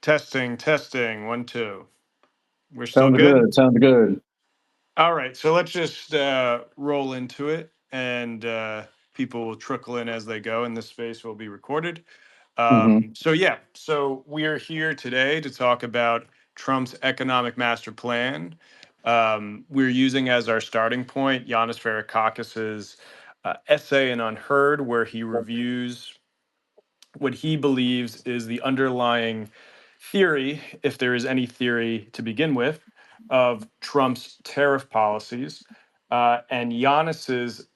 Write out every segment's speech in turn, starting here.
Testing, testing, 1, 2. We're still Sounds good? good. Sounds good. All right, so let's just roll into it, and people will trickle in as they go, and this space will be recorded. Hmm. So we're here today to talk about Trump's economic master plan. We're using as our starting point Yanis Varoufakis's essay in UnHerd, where he reviews what he believes is the underlying theory, if there is any theory to begin with, of Trump's tariff policies. And Giannis's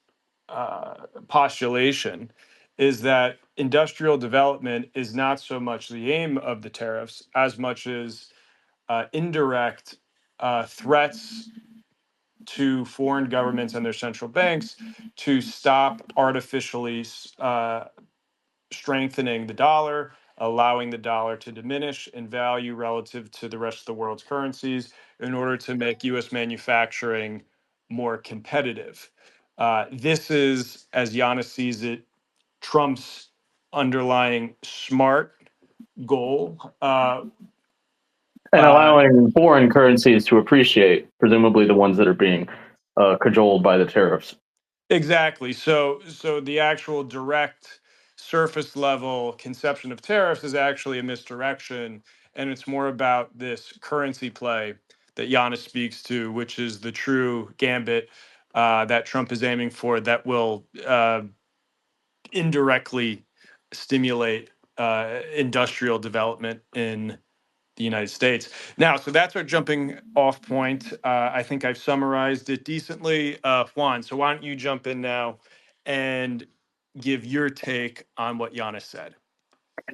postulation is that industrial development is not so much the aim of the tariffs as much as indirect threats to foreign governments and their central banks to stop artificially strengthening the dollar, allowing the dollar to diminish in value relative to the rest of the world's currencies in order to make US manufacturing more competitive. This is, as Giannis sees it, Trump's underlying smart goal. And Uh, allowing foreign currencies to appreciate, presumably the ones that are being cajoled by the tariffs. Exactly. So the actual direct surface level conception of tariffs is actually a misdirection, and it's more about this currency play that Giannis speaks to, which is the true gambit that Trump is aiming for that will indirectly stimulate industrial development in the United States. Now, so that's our jumping off point. I think I've summarized it decently. Juan, so why don't you jump in now and give your take on what Giannis said?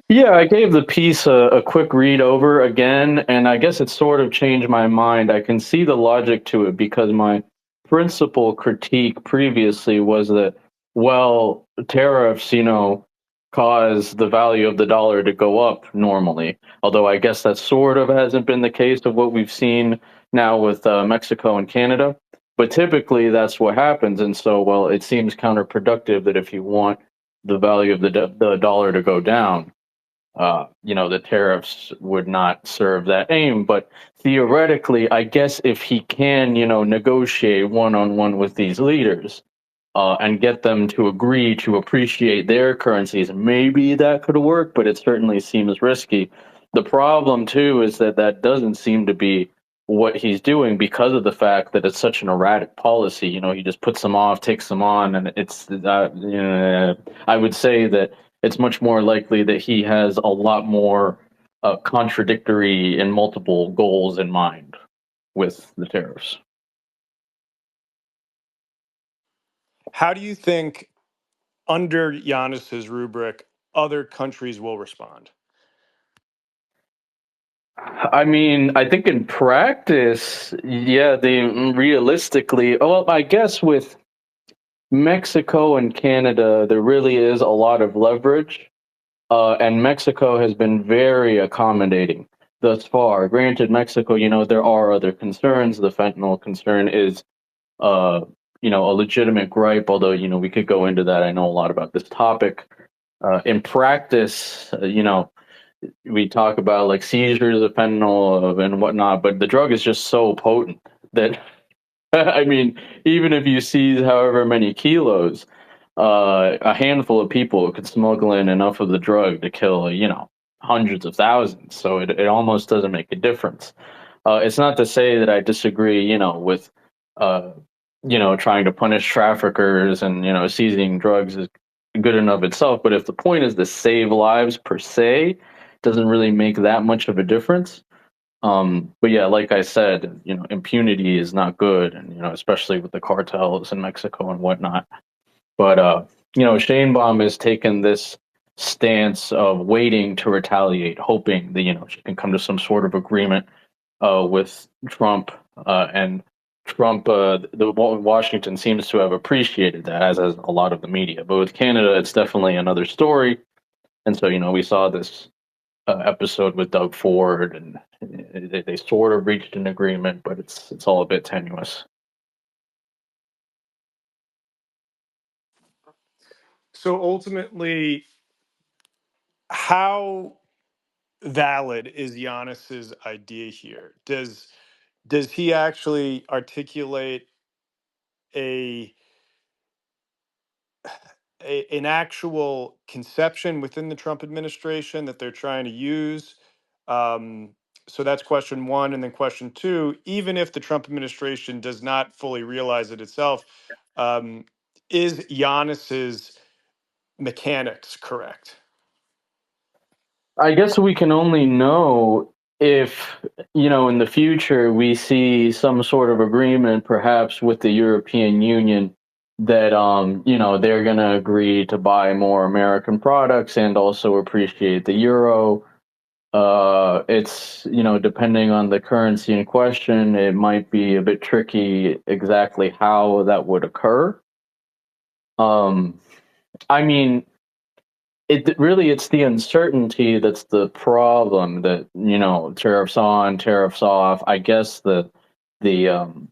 Yeah, I gave the piece a quick read over again, and I guess it sort of changed my mind. I can see the logic to it because my principal critique previously was that, well, tariffs, cause the value of the dollar to go up normally. Although I guess that sort of hasn't been the case of what we've seen now with Mexico and Canada. But typically that's what happens. And so, well, it seems counterproductive that if you want the value of the dollar to go down, the tariffs would not serve that aim. But theoretically, I guess if he can, negotiate one on one with these leaders and get them to agree to appreciate their currencies, maybe that could work, but it certainly seems risky. The problem, too, is that that doesn't seem to be what he's doing because of the fact that it's such an erratic policy. He just puts them off, takes them on, and I would say that it's much more likely that he has a lot more contradictory and multiple goals in mind with the tariffs. How do you think, under Giannis's rubric, other countries will respond? I mean, I think in practice, yeah, they realistically, well, I guess with Mexico and Canada, there really is a lot of leverage, and Mexico has been very accommodating thus far. Granted, Mexico, there are other concerns. The fentanyl concern is, uh, a legitimate gripe, although, we could go into that. I know a lot about this topic. In practice, we talk about like seizures of fentanyl and whatnot, but the drug is just so potent that I mean, even if you seize however many kilos, a handful of people could smuggle in enough of the drug to kill, hundreds of thousands. So it almost doesn't make a difference. It's not to say that I disagree, with, uh, trying to punish traffickers and, seizing drugs is good in of itself. But if the point is to save lives per se, it doesn't really make that much of a difference. But yeah, like I said, impunity is not good, and especially with the cartels in Mexico and whatnot. But Sheinbaum has taken this stance of waiting to retaliate, hoping that she can come to some sort of agreement with Trump, and Trump, Washington seems to have appreciated that, as has a lot of the media. But with Canada, it's definitely another story. And so we saw this episode with Doug Ford, and they sort of reached an agreement, but it's all a bit tenuous. So ultimately, how valid is Giannis's idea here? Does he actually articulate a, an actual conception within the Trump administration that they're trying to use? Um, so that's question one, and then question two: even if the Trump administration does not fully realize it itself, um, is Giannis's mechanics correct? I guess we can only know if, in the future we see some sort of agreement, perhaps with the European Union, that, they're going to agree to buy more American products and also appreciate the euro. It's, depending on the currency in question, it might be a bit tricky exactly how that would occur. Um, I mean, it's the uncertainty that's the problem. That, tariffs on, tariffs off. I guess the um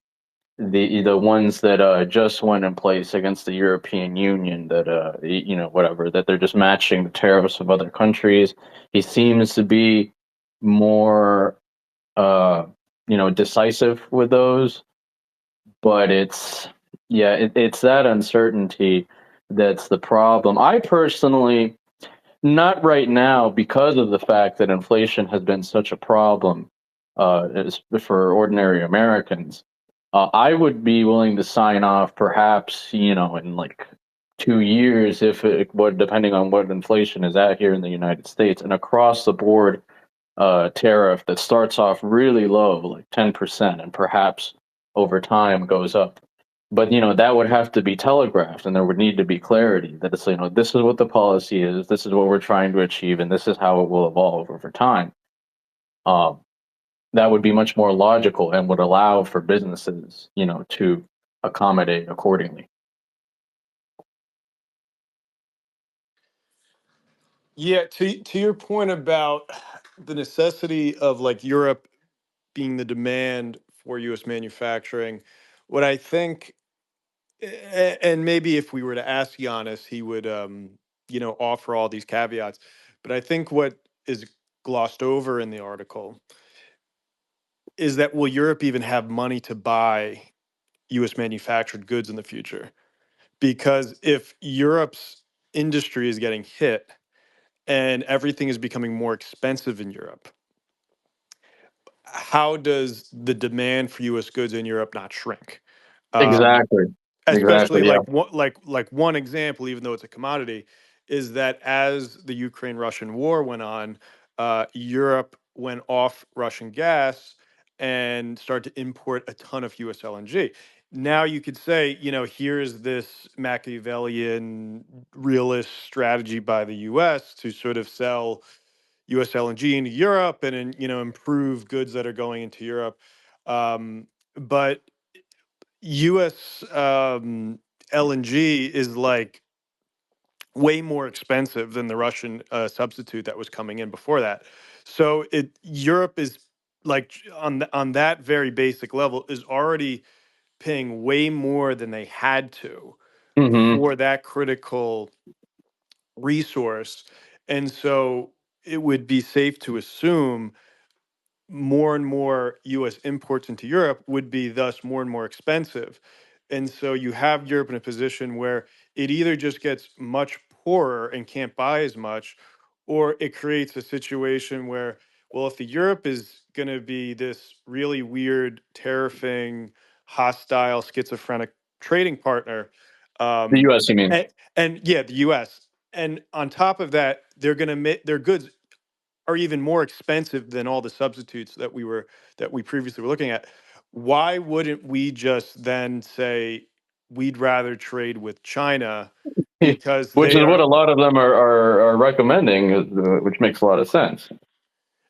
the ones that just went in place against the European Union, that whatever, that they're just matching the tariffs of other countries. He seems to be more decisive with those, but it's that uncertainty that's the problem. I personally, not right now, because of the fact that inflation has been such a problem for ordinary Americans. I would be willing to sign off, perhaps, in like 2 years, if it would, depending on what inflation is at here in the United States, and across the board tariff that starts off really low, like 10%, and perhaps over time goes up. But that would have to be telegraphed, and there would need to be clarity that it's, this is what the policy is, this is what we're trying to achieve, and this is how it will evolve over time. Um, that would be much more logical and would allow for businesses, to accommodate accordingly. Yeah, to your point about the necessity of like Europe being the demand for U.S. manufacturing, what I think, and maybe if we were to ask Giannis, he would, offer all these caveats. But I think what is glossed over in the article is that will Europe even have money to buy U.S. manufactured goods in the future? Because if Europe's industry is getting hit and everything is becoming more expensive in Europe, how does the demand for U.S. goods in Europe not shrink? Um, Exactly. Exactly. Especially Yeah. like one example, even though it's a commodity, is that as the Ukraine-Russian war went on, Europe went off Russian gas and started to import a ton of US LNG. Now you could say, here's this Machiavellian realist strategy by the US to sort of sell US LNG into Europe and improve goods that are going into Europe. But US LNG is like way more expensive than the Russian substitute that was coming in before that. So Europe is like on that very basic level is already paying way more than they had to Hmm. for that critical resource. And so it would be safe to assume more and more US imports into Europe would be thus more and more expensive. And so you have Europe in a position where it either just gets much poorer and can't buy as much, or it creates a situation where, well, if the Europe is going to be this really weird, tariffing, hostile, schizophrenic trading partner, The um, U.S., you mean? and yeah, the US. And on top of that, they're going to make their goods are even more expensive than all the substitutes that we previously were looking at. Why wouldn't we just then say we'd rather trade with China because Which they is what are a lot of them are recommending, which makes a lot of sense.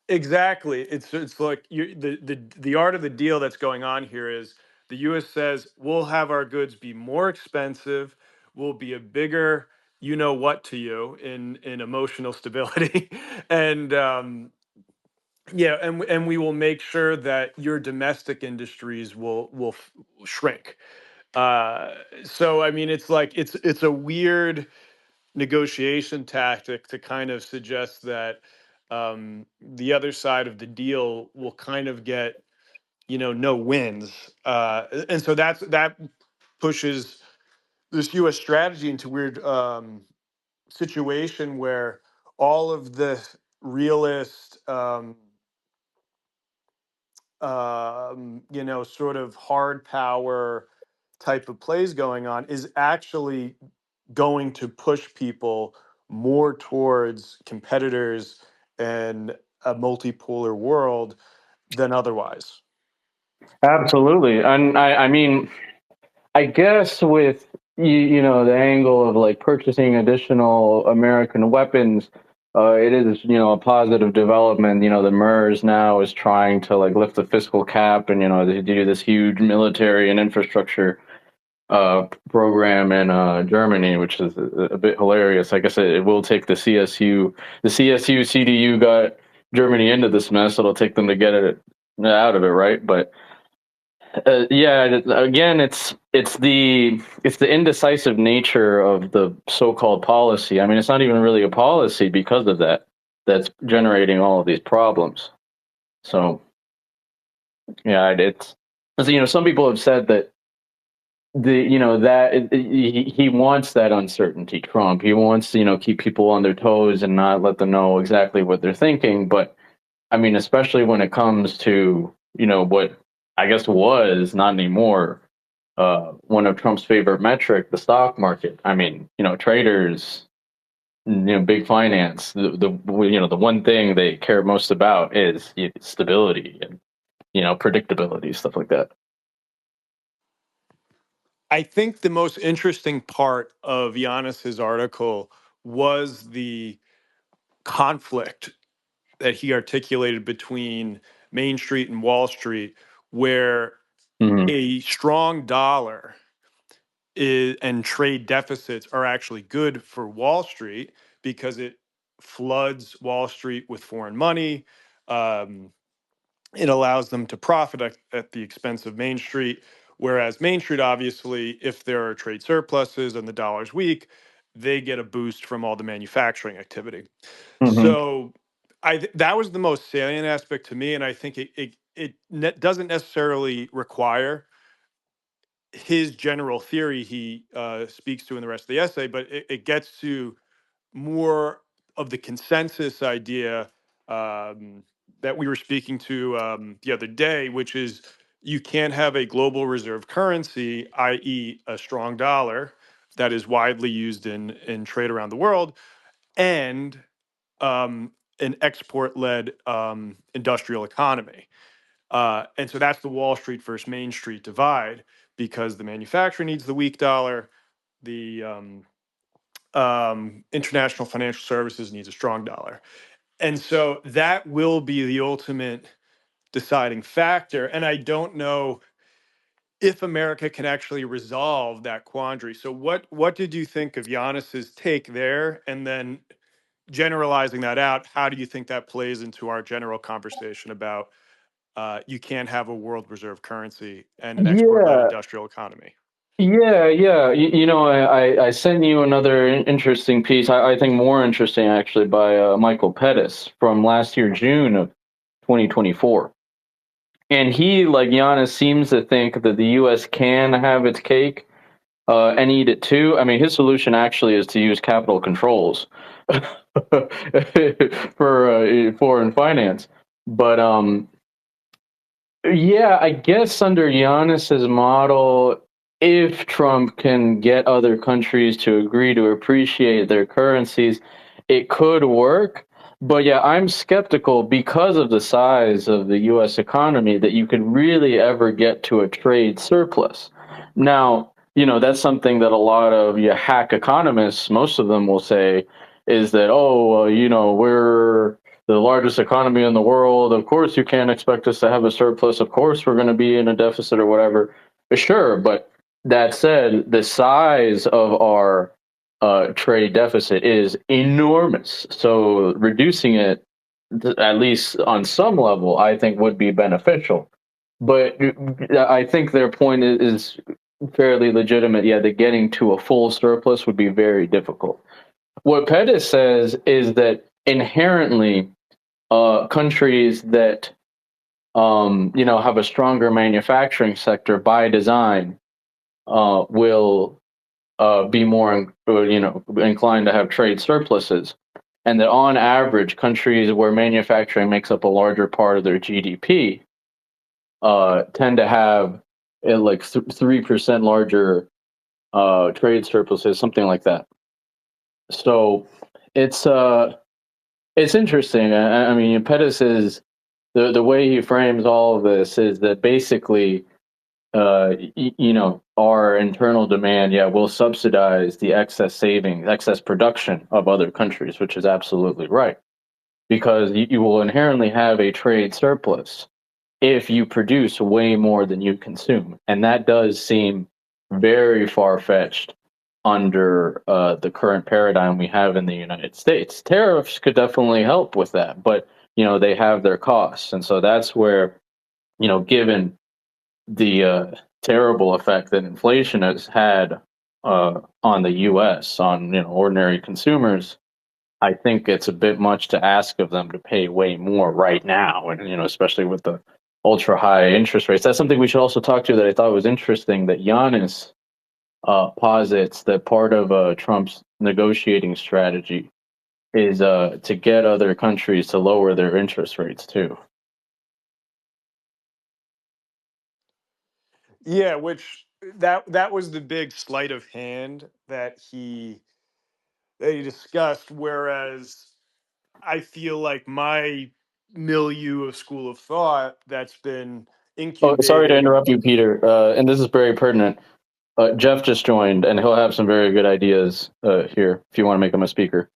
exactly. It's like the art of the deal that's going on here is the U.S. says we'll have our goods be more expensive, we'll be a bigger you know what to you in emotional stability, and yeah, and we will make sure that your domestic industries will shrink. Uh, so I mean, it's like it's a weird negotiation tactic to kind of suggest that the other side of the deal will kind of get, no wins. And so that pushes this U.S. strategy into weird situation where all of the realist, sort of hard power type of plays going on is actually going to push people more towards competitors and a multipolar world than otherwise. Absolutely. And I mean, I guess with the angle of like purchasing additional American weapons, it is a positive development. The MERS now is trying to like lift the fiscal cap, and they do this huge military and infrastructure program in Germany, which is a bit hilarious. I guess it will take the CSU CDU got Germany into this mess. It'll take them to get it out of it, right? But yeah, again, it's the indecisive nature of the so-called policy. I mean, it's not even really a policy because of that. That's generating all of these problems. So yeah, some people have said that he wants that uncertainty. Trump, he wants to keep people on their toes and not let them know exactly what they're thinking. But I mean, especially when it comes to what I guess was not anymore one of Trump's favorite metric, the stock market. I mean, traders, big finance. The one thing they care most about is stability and predictability, stuff like that. I think the most interesting part of Giannis's article was the conflict that he articulated between Main Street and Wall Street, where Hmm. a strong dollar and trade deficits are actually good for Wall Street because it floods Wall Street with foreign money. Um, it allows them to profit at the expense of Main Street. Whereas Main Street, obviously, if there are trade surpluses and the dollar's weak, they get a boost from all the manufacturing activity. Hmm. So that was the most salient aspect to me, and I think it doesn't necessarily require his general theory he speaks to in the rest of the essay, but it gets to more of the consensus idea um, that we were speaking to the other day, which is you can't have a global reserve currency, i.e., a strong dollar that is widely used in trade around the world, and an export-led industrial economy. And so that's the Wall Street versus Main Street divide because the manufacturer needs the weak dollar, the international financial services needs a strong dollar. And so that will be the ultimate deciding factor. And I don't know if America can actually resolve that quandary. So what did you think of Giannis's take there? And then generalizing that out, how do you think that plays into our general conversation about you can't have a world reserve currency and an export-led Yeah, industrial economy? yeah. I sent you another interesting piece. I think more interesting actually by Michael Pettis from last year, June of 2024. And he, like Giannis, seems to think that the U.S. can have its cake and eat it too. I mean, his solution actually is to use capital controls for foreign finance. But yeah, I guess under Giannis's model, if Trump can get other countries to agree to appreciate their currencies, it could work. But yeah, I'm skeptical because of the size of the US economy that you could really ever get to a trade surplus. Now, that's something that a lot of hack economists, most of them will say, is that, oh, we're the largest economy in the world. Of course, you can't expect us to have a surplus. Of course, we're going to be in a deficit or whatever. Sure, but that said, the size of our trade deficit is enormous. So reducing it, at least on some level, I think would be beneficial. But I think their point is fairly legitimate. Yeah, that getting to a full surplus would be very difficult. What Pettis says is that inherently countries that have a stronger manufacturing sector by design will be more inclined to have trade surpluses, and that on average, countries where manufacturing makes up a larger part of their GDP tend to have like 3% larger trade surpluses, something like that. So it's it's interesting. I mean, Pettis is the way he frames all of this is that basically, our internal demand, yeah, will subsidize the excess savings, excess production of other countries, which is absolutely right, because you will inherently have a trade surplus if you produce way more than you consume. And that does seem very far fetched under the current paradigm we have in the United States. Tariffs could definitely help with that, but they have their costs, and so that's where given the terrible effect that inflation has had on the U.S. on ordinary consumers, I think it's a bit much to ask of them to pay way more right now, and especially with the ultra high interest rates. That's something we should also talk to that I thought was interesting. That Yanis posits that part of Trump's negotiating strategy is to get other countries to lower their interest rates too. Yeah, which that was the big sleight of hand that he discussed. Whereas I feel like my milieu of school of thought that's been Oh, sorry to incubating. interrupt you, Peter. And this is very pertinent. Jeff just joined, and he'll have some very good ideas here if you want to make him a speaker.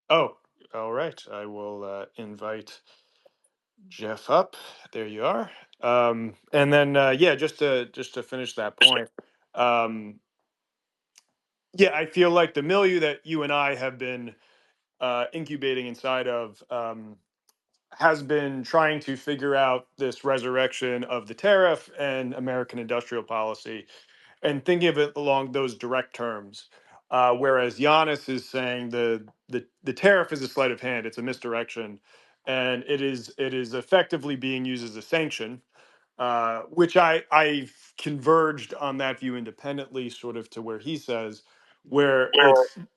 Oh, all right. I will invite Jeff up. There you are. And then yeah, just to finish that point. Um, yeah, I feel like the milieu that you and I have been incubating inside of has been trying to figure out this resurrection of the tariff and American industrial policy and thinking of it along those direct terms. Whereas Giannis is saying the tariff is a sleight of hand, it's a misdirection, and it is effectively being used as a sanction, which I've converged on that view independently, sort of to where he says, where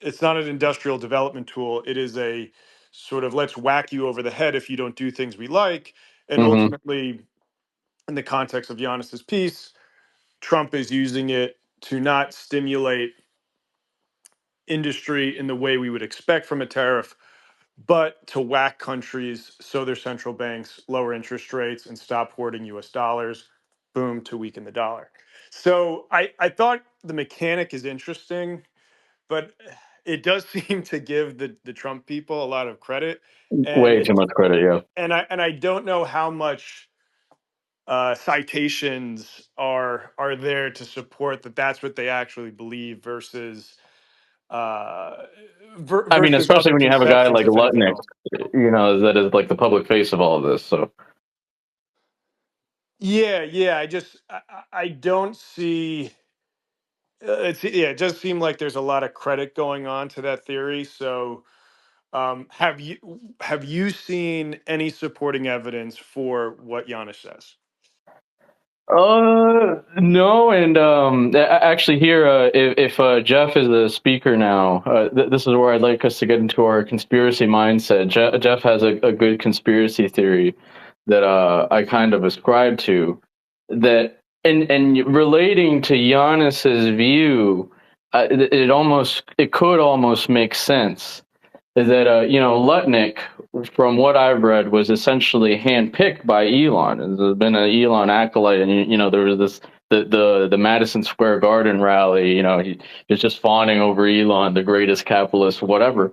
it's not an industrial development tool, it is a sort of let's whack you over the head if you don't do things we like, and Hmm. ultimately, in the context of Giannis's piece, Trump is using it to not stimulate industry in the way we would expect from a tariff, but to whack countries so their central banks lower interest rates and stop hoarding US dollars, boom, to weaken the dollar. So I thought the mechanic is interesting, but it does seem to give the Trump people a lot of credit. And Way too it much credit, yeah. and I don't know how much citations are there to support that that's what they actually believe versus uh, I mean, versus especially other when you have a guy conceptions, like if anything Lutnick, else. that is like the public face of all of this. So, Yeah, yeah. I don't see. It does seem like there's a lot of credit going on to that theory. So, have you seen any supporting evidence for what Giannis says? no, and actually, here, if Jeff is a speaker now, this is where I'd like us to get into our conspiracy mindset. Jeff has a good conspiracy theory that I kind of ascribe to. That and relating to Giannis's view, it could almost make sense that Lutnick, from what I've read, was essentially handpicked by Elon. There's been an Elon acolyte, and there was this the Madison Square Garden rally. He's just fawning over Elon, the greatest capitalist, whatever.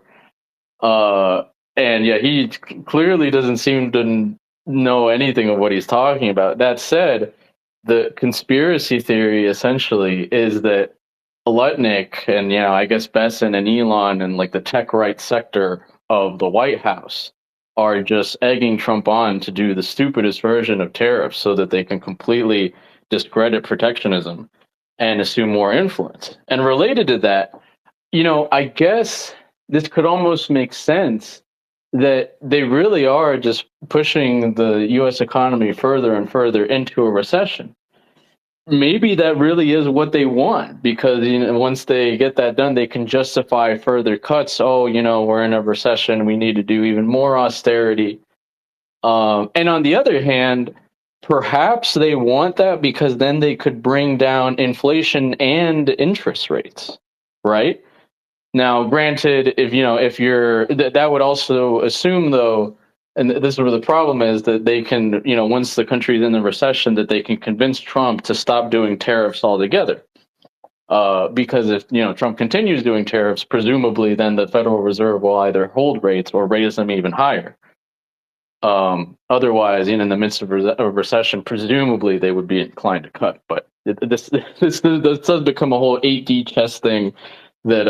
Uh, and yeah, he clearly doesn't seem to know anything of what he's talking about. That said, the conspiracy theory essentially is that Lutnick and I guess Besson and Elon and like the tech right sector of the White House are just egging Trump on to do the stupidest version of tariffs so that they can completely discredit protectionism and assume more influence. And related to that, I guess this could almost make sense that they really are just pushing the U.S. economy further and further into a recession. Maybe that really is what they want, because once they get that done, they can justify further cuts. Oh, we're in a recession, we need to do even more austerity. And on the other hand, perhaps they want that because then they could bring down inflation and interest rates, right? Now, granted, if you're that would also assume, though, and this is where the problem is, that they can, once the country's in the recession, that they can convince Trump to stop doing tariffs altogether. Because if Trump continues doing tariffs, presumably then the Federal Reserve will either hold rates or raise them even higher. Otherwise, in the midst of a recession, presumably they would be inclined to cut. But this does become a whole 8D chess thing that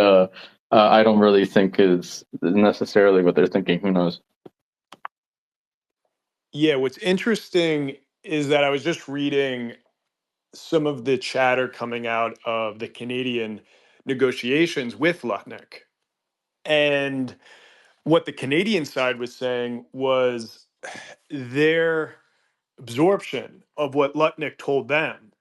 I don't really think is necessarily what they're thinking. Who knows? Yeah, what's interesting is that I was just reading some of the chatter coming out of the Canadian negotiations with Lutnick. And what the Canadian side was saying was their absorption of what Lutnick told them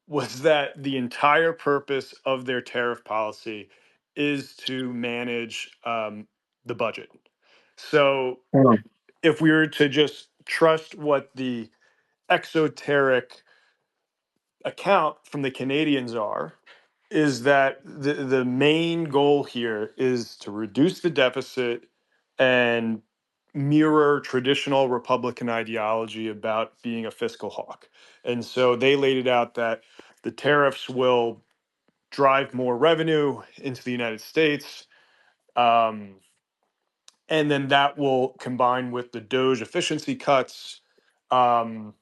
was that the entire purpose of their tariff policy is to manage the budget. So Hmm. if we were to just trust what the exoteric account from the Canadians are, is that the main goal here is to reduce the deficit and mirror traditional Republican ideology about being a fiscal hawk. And so they laid it out that the tariffs will drive more revenue into the United States. Um, and then that will combine with the Doge efficiency cuts. Um,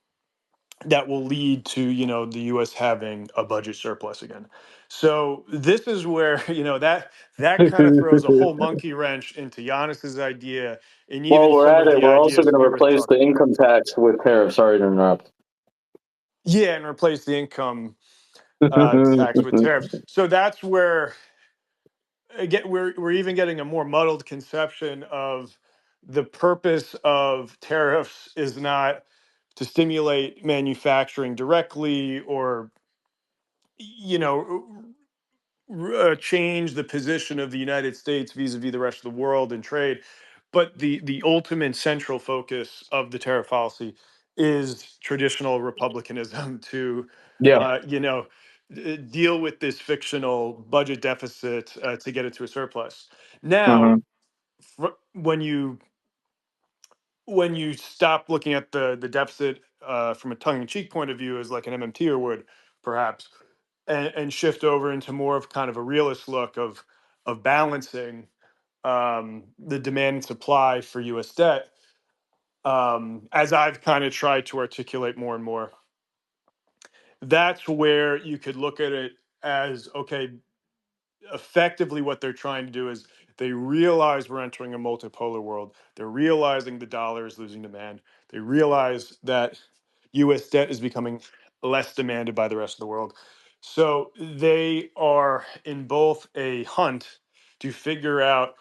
that will lead to the US having a budget surplus again. So this is where that kind of throws a whole monkey wrench into Giannis's idea and While even we're some at of it, the we're also ideas going to we were replace the talking about. income tax with tariffs. Sorry to interrupt. Yeah, and replace the income tax with tariffs. So that's where again we're even getting a more muddled conception of the purpose of tariffs is not to stimulate manufacturing directly or you know change the position of the United States vis-a-vis the rest of the world in trade. But the ultimate central focus of the tariff policy is traditional republicanism to, Yeah. uh, you know, deal with this fictional budget deficit to get it to a surplus. Now, Hmm. when you stop looking at the deficit from a tongue-in-cheek point of view as like an MMT would perhaps, and shift over into more of kind of a realist look of balancing the demand and supply for U.S. debt, as I've kind of tried to articulate more and more. That's where you could look at it as okay, effectively what they're trying to do is they realize we're entering a multipolar world. They're realizing the dollar is losing demand. They realize that US debt is becoming less demanded by the rest of the world. So they are in both a hunt to figure out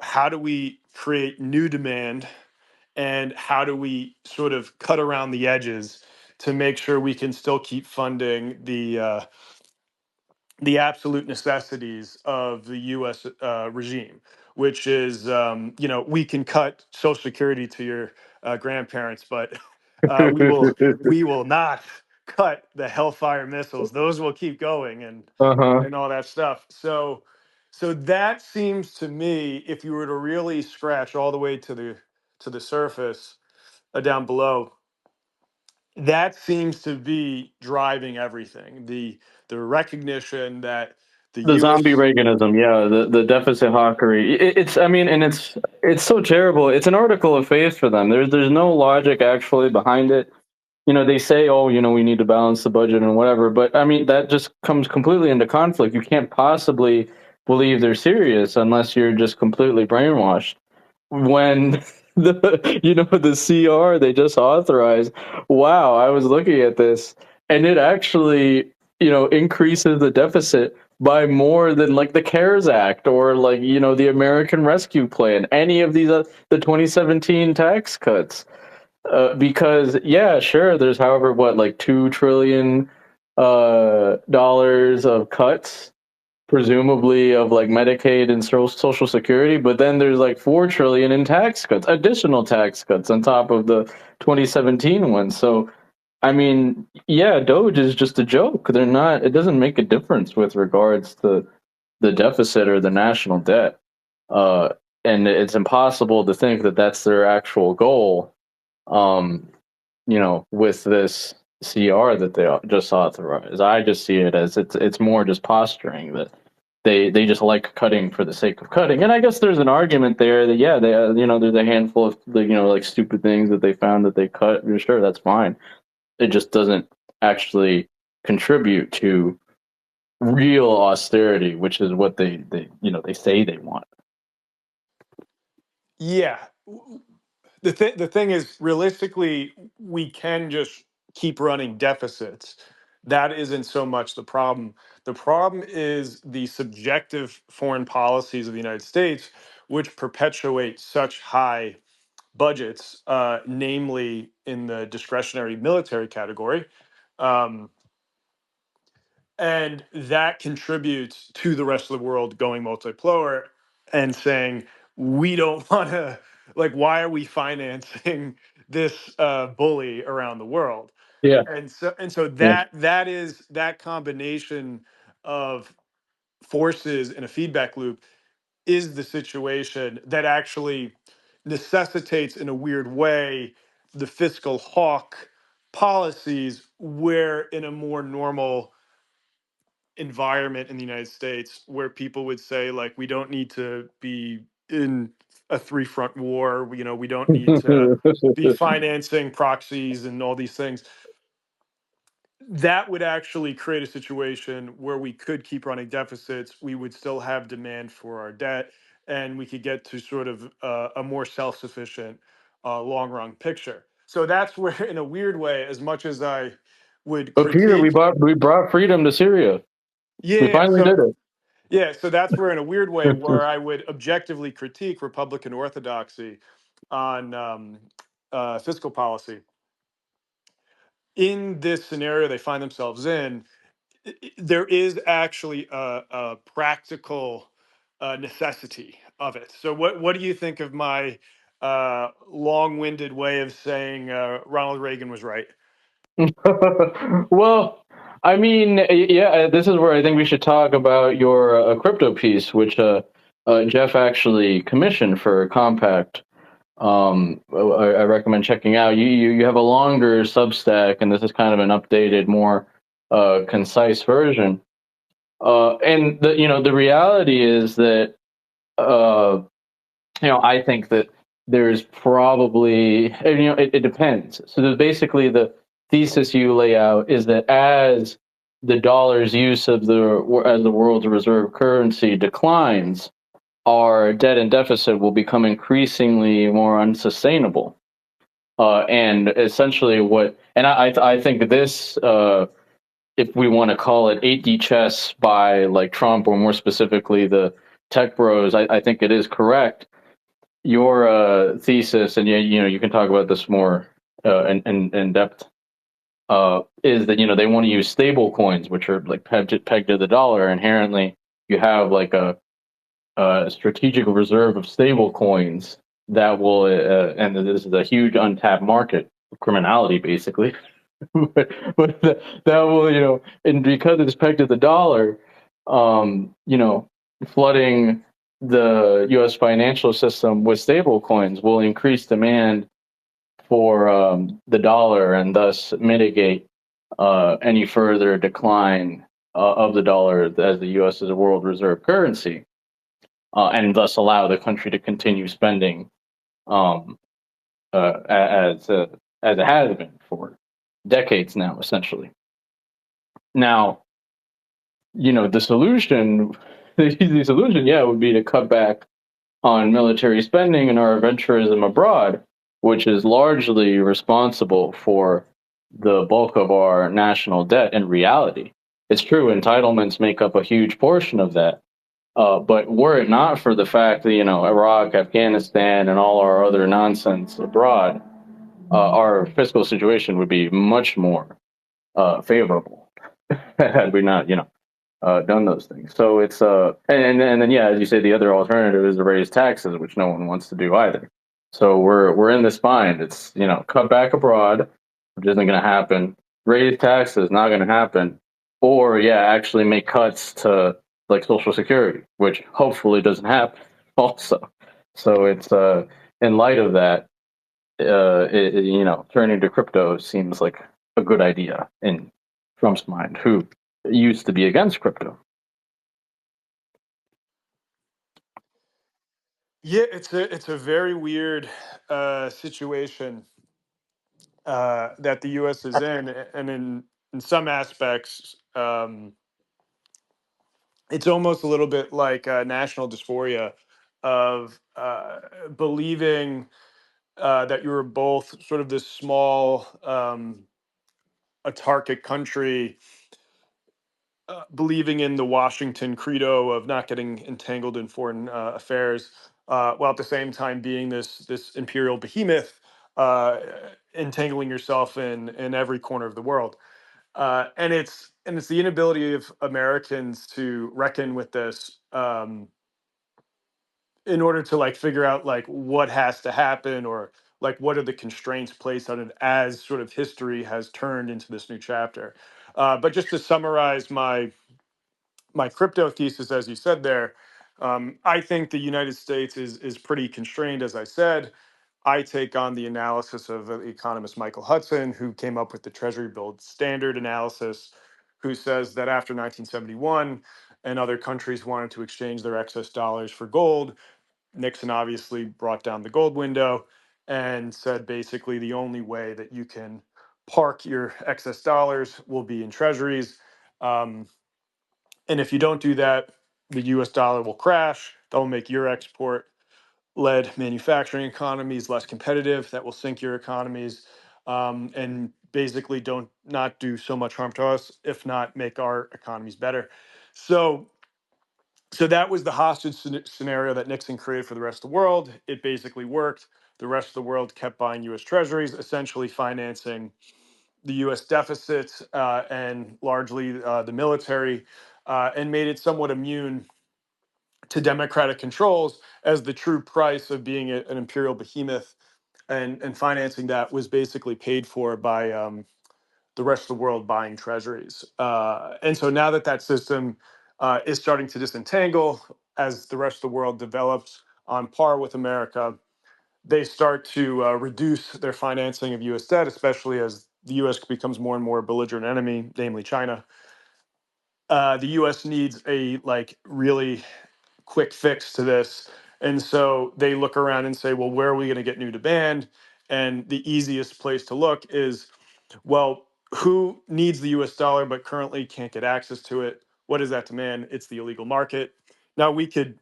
how do we create new demand and how do we sort of cut around the edges to make sure we can still keep funding the absolute necessities of the U.S. Regime, which is, we can cut Social Security to your grandparents, but we will not cut the Hellfire missiles. Those will keep going Uh-huh. and all that stuff. So that seems to me, if you were to really scratch all the way to the surface down below, that seems to be driving everything. The recognition that the The zombie U.S. Reaganism, yeah, the deficit hawkery. It's, I mean, and it's so terrible. It's an article of faith for them. There's no logic actually behind it. They say, oh, we need to balance the budget and whatever, but I mean, that just comes completely into conflict. You can't possibly believe they're serious unless you're just completely brainwashed. When the CR they just authorized, wow, I was looking at this and it actually, increases the deficit by more than like the CARES Act or like the American Rescue Plan, any of these the 2017 tax cuts. Because yeah, sure, there's however what like $2 trillion dollars of cuts, presumably of like Medicaid and Social Security, but then there's like 4 trillion in tax cuts, additional tax cuts on top of the 2017 one. So I mean, yeah, Doge is just a joke. They're not. It doesn't make a difference with regards to the deficit or the national debt. Uh, and it's impossible to think that that's their actual goal. Um, with this CR that they just authorized, I just see it as it's more just posturing that they just like cutting for the sake of cutting. And I guess there's an argument there that yeah, they there's a handful of like stupid things that they found that they cut. Sure, that's fine. It just doesn't actually contribute to real austerity, which is what they say they want. Yeah. The thing is, realistically, we can just keep running deficits. That isn't so much the problem. The problem is the subjective foreign policies of the United States, which perpetuate such high budgets, namely in the discretionary military category. Um, and that contributes to the rest of the world going multipolar and saying, we don't want to, like, why are we financing this bully around the world? Yeah, And so yeah. that combination of forces in a feedback loop is the situation that actually necessitates, in a weird way, the fiscal hawk policies, where in a more normal environment in the United States, where people would say, like, we don't need to be in a three front war, we don't need to be financing proxies and all these things, that would actually create a situation where we could keep running deficits. We would still have demand for our debt, and we could get to sort of a more self sufficient, long run picture. So that's where, in a weird way, as much as I would But Peter, we critique, brought freedom to Syria. We yeah, finally so did it. yeah, so that's where, in a weird way, where I would objectively critique Republican orthodoxy on fiscal policy. In this scenario they find themselves in, there is actually a practical necessity of it. So, what do you think of my long-winded way of saying Ronald Reagan was right? Well, I mean, yeah, this is where I think we should talk about your crypto piece, which Jeff actually commissioned for Compact. I recommend checking out. You have a longer Substack, and this is kind of an updated, more concise version. And the reality is that uh, I think that there's probably, it depends. So there's basically the thesis you lay out is that as the dollar's use as the world's reserve currency declines, our debt and deficit will become increasingly more unsustainable. And essentially, I think this, if we want to call it 8D chess by like Trump, or more specifically the tech bros, I think it is correct. Your thesis, and you can talk about this more in depth, is that they want to use stable coins, which are like pegged to the dollar. Inherently, you have like a strategic reserve of stable coins that will, and this is a huge untapped market of criminality, basically. That will, and because it's pegged to the dollar, flooding the U.S. financial system with stable coins will increase demand for the dollar, and thus mitigate any further decline of the dollar as the U.S. is a world reserve currency, and thus allow the country to continue spending um, as it has been for decades now, essentially. Now, the solution, the solution, yeah, would be to cut back on military spending and our venturism abroad, which is largely responsible for the bulk of our national debt in reality. it's true, entitlements make up a huge portion of that. But were it not for the fact that, Iraq, Afghanistan, and all our other nonsense abroad, our fiscal situation would be much more favorable had we not, done those things. So it's and then yeah, as you say, the other alternative is to raise taxes, which no one wants to do either. So we're in this bind. It's cut back abroad, which isn't going to happen. Raise taxes, not going to happen. Or yeah, actually make cuts to like Social Security, which hopefully doesn't happen. Also, so it's in light of that, turning to crypto seems like a good idea in Trump's mind, who used to be against crypto. Yeah, it's a very weird situation that the U.S. is in, and in some aspects, it's almost a little bit like national dysphoria of believing that you were both sort of this small autarkic country, believing in the Washington credo of not getting entangled in foreign affairs, while at the same time being this imperial behemoth, uh, entangling yourself in every corner of the world. And it's the inability of Americans to reckon with this, in order to like figure out like what has to happen, or like what are the constraints placed on it as sort of history has turned into this new chapter. But just to summarize my crypto thesis, as you said there, I think the United States is pretty constrained, as I said. I take on the analysis of the economist Michael Hudson, who came up with the Treasury Bill Standard analysis, who says that after 1971 and other countries wanted to exchange their excess dollars for gold, Nixon obviously brought down the gold window and said basically the only way that you can park your excess dollars will be in treasuries. Um, and if you don't do that, the US dollar will crash. That will make your export led manufacturing economies less competitive. That will sink your economies, and basically don't not do so much harm to us, if not make our economies better. So so that was the hostage scenario that Nixon created for the rest of the world. It basically worked. The rest of the world kept buying US Treasuries, essentially financing the US deficit, and largely the military, and made it somewhat immune to democratic controls, as the true price of being an imperial behemoth, and financing that was basically paid for by the rest of the world buying treasuries. And so now that that system is starting to disentangle, as the rest of the world develops on par with America, they start to reduce their financing of U.S. debt, especially as the U.S. becomes more and more a belligerent enemy, namely China. The U.S. needs a like really quick fix to this, and so they look around and say, "Well, where are we going to get new demand?" And the easiest place to look is, well, who needs the US dollar but currently can't get access to it? What is that demand? It's the illegal market. Now, we could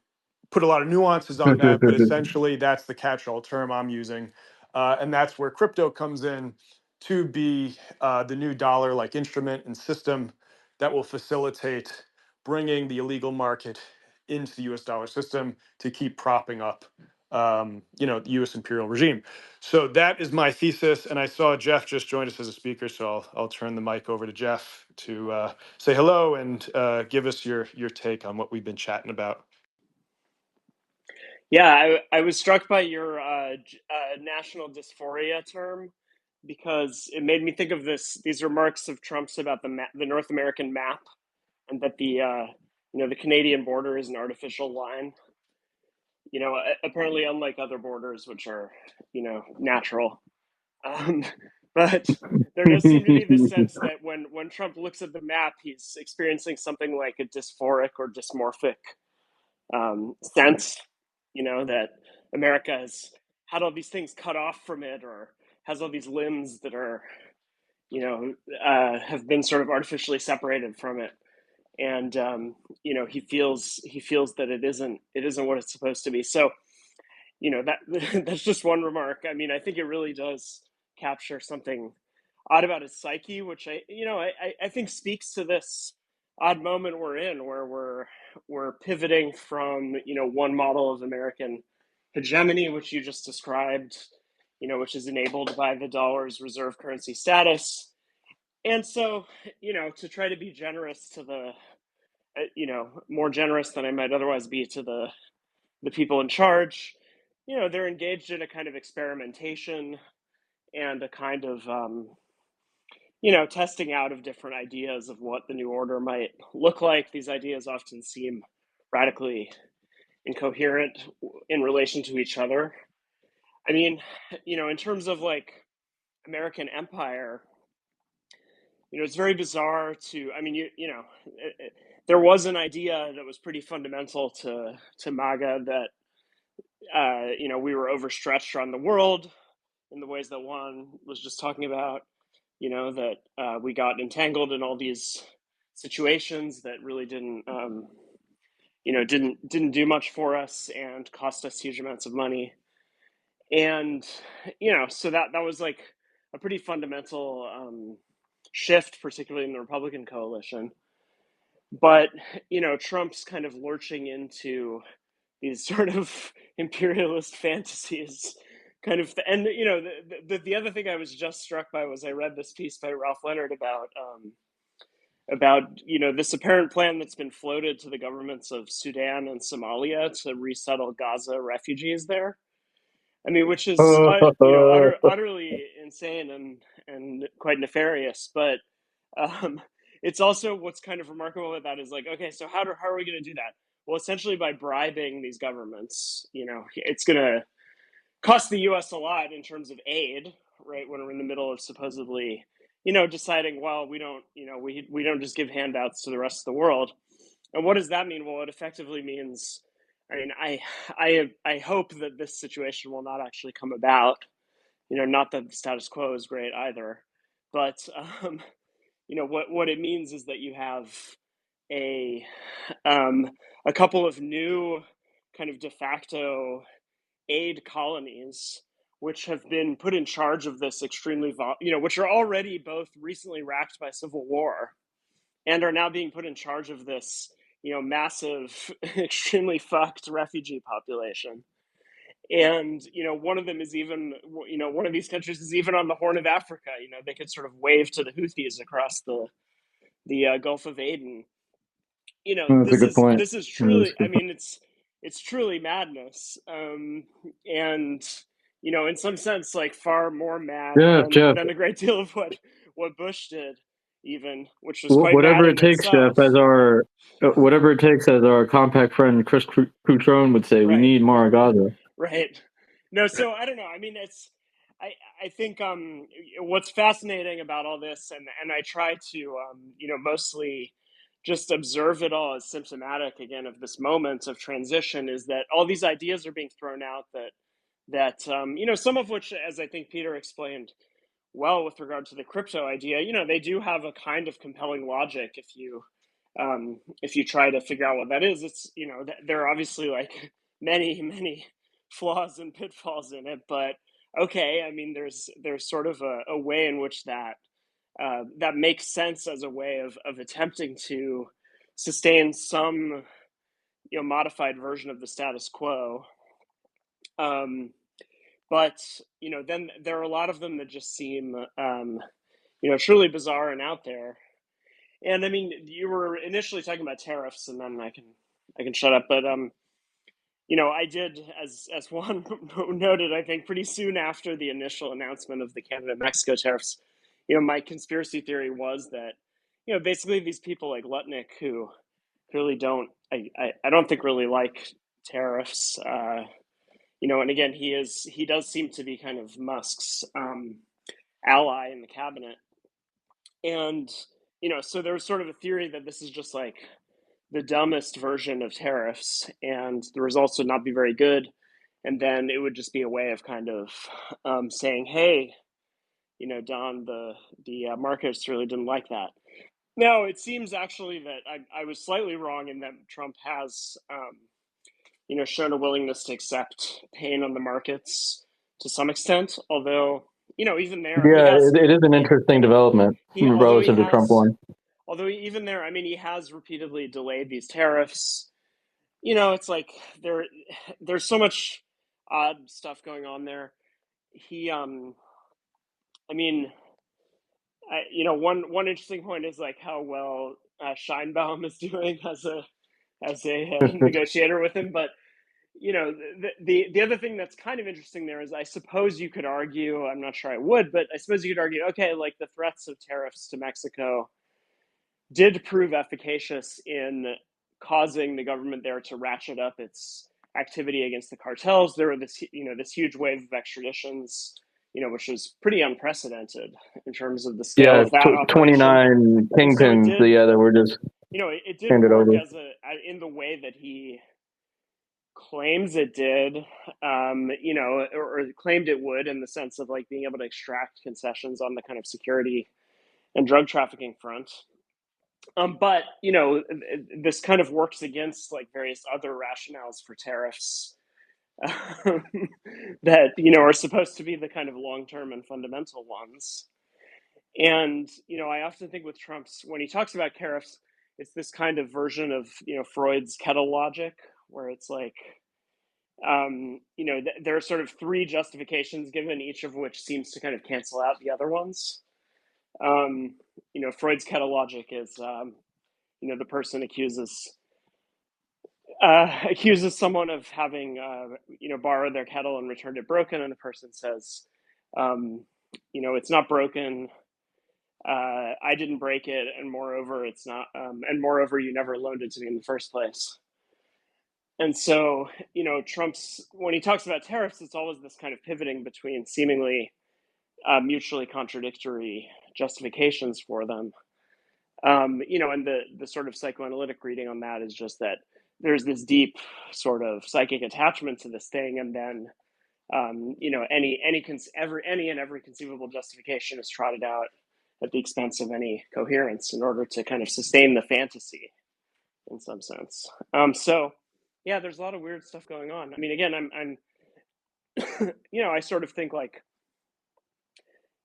put a lot of nuances on that, but essentially that's the catch all term I'm using. And that's where crypto comes in to be the new dollar like instrument and system that will facilitate bringing the illegal market into the US dollar system to keep propping up the US imperial regime. So that is my thesis. And I saw Jeff just joined us as a speaker. So I'll turn the mic over to Jeff to say hello and give us your take on what we've been chatting about. Yeah, I was struck by your national dysphoria term because it made me think of these remarks of Trump's about the North American map, and that the Canadian border is an artificial line. Apparently unlike other borders, which are natural. Um, but there does seem to be this sense that when Trump looks at the map, he's experiencing something like a dysphoric or dysmorphic sense, that America has had all these things cut off from it, or has all these limbs that are, have been sort of artificially separated from it. And he feels that it isn't what it's supposed to be. So that that's just one remark. I mean, I think it really does capture something odd about his psyche, which I think speaks to this odd moment we're in, where we're pivoting from one model of American hegemony, which you just described, which is enabled by the dollar's reserve currency status, and so to try to be generous to the more generous than I might otherwise be to the people in charge, they're engaged in a kind of experimentation and a kind of testing out of different ideas of what the new order might look like. These ideas often seem radically incoherent in relation to each other. I mean, in terms of like American empire, it's very bizarre to, I mean, there was an idea that was pretty fundamental to MAGA that, we were overstretched around the world in the ways that Juan was just talking about, that we got entangled in all these situations that really didn't do much for us and cost us huge amounts of money. And, so that was like a pretty fundamental shift, particularly in the Republican coalition. But, Trump's kind of lurching into these sort of imperialist fantasies kind of, and the other thing I was just struck by was I read this piece by Ralph Leonard about this apparent plan that's been floated to the governments of Sudan and Somalia to resettle Gaza refugees there. I mean, which is utterly insane and quite nefarious. But it's also, what's kind of remarkable about that is like, okay, so how are we going to do that? Well, essentially by bribing these governments. It's going to cost the U.S. a lot in terms of aid, right? When we're in the middle of supposedly, deciding, well, we don't, we don't just give handouts to the rest of the world. And what does that mean? Well, it effectively means, I mean, I hope that this situation will not actually come about. Not that the status quo is great either, but what it means is that you have a couple of new kind of de facto aid colonies, which have been put in charge of this extremely, which are already both recently racked by civil war, and are now being put in charge of this, massive, extremely fucked refugee population. And one of them is even, one of these countries is even on the Horn of Africa. They could sort of wave to the Houthis across the Gulf of Aden. That's a good point. This is truly, I mean, it's truly madness, and in some sense, like far more mad than a great deal of what Bush did, even, which was quite whatever mad it in takes, itself. Jeff, whatever it takes, as our compact friend Chris Coutron would say, we Right. need more Gaza. Right. No, so I don't know. I mean, I think what's fascinating about all this, and I try to mostly just observe it all as symptomatic again of this moment of transition, is that all these ideas are being thrown out that some of which, as I think Peter explained well with regard to the crypto idea, they do have a kind of compelling logic if you try to figure out what that is. It's there are obviously like many flaws and pitfalls in it, but okay, I mean there's sort of a way in which that that makes sense as a way of attempting to sustain some modified version of the status quo. But then there are a lot of them that just seem truly bizarre and out there. And I mean, you were initially talking about tariffs, and then I can shut up. But I did, as Juan noted, I think pretty soon after the initial announcement of the Canada-Mexico tariffs, my conspiracy theory was that basically these people like Lutnick, who clearly I don't think really like tariffs. And again, he does seem to be kind of Musk's ally in the cabinet, and so there was sort of a theory that this is just like the dumbest version of tariffs, and the results would not be very good, and then it would just be a way of kind of saying, hey, Don, the markets really didn't like that. Now it seems actually that I was slightly wrong in that Trump has shown a willingness to accept pain on the markets to some extent, although even there Yeah, it is an interesting development although he relative to Trump has one. although even there, I mean, he has repeatedly delayed these tariffs. You know, it's like there's so much odd stuff going on there. He, I mean, you know, one interesting point is like how well Scheinbaum is doing as a negotiator with him. But you know, the other thing that's kind of interesting there is I suppose you could argue, I'm not sure I would, but I suppose you could argue, okay, like the threats of tariffs to Mexico did prove efficacious in causing the government there to ratchet up its activity against the cartels. There were this huge wave of extraditions, which was pretty unprecedented in terms of the scale Yeah, of that operation. 29 And so it kingpins. did, Yeah, that were just it did handed work over. as in the way that he claims it did, or claimed it would, in the sense of like being able to extract concessions on the kind of security and drug trafficking front. But this kind of works against like various other rationales for tariffs that are supposed to be the kind of long-term and fundamental ones. And I often think with Trump's, when he talks about tariffs, it's this kind of version of Freud's kettle logic, where it's like there are sort of three justifications given, each of which seems to kind of cancel out the other ones. Freud's kettle logic is the person accuses someone of having borrowed their kettle and returned it broken, and the person says, it's not broken. I didn't break it, and moreover, it's not. And moreover, you never loaned it to me in the first place. And so, Trump's, when he talks about tariffs, it's always this kind of pivoting between seemingly mutually contradictory justifications for them. And the sort of psychoanalytic reading on that is just that there's this deep sort of psychic attachment to this thing, and then any and every conceivable justification is trotted out at the expense of any coherence in order to kind of sustain the fantasy in some sense. So yeah, there's a lot of weird stuff going on. I mean, again, I'm I sort of think like,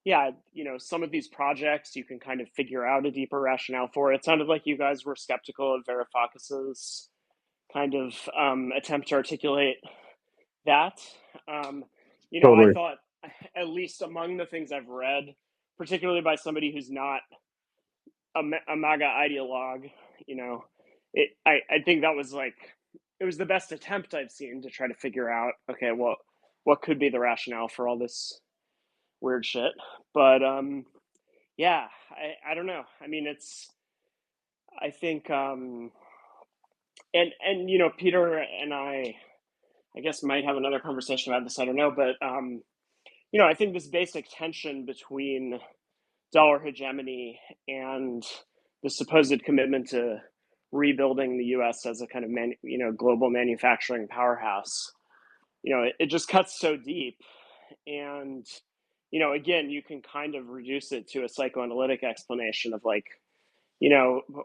yeah, some of these projects you can kind of figure out a deeper rationale for. It sounded like you guys were skeptical of Varoufakis's kind of attempt to articulate that. I Totally. thought, at least among the things I've read, particularly by somebody who's not a MAGA ideologue, I think that was like, it was the best attempt I've seen to try to figure out, okay, well, what could be the rationale for all this weird shit. But yeah, I don't know. I mean, I think and Peter and I guess might have another conversation about this, I don't know, but I think this basic tension between dollar hegemony and the supposed commitment to rebuilding the US as a kind of global manufacturing powerhouse, it just cuts so deep. And again, you can kind of reduce it to a psychoanalytic explanation of like,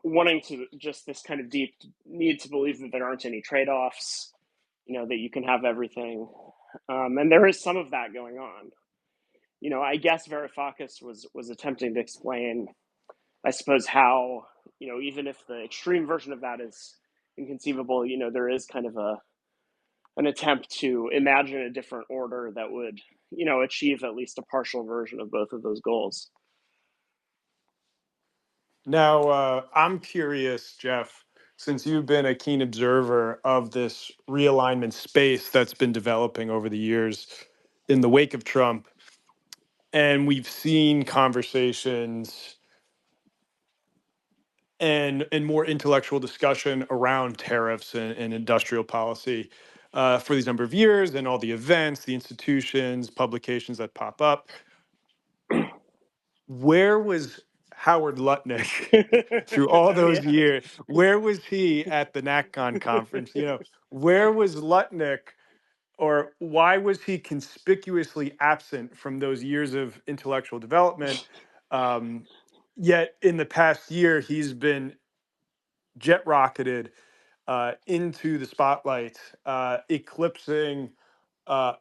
wanting to just this kind of deep need to believe that there aren't any trade-offs, that you can have everything. And there is some of that going on. I guess Varoufakis was attempting to explain, I suppose, how, even if the extreme version of that is inconceivable, there is kind of an attempt to imagine a different order that would, achieve at least a partial version of both of those goals. Now, I'm curious, Jeff, since you've been a keen observer of this realignment space that's been developing over the years in the wake of Trump, and we've seen conversations and more intellectual discussion around tariffs and industrial policy for these number of years, and all the events, the institutions, publications that pop up. Where was Howard Lutnick through all Oh those yeah. years? Where was he at the NatCon conference? Where was Lutnick, or why was he conspicuously absent from those years of intellectual development? Yet in the past year, he's been jet rocketed into the spotlight, eclipsing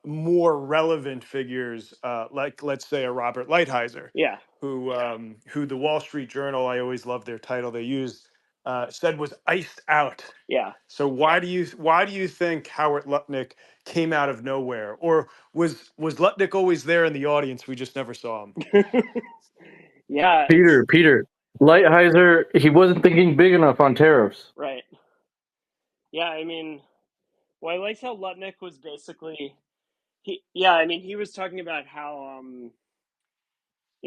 more relevant figures, like let's say a Robert Lighthizer, Yeah. who the Wall Street Journal, I always love their title they used, said was iced out. Yeah. So why do you think Howard Lutnick came out of nowhere, or was Lutnick always there in the audience? We just never saw him. Yeah, it's Peter, Lighthizer, he wasn't thinking big enough on tariffs. right. Yeah, I mean, well, I liked how Lutnick was basically I mean, he was talking about how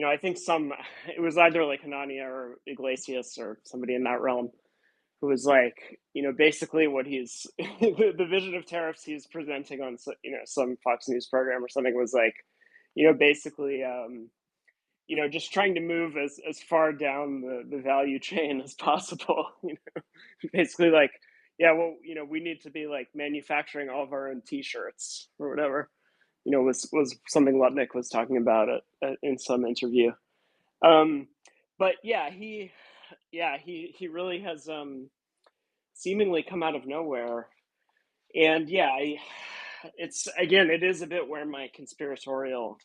I think it was either like Hanania or Iglesias or somebody in that realm who was like, basically what he's the vision of tariffs he's presenting on some Fox News program or something was like, basically just trying to move as far down the value chain as possible. Basically like, yeah, well, we need to be like manufacturing all of our own T-shirts or whatever. Was something Lutnick was talking about in some interview. But he really has seemingly come out of nowhere, and it is a bit where my conspiratorial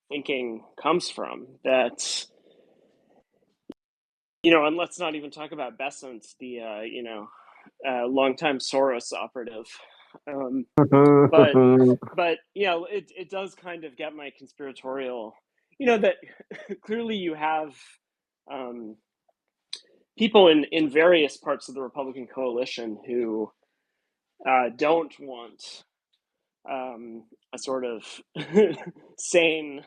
thinking comes from. That and let's not even talk about Besant, the longtime Soros operative. But it does kind of get my conspiratorial. That clearly you have people in various parts of the Republican coalition who don't want a sort of sane,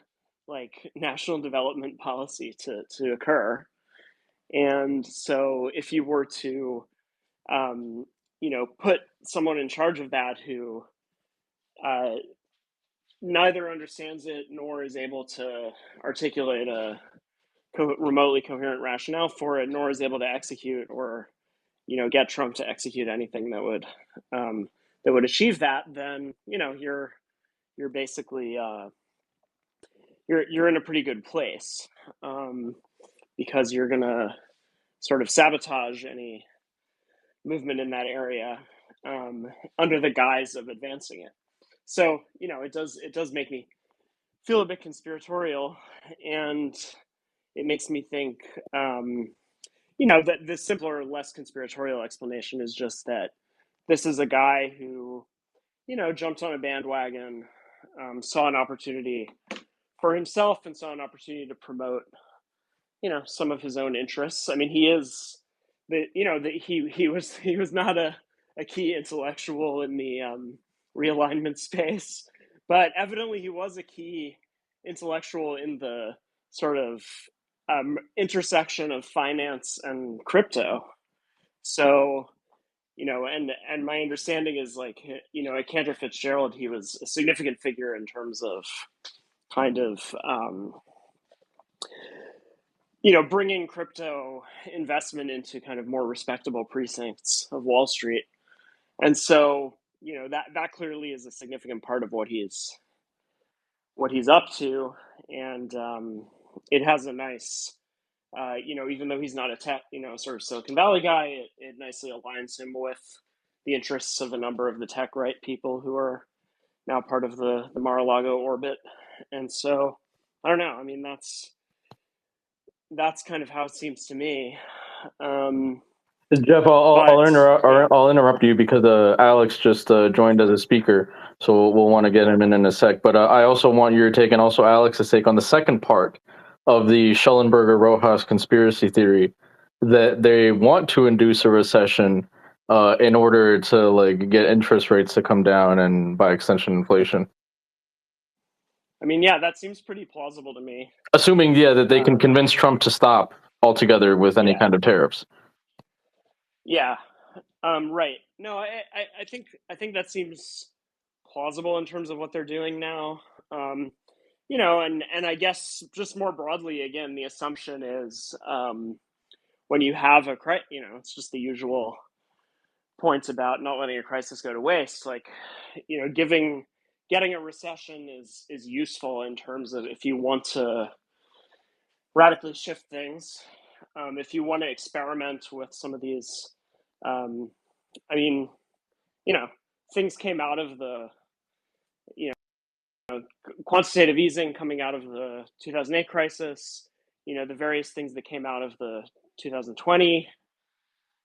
like, national development policy to occur. And so if you were to put someone in charge of that who neither understands it nor is able to articulate a remotely coherent rationale for it, nor is able to execute or get Trump to execute anything that would achieve that, then you're basically you're in a pretty good place, because you're gonna sort of sabotage any movement in that area, under the guise of advancing it. So it does make me feel a bit conspiratorial, and it makes me think that the simpler, less conspiratorial explanation is just that this is a guy who jumped on a bandwagon, saw an opportunity for himself, and saw an opportunity to promote some of his own interests. I mean, he is he was not a key intellectual in the realignment space, but evidently he was a key intellectual in the sort of intersection of finance and crypto. So and my understanding is, like, at Cantor Fitzgerald, he was a significant figure in terms of kind of bringing crypto investment into kind of more respectable precincts of Wall Street. And so that clearly is a significant part of what he's up to. And it has a nice even though he's not a tech sort of Silicon Valley guy, it nicely aligns him with the interests of a number of the tech right people who are now part of the Mar-a-Lago orbit. And so I don't know, I mean, that's kind of how it seems to me. Jeff, But yeah, I'll interrupt you because Alex just joined as a speaker, so we'll want to get him in a sec. But I also want your take, and also Alex's take, on the second part of the Schellenberger-Rojas conspiracy theory, that they want to induce a recession in order to, like, get interest rates to come down and, by extension, inflation. I mean, yeah, that seems pretty plausible to me. Assuming, that they can convince Trump to stop altogether with any kind of tariffs. Yeah. Right. No, I think that seems plausible in terms of what they're doing now. And I guess just more broadly, again, the assumption is, when you have a crisis, it's just the usual points about not letting a crisis go to waste. Like, getting a recession is useful in terms of, if you want to radically shift things, if you want to experiment with some of these. I mean, things came out of the quantitative easing coming out of the 2008 crisis, the various things that came out of the 2020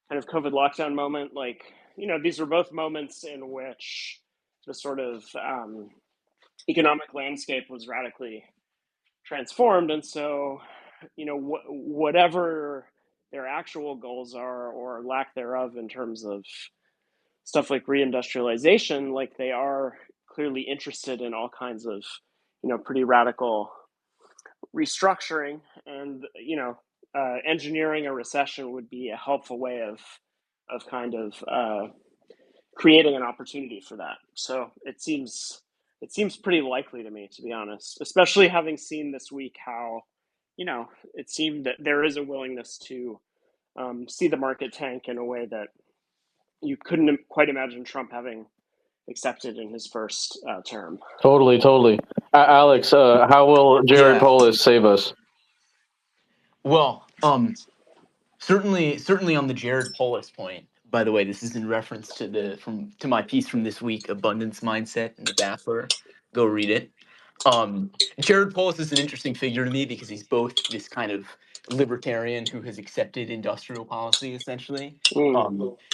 kind of COVID lockdown moment. These were both moments in which the sort of economic landscape was radically transformed. And so, whatever their actual goals are or lack thereof in terms of stuff like reindustrialization, they are clearly interested in all kinds of, pretty radical restructuring. And, engineering a recession would be a helpful way of kind of creating an opportunity for that. So it seems pretty likely to me, to be honest, especially having seen this week how, it seemed that there is a willingness to see the market tank in a way that you couldn't quite imagine Trump having accepted in his first term. Totally. Alex, how will Jared Yeah. Polis save us? Well, certainly on the Jared Polis point. By the way, this is in reference to my piece from this week, Abundance Mindset in the Baffler. Go read it. Jared Polis is an interesting figure to me because he's both this kind of libertarian who has accepted industrial policy essentially,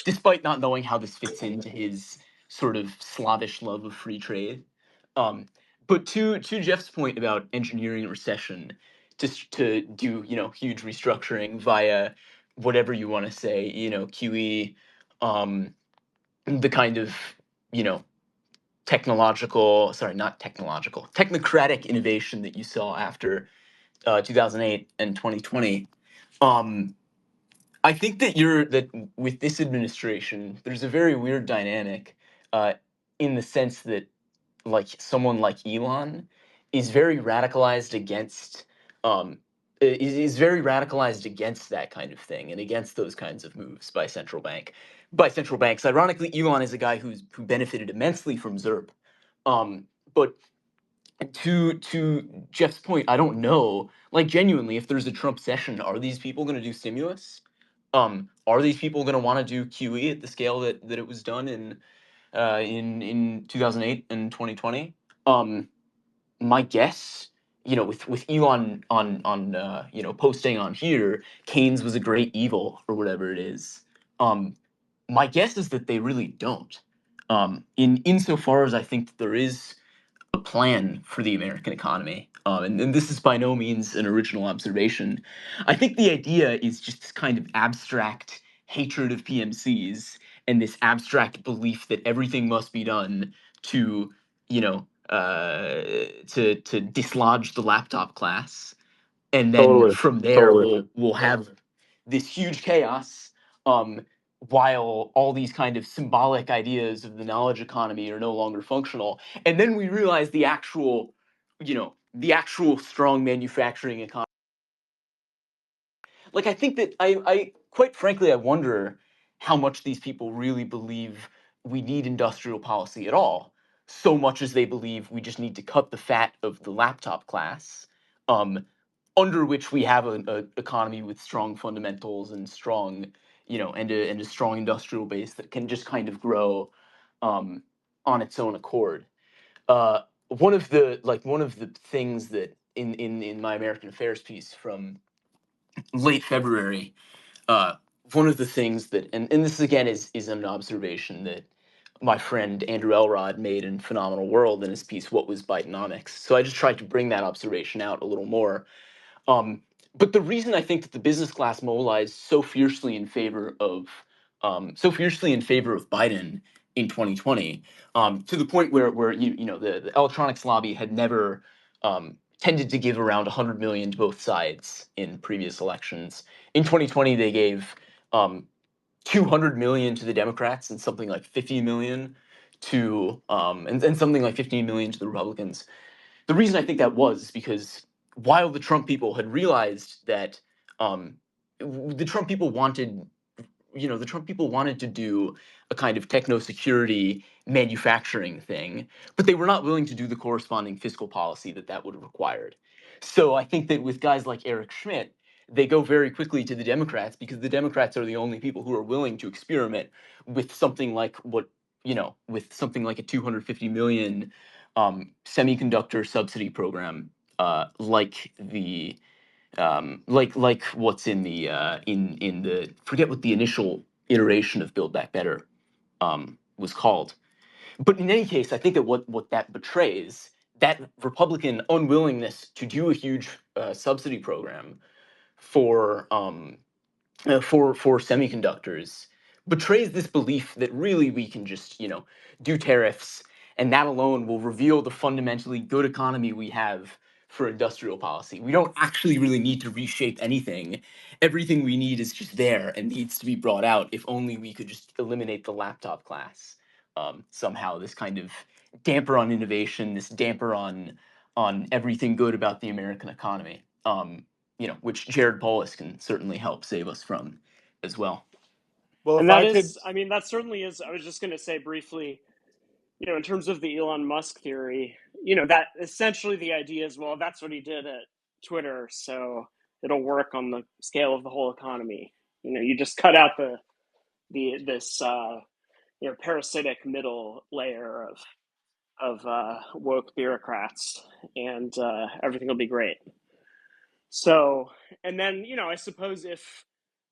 despite not knowing how this fits into his sort of slavish love of free trade. But to Jeff's point about engineering a recession, just to do huge restructuring via whatever you want to say, QE, the kind of you know technocratic innovation that you saw after 2008 and 2020. I think that with this administration, there's a very weird dynamic, in the sense that like someone like Elon is very radicalized against is very radicalized against that kind of thing and against those kinds of moves by central banks. Ironically, Elon is a guy who benefited immensely from ZERP. But to Jeff's point, I don't know. Like genuinely, if there's a Trump session, are these people going to do stimulus? Are these people going to want to do QE at the scale that it was done in 2008 and 2020? My guess, with Elon on posting on here, Keynes was a great evil or whatever it is. My guess is that they really don't. In insofar as I think that there is a plan for the American economy. And this is by no means an original observation. I think the idea is just this kind of abstract hatred of PMCs and this abstract belief that everything must be done to, to dislodge the laptop class, and then from there we'll have this huge chaos. While all these kind of symbolic ideas of the knowledge economy are no longer functional, and then we realize the actual strong manufacturing economy. Like I think that I quite frankly I wonder how much these people really believe we need industrial policy at all, so much as they believe we just need to cut the fat of the laptop class, under which we have a economy with strong fundamentals and strong, and a strong industrial base that can just kind of grow on its own accord. One of the things that in my American Affairs piece from late February, one of the things that, and this again is an observation that my friend Andrew Elrod made in Phenomenal World in his piece "What Was Bidenomics." So I just tried to bring that observation out a little more. But the reason I think that the business class mobilized so fiercely in favor of Biden in 2020, to the point where the electronics lobby had never tended to give around 100 million to both sides in previous elections. In 2020, they gave 200 million to the Democrats and something like 50 million to and something like 15 million to the Republicans. The reason I think that was because while the Trump people had realized that the Trump people wanted, to do a kind of techno security manufacturing thing, but they were not willing to do the corresponding fiscal policy that would have required. So I think that with guys like Eric Schmidt, they go very quickly to the Democrats because the Democrats are the only people who are willing to experiment with something like with something like a 250 million semiconductor subsidy program, like like what's in the forget what the initial iteration of Build Back Better was called. But in any case, I think that what that betrays, that Republican unwillingness to do a huge subsidy program for for semiconductors, betrays this belief that really we can just do tariffs, and that alone will reveal the fundamentally good economy we have for industrial policy. We don't actually really need to reshape anything. Everything we need is just there and needs to be brought out. If only we could just eliminate the laptop class somehow. This kind of damper on innovation, this damper on everything good about the American economy. Which Jared Polis can certainly help save us from as well. Well, And if that I could, is, I mean, that certainly is. I was just going to say briefly, in terms of the Elon Musk theory, that essentially the idea is, well, that's what he did at Twitter, so it'll work on the scale of the whole economy. You just cut out this parasitic middle layer of woke bureaucrats, and everything will be great. So, and then I suppose if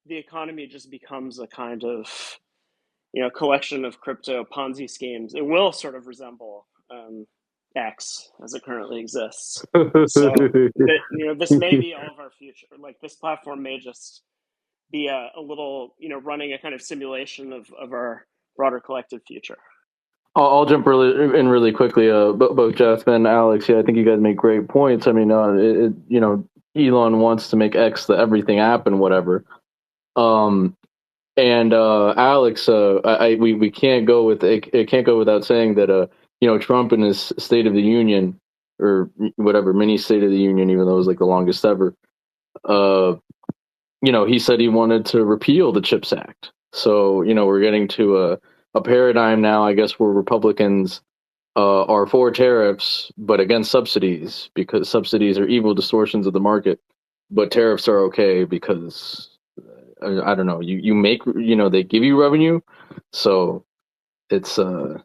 the economy just becomes a kind of collection of crypto Ponzi schemes, it will sort of resemble X as it currently exists. So that this may be all of our future. Like, this platform may just be a little running a kind of simulation of our broader collective future. I'll jump really quickly. Both Jeff and Alex, yeah, I think you guys make great points. I mean, Elon wants to make X the everything app and whatever. And Alex, we can't go with it can't go without saying that Trump in his State of the Union, or whatever, mini State of the Union, even though it was like the longest ever, he said he wanted to repeal the CHIPS Act. So we're getting to a paradigm now, I guess, where Republicans are for tariffs but against subsidies, because subsidies are evil distortions of the market, but tariffs are okay because I don't know, you make, they give you revenue, so it's and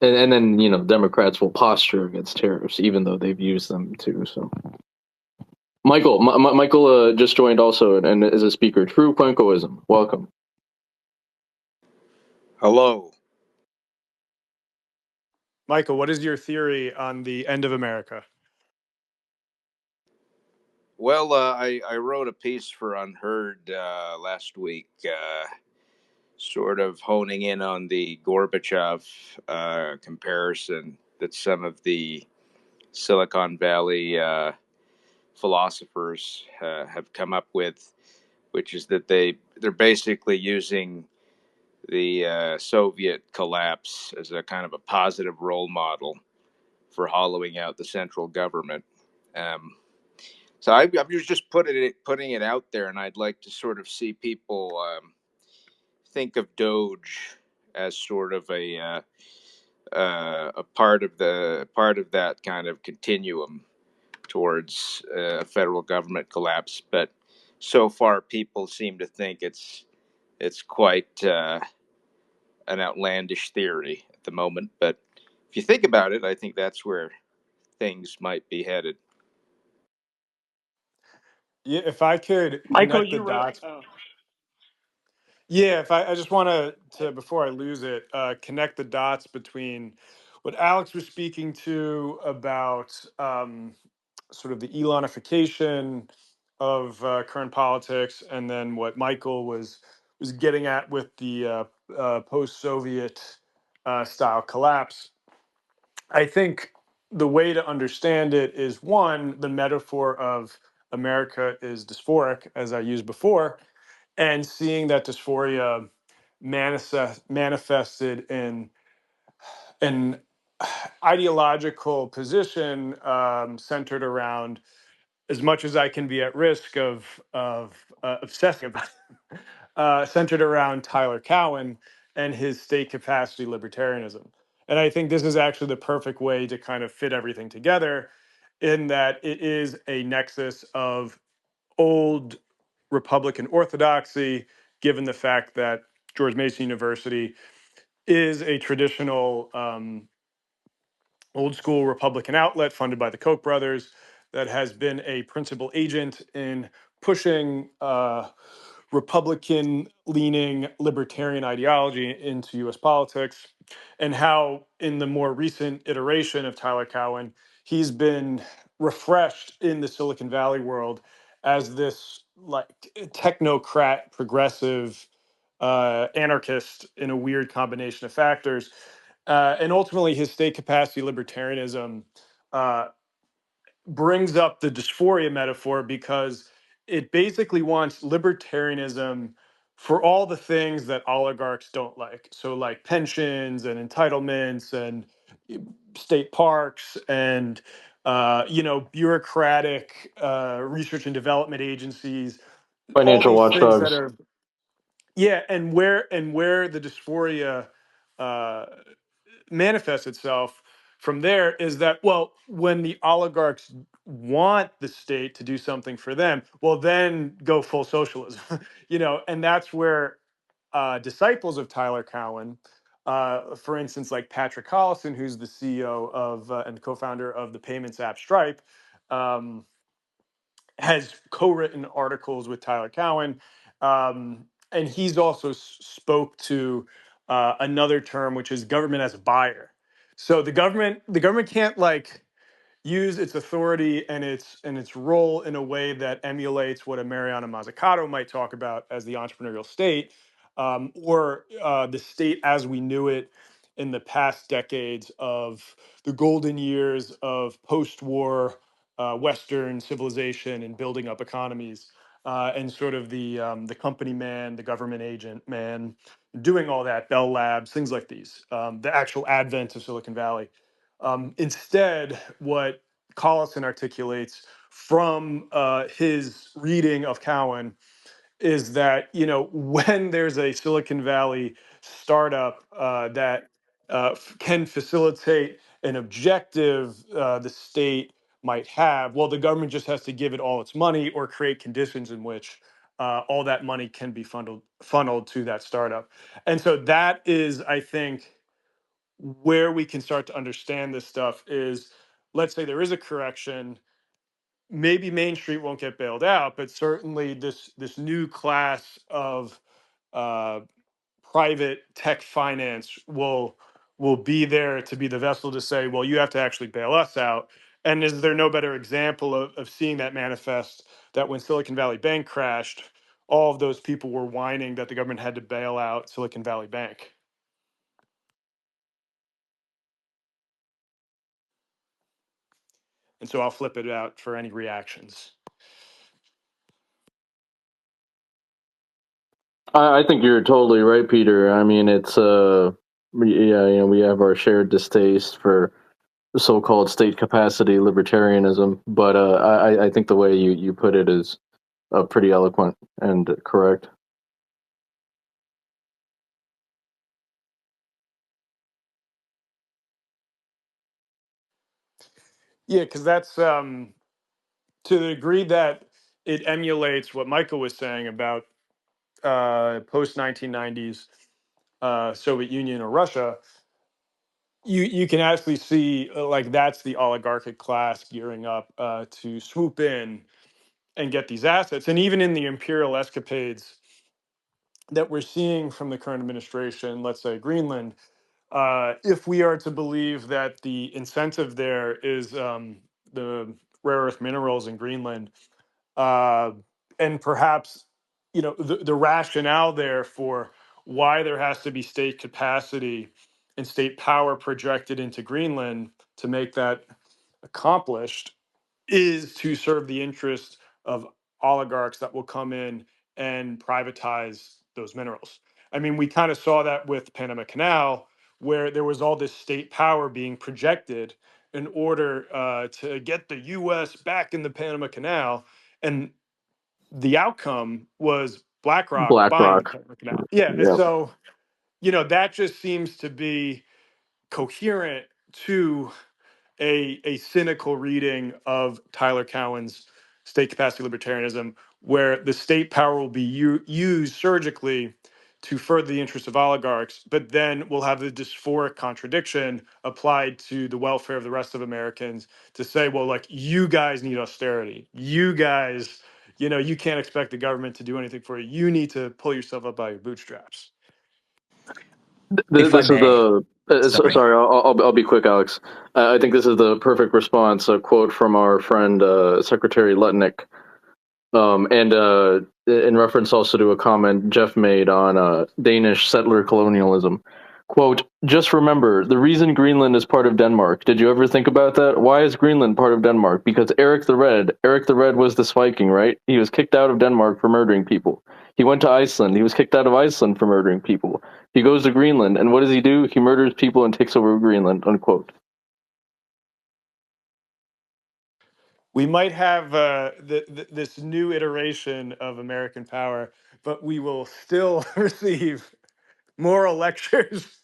then Democrats will posture against tariffs even though they've used them too. So Michael just joined also and is a speaker. True Cuencoism, welcome. Hello. Michael, what is your theory on the end of America? Well, I wrote a piece for UnHerd last week, sort of honing in on the Gorbachev comparison that some of the Silicon Valley philosophers have come up with, which is that they're basically using the Soviet collapse as a kind of a positive role model for hollowing out the central government. So I was just putting it out there, and I'd like to sort of see people think of Doge as sort of a part of that kind of continuum towards a federal government collapse. But so far, people seem to think it's quite an outlandish theory at the moment. But if you think about it, I think that's where things might be headed. Yeah, if I could Michael, connect the you wrote. dots. Oh, Yeah, if I just want to before I lose it, connect the dots between what Alex was speaking to about sort of the Elonification of current politics, and then what Michael was getting at with the post-Soviet style collapse. I think the way to understand it is, one, the metaphor of America is dysphoric, as I used before, and seeing that dysphoria manifested in an ideological position centered around, as much as I can be at risk of obsessing about, centered around Tyler Cowen and his state capacity libertarianism. And I think this is actually the perfect way to kind of fit everything together, in that it is a nexus of old Republican orthodoxy, given the fact that George Mason University is a traditional old school Republican outlet funded by the Koch brothers that has been a principal agent in pushing Republican leaning libertarian ideology into US politics, and how, in the more recent iteration of Tyler Cowen, he's been refreshed in the Silicon Valley world as this like technocrat, progressive, anarchist in a weird combination of factors. And ultimately, his state capacity libertarianism uh, brings up the dysphoria metaphor because it basically wants libertarianism for all the things that oligarchs don't like. So, like pensions and entitlements and state parks and bureaucratic research and development agencies, all Financial these things that watchdogs. are and where the dysphoria uh, manifests itself from there is that, well, when the oligarchs want the state to do something for them, well, then go full socialism. And that's where disciples of Tyler Cowen, for instance, like Patrick Collison, who's the CEO of and co-founder of the payments app Stripe, um, has co-written articles with Tyler Cowen, and he's also spoke to another term, which is government as a buyer. So the government can't like use its authority and its role in a way that emulates what a Mariana Mazzucato might talk about as the entrepreneurial state, or the state as we knew it in the past decades of the golden years of post-war Western civilization and building up economies, and sort of the company man, the government agent man, doing all that, Bell Labs, things like these, the actual advent of Silicon Valley. Instead, what Collison articulates from his reading of Cowen is that, when there's a Silicon Valley startup that can facilitate an objective the state might have, well, the government just has to give it all its money or create conditions in which all that money can be funneled to that startup. And so that is, I think, where we can start to understand this stuff is, let's say there is a correction, maybe Main Street won't get bailed out, but certainly this new class of uh, private tech finance will be there to be the vessel to say, well, you have to actually bail us out. And is there no better example of seeing that manifest, that when Silicon Valley Bank crashed, all of those people were whining that the government had to bail out Silicon Valley Bank? And so I'll flip it out for any reactions. I think you're totally right, Peter. I mean, it's yeah, we have our shared distaste for so-called state capacity libertarianism, but I think the way you put it is pretty eloquent and correct. Yeah, because that's to the degree that it emulates what Michael was saying about post 1990s Soviet Union or Russia. You can actually see like that's the oligarchic class gearing up to swoop in and get these assets. And even in the imperial escapades that we're seeing from the current administration, let's say Greenland, if we are to believe that the incentive there is the rare earth minerals in Greenland, uh, and perhaps the rationale there for why there has to be state capacity and state power projected into Greenland to make that accomplished is to serve the interest of oligarchs that will come in and privatize those minerals. I mean, we kind of saw that with the Panama Canal, where there was all this state power being projected in order to get the U.S. back in the Panama Canal, and the outcome was BlackRock buying the BlackRock. Panama Canal. Yeah, and Yeah. so that just seems to be coherent to a cynical reading of Tyler Cowen's state capacity libertarianism, where the state power will be used surgically to further the interests of oligarchs, but then we'll have the dysphoric contradiction applied to the welfare of the rest of Americans to say, well, like, you guys need austerity. You guys, you can't expect the government to do anything for you. You need to pull yourself up by your bootstraps. If I This is may, the sorry. sorry. I'll be quick, Alex. I think this is the perfect response. A quote from our friend Secretary Lutnick, and in reference also to a comment Jeff made on Danish settler colonialism. Quote, just remember, the reason Greenland is part of Denmark, did you ever think about that? Why is Greenland part of Denmark? Because Eric the Red was this Viking, right? He was kicked out of Denmark for murdering people. He went to Iceland. He was kicked out of Iceland for murdering people. He goes to Greenland, and what does he do? He murders people and takes over Greenland, unquote. We might have this new iteration of American power, but we will still receive moral lectures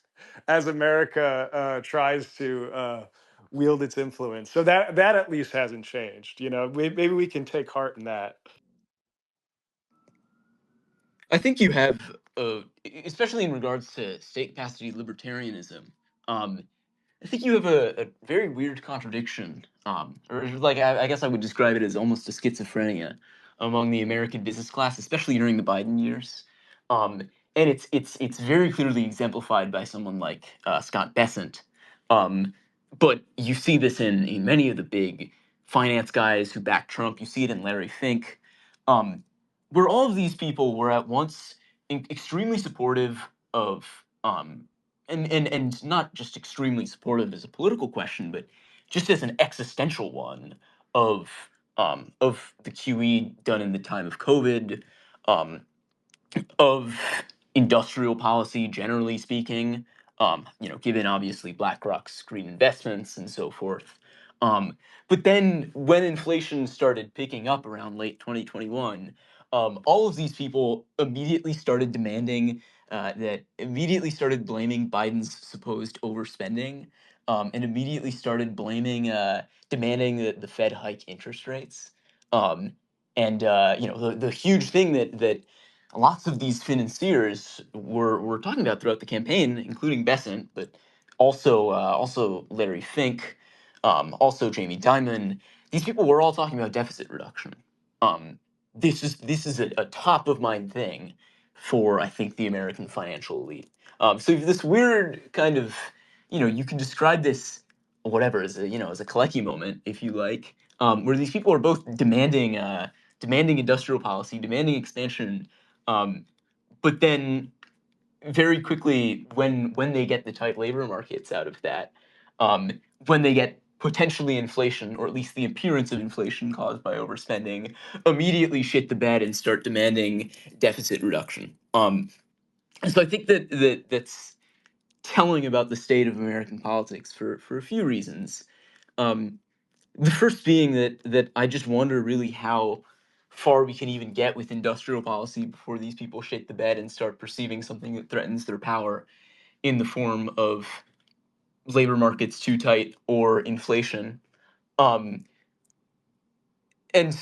as America tries to wield its influence. So that at least hasn't changed. Maybe we can take heart in that. I think you have, especially in regards to state capacity libertarianism, um, I think you have a very weird contradiction, or like I guess I would describe it as almost a schizophrenia among the American business class, especially during the Biden years. Um, and it's very clearly exemplified by someone like Scott Bessent. Um, but you see this in many of the big finance guys who back Trump. You see it in Larry Fink, um, where all of these people were at once extremely supportive of and not just extremely supportive as a political question, but just as an existential one of the QE done in the time of COVID, um, of industrial policy generally speaking, given obviously BlackRock's green investments and so forth. But then when inflation started picking up around late 2021, all of these people immediately started demanding immediately started blaming Biden's supposed overspending, and immediately started demanding that the Fed hike interest rates. And the huge thing that lots of these financiers were talking about throughout the campaign, including Bessent, but also Larry Fink, also Jamie Dimon. These people were all talking about deficit reduction. Um, this is a top of mind thing for, I think, the American financial elite. So you have this weird kind of, you can describe this whatever as a Kalecki moment, if you like, where these people are both demanding industrial policy, demanding expansion, um, but then very quickly, when they get the tight labor markets out of that, um, when they get potentially inflation, or at least the appearance of inflation caused by overspending, immediately shit the bed and start demanding deficit reduction. And so I think that's telling about the state of American politics for a few reasons. Um, the first being that I just wonder really how far we can even get with industrial policy before these people shit the bed and start perceiving something that threatens their power in the form of labor markets too tight or inflation. Um, and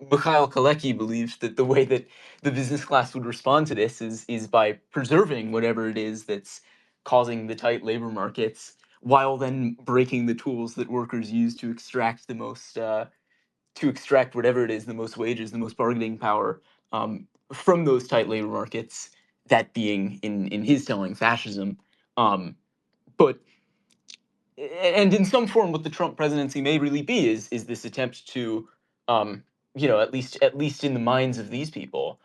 Mikhail Kalecki believes that the way that the business class would respond to this is by preserving whatever it is that's causing the tight labor markets, while then breaking the tools that workers use to extract the most to extract whatever it is, the most wages, the most bargaining power, from those tight labor markets. That being, in his telling, fascism. But and in some form, what the Trump presidency may really be is this attempt to, at least in the minds of these people,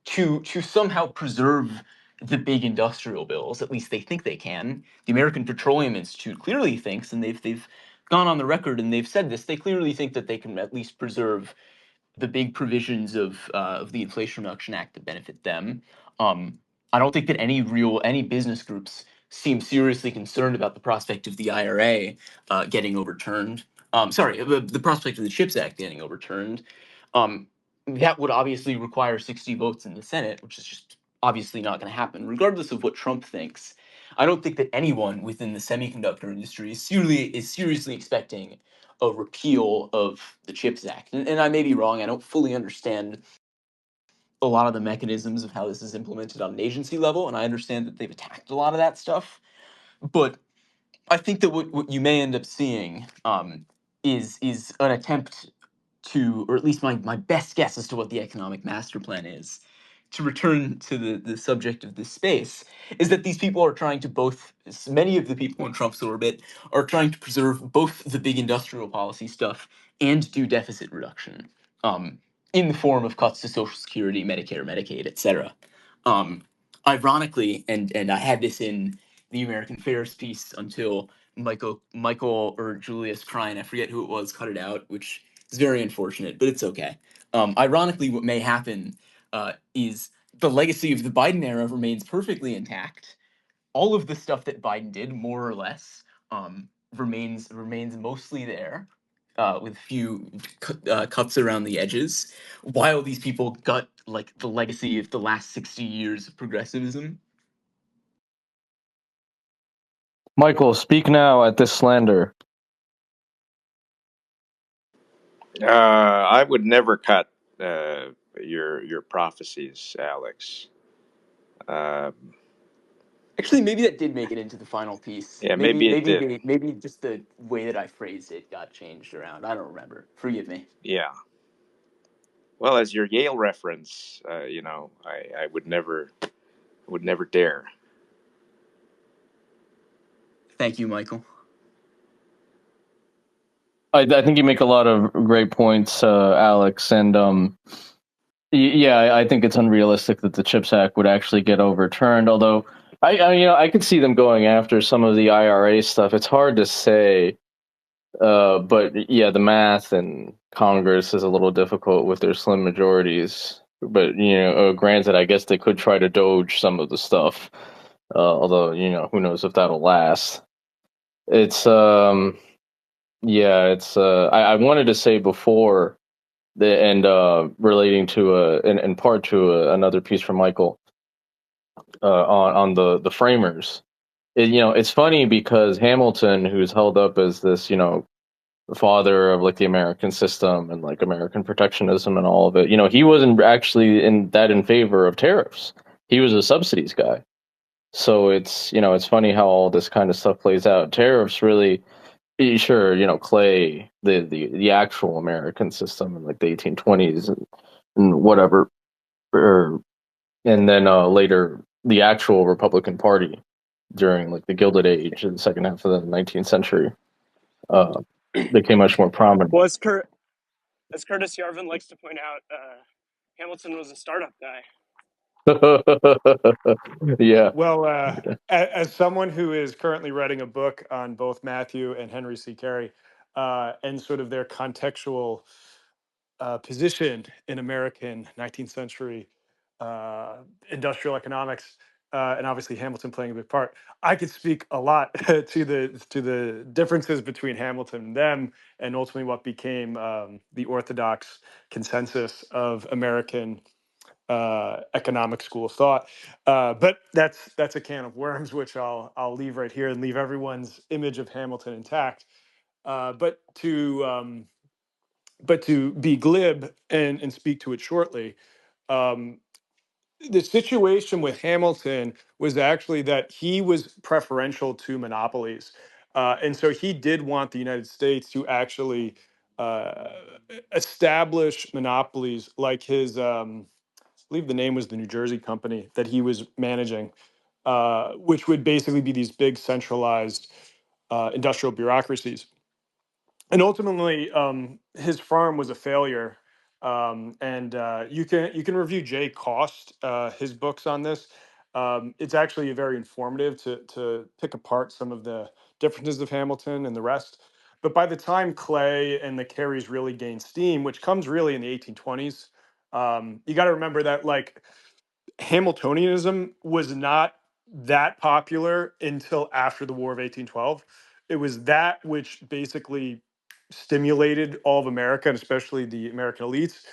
to somehow preserve the big industrial bills. At least they think they can. The American Petroleum Institute clearly thinks, and they've gone on the record and they've said this. They clearly think that they can at least preserve the big provisions of the Inflation Reduction Act that benefit them. Um, I don't think that any business groups seem seriously concerned about the prospect of the IRA getting overturned. Sorry, the prospect of the CHIPS Act getting overturned. Um, that would obviously require 60 votes in the Senate, which is just obviously not going to happen, regardless of what Trump thinks. I don't think that anyone within the semiconductor industry is seriously expecting a repeal of the CHIPS Act. And I may be wrong. I don't fully understand a lot of the mechanisms of how this is implemented on an agency level, and I understand that they've attacked a lot of that stuff. But I think that what you may end up seeing is an attempt to, or at least my best guess as to what the economic master plan is, to return to the subject of this space, is that these people are trying to both, many of the people in Trump's orbit are trying to preserve both the big industrial policy stuff and do deficit reduction in the form of cuts to Social Security, Medicare, Medicaid, etc. Ironically, and I had this in the American Affairs piece until Michael or Julius Krein, I forget who it was, cut it out, which is very unfortunate, but it's okay. Ironically, what may happen is the legacy of the Biden era remains perfectly intact. All of the stuff that Biden did, more or less, remains mostly there, with a few cuts around the edges, while these people gut like the legacy of the last 60 years of progressivism. Michael, speak now at this slander. I would never cut your prophecies, Alex. Actually, maybe that did make it into the final piece. Yeah, maybe it did. Maybe just the way that I phrased it got changed around. I don't remember. Forgive me. Yeah. Well, as your Yale reference, I would never dare. Thank you, Michael. I think you make a lot of great points, Alex, and yeah, I think it's unrealistic that the CHIPS Act would actually get overturned. Although I could see them going after some of the IRA stuff. It's hard to say, but yeah, the math in Congress is a little difficult with their slim majorities. But granted, I guess they could try to doge some of the stuff. Although who knows if that'll last. It's yeah, it's I wanted to say before and relating to in part to another piece from Michael on the framers. It's funny because Hamilton, who's held up as this the father of like the American system and like American protectionism and all of it, he wasn't actually in favor of tariffs. He was a subsidies guy. So it's funny how all this kind of stuff plays out. Tariffs really, sure, Clay, the actual American system in like the 1820s and whatever, and then later the actual Republican Party during like the Gilded Age in the second half of the 19th century became much more prominent. Well, as Curtis Yarvin likes to point out, Hamilton was a startup guy. Yeah. Well, as someone who is currently writing a book on both Matthew and Henry C. Carey, and sort of their contextual position in American 19th century industrial economics, and obviously Hamilton playing a big part, I could speak a lot to the differences between Hamilton and them, and ultimately what became the orthodox consensus of American economic school of thought. But that's a can of worms, which I'll leave right here and leave everyone's image of Hamilton intact. But to be glib and speak to it shortly, um, the situation with Hamilton was actually that he was preferential to monopolies. And so he did want the United States to actually uh, establish monopolies like his, I believe the name was the New Jersey company that he was managing, which would basically be these big centralized industrial bureaucracies. And ultimately, his firm was a failure. And you can review Jay Cost, his books on this. It's actually very informative to pick apart some of the differences of Hamilton and the rest. But by the time Clay and the Careys really gained steam, which comes really in the 1820s, you got to remember that like Hamiltonianism was not that popular until after the War of 1812. It was that which basically stimulated all of America, and especially the American elites,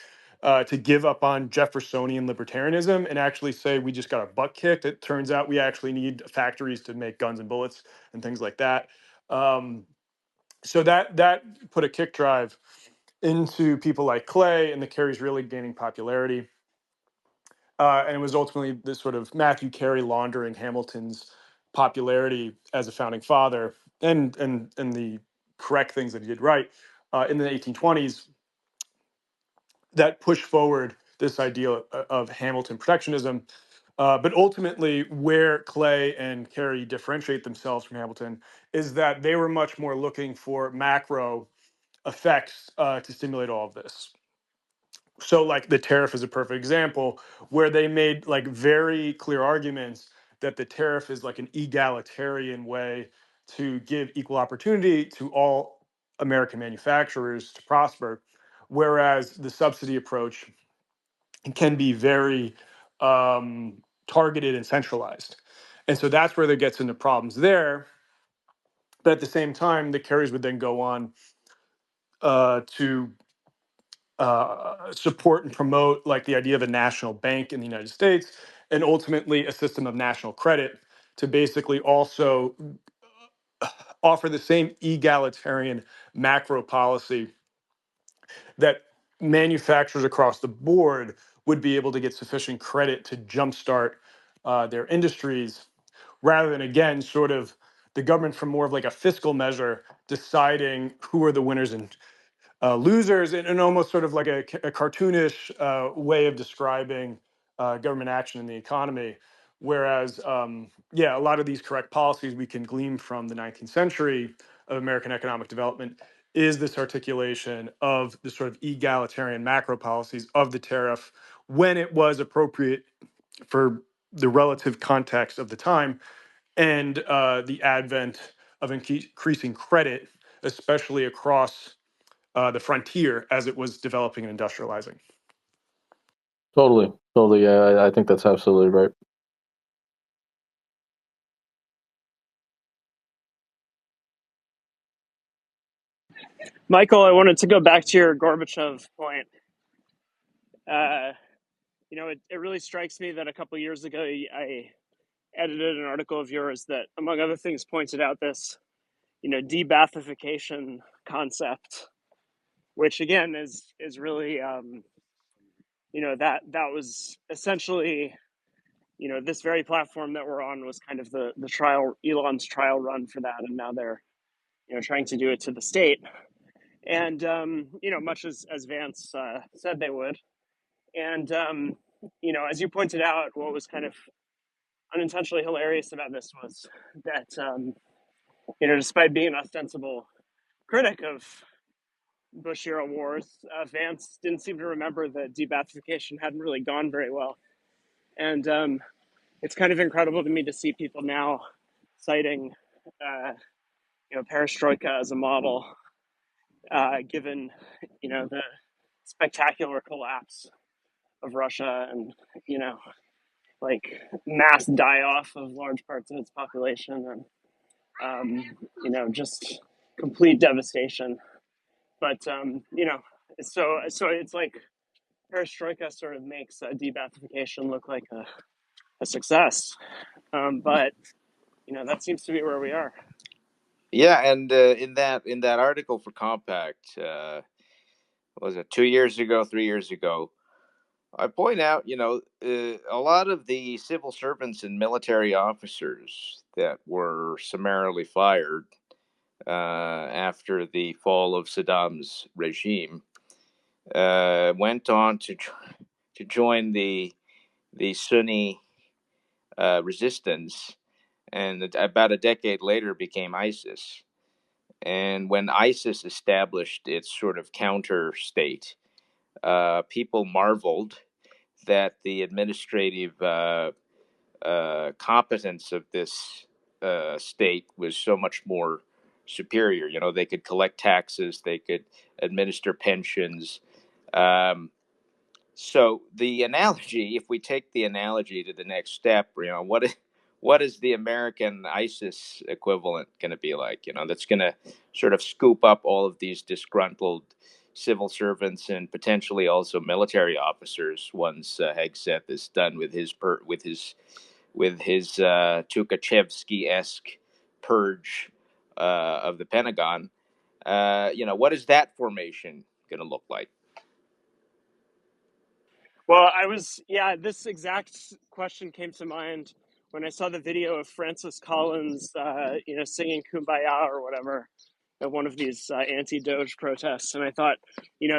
to give up on Jeffersonian libertarianism and actually say we just got our butt kicked. It turns out we actually need factories to make guns and bullets and things like that. So that put a kick drive into people like Clay, and the Careys really gaining popularity. and it was ultimately this sort of Matthew Carey laundering Hamilton's popularity as a founding father and the correct things that he did right in the 1820s that pushed forward this idea of Hamilton protectionism. But ultimately, where Clay and Carey differentiate themselves from Hamilton is that they were much more looking for macro effects to stimulate all of this. So, like the tariff is a perfect example where they made like very clear arguments that the tariff is like an egalitarian way to give equal opportunity to all American manufacturers to prosper, whereas the subsidy approach can be very targeted and centralized. And so that's where there gets into problems there. But at the same time, the carriers would then go on to support and promote like the idea of a national bank in the United States and ultimately a system of national credit to basically also offer the same egalitarian macro policy that manufacturers across the board would be able to get sufficient credit to jumpstart their industries rather than, again, sort of the government from more of like a fiscal measure deciding who are the winners and losers in almost sort of like a cartoonish way of describing government action in the economy. Whereas, yeah, a lot of these correct policies we can glean from the 19th century of American economic development is this articulation of the sort of egalitarian macro policies of the tariff when it was appropriate for the relative context of the time and the advent of increasing credit, especially across the frontier as it was developing and industrializing. Totally. Yeah, I think that's absolutely right. Michael, I wanted to go back to your Gorbachev point. It really strikes me that a couple of years ago, I edited an article of yours that, among other things, pointed out this, de-Bathification concept, which again is really, that was essentially, this very platform that we're on was kind of the trial, Elon's trial run for that, and now they're, trying to do it to the state, and much as Vance said they would, and as you pointed out, what was kind of unintentionally hilarious about this was that despite being an ostensible critic of Bush era wars, Vance didn't seem to remember that de-Bathification hadn't really gone very well, and it's kind of incredible to me to see people now citing perestroika as a model, given the spectacular collapse of Russia and like mass die off of large parts of its population and just complete devastation. But so it's like perestroika sort of makes de-Bathification look like a success, but that seems to be where we are. Yeah, and in that article for Compact, was it 2 years ago, 3 years ago? I point out, a lot of the civil servants and military officers that were summarily fired after the fall of Saddam's regime went on to join the Sunni resistance, and about a decade later became ISIS. And when ISIS established its sort of counter state, people marveled that the administrative competence of this state was so much more superior. They could collect taxes, they could administer pensions. So the analogy, if we take the analogy to the next step, what is the American ISIS equivalent going to be like? That's going to sort of scoop up all of these disgruntled civil servants and potentially also military officers once Hegseth is done with his Tukhachevsky-esque purge of the Pentagon. What is that formation going to look like? Well, this exact question came to mind when I saw the video of Francis Collins, singing "Kumbaya" or whatever at one of these anti-Doge protests, and I thought,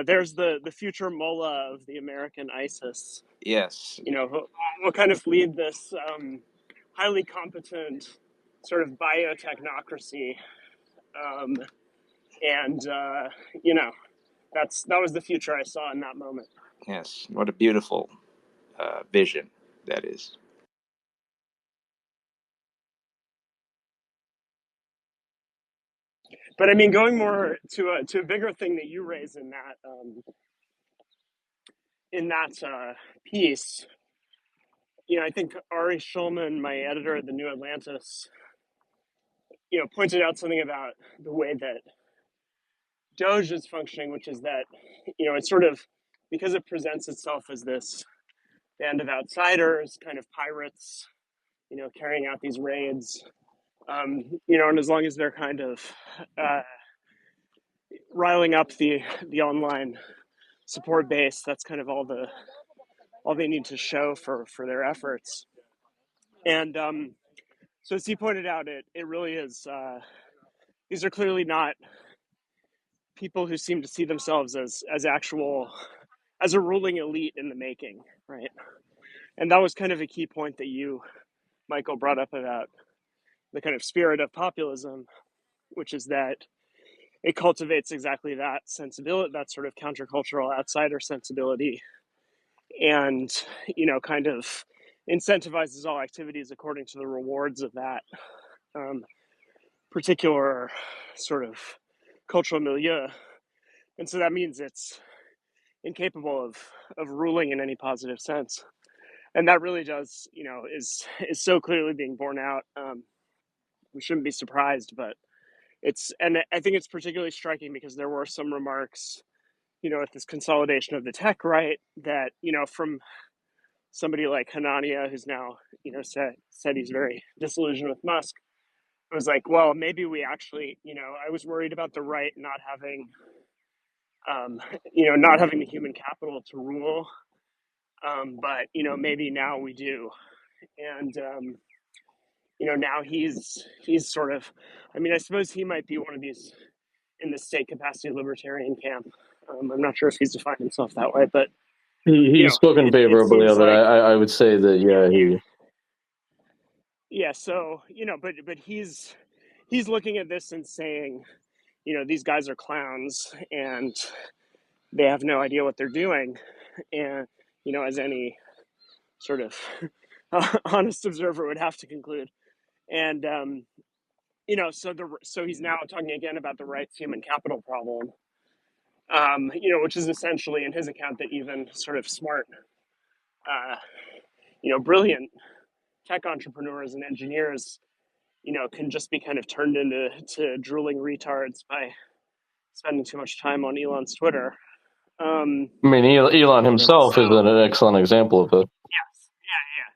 there's the future mullah of the American ISIS. Yes. Who'll kind of lead this highly competent sort of biotechnocracy, and that was the future I saw in that moment. Yes. What a beautiful vision that is. But I mean, going more to a bigger thing that you raise in that piece, I think Ari Schulman, my editor at the New Atlantis, pointed out something about the way that Doge is functioning, which is that, it's sort of, because it presents itself as this band of outsiders, kind of pirates, carrying out these raids, and as long as they're kind of riling up the online support base, that's kind of all they need to show for their efforts. And so as he pointed out, it really is, these are clearly not people who seem to see themselves as a ruling elite in the making, right? And that was kind of a key point that you, Michael, brought up about the kind of spirit of populism, which is that it cultivates exactly that sensibility, that sort of countercultural outsider sensibility, and kind of incentivizes all activities according to the rewards of that particular sort of cultural milieu. And so that means it's incapable of ruling in any positive sense. And that really does, is so clearly being borne out. We shouldn't be surprised, but and I think it's particularly striking because there were some remarks, at this consolidation of the tech right that, from somebody like Hanania, who's now, said he's very disillusioned with Musk. It was like, well, maybe we actually, I was worried about the right not having, not having the human capital to rule, but maybe now we do, and now he's sort of, I mean, I suppose he might be one of these in the state capacity libertarian camp. I'm not sure if he's defined himself that way, but He's spoken it favorably seems of it. like, I would say that yeah. So but he's looking at this and saying, these guys are clowns and they have no idea what they're doing, and as any sort of honest observer would have to conclude, and so he's now talking again about the right's human capital problem, which is essentially in his account that even sort of smart, brilliant tech entrepreneurs and engineers, can just be kind of turned into drooling retards by spending too much time on Elon's Twitter. I mean, Elon himself is an excellent example of it. Yes,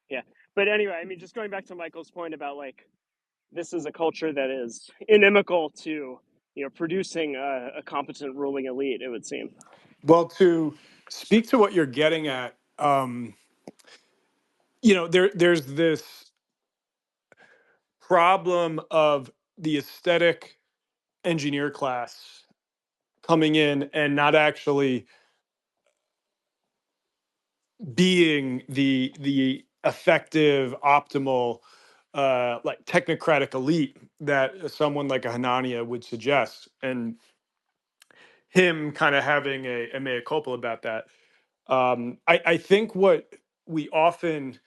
yeah. But anyway, I mean, just going back to Michael's point about like, this is a culture that is inimical to, producing a competent ruling elite, it would seem. Well, to speak to what you're getting at, there's this problem of the aesthetic engineer class coming in and not actually being the effective, optimal, like technocratic elite that someone like a Hanania would suggest, and him kind of having a mea culpa about that. I think what we often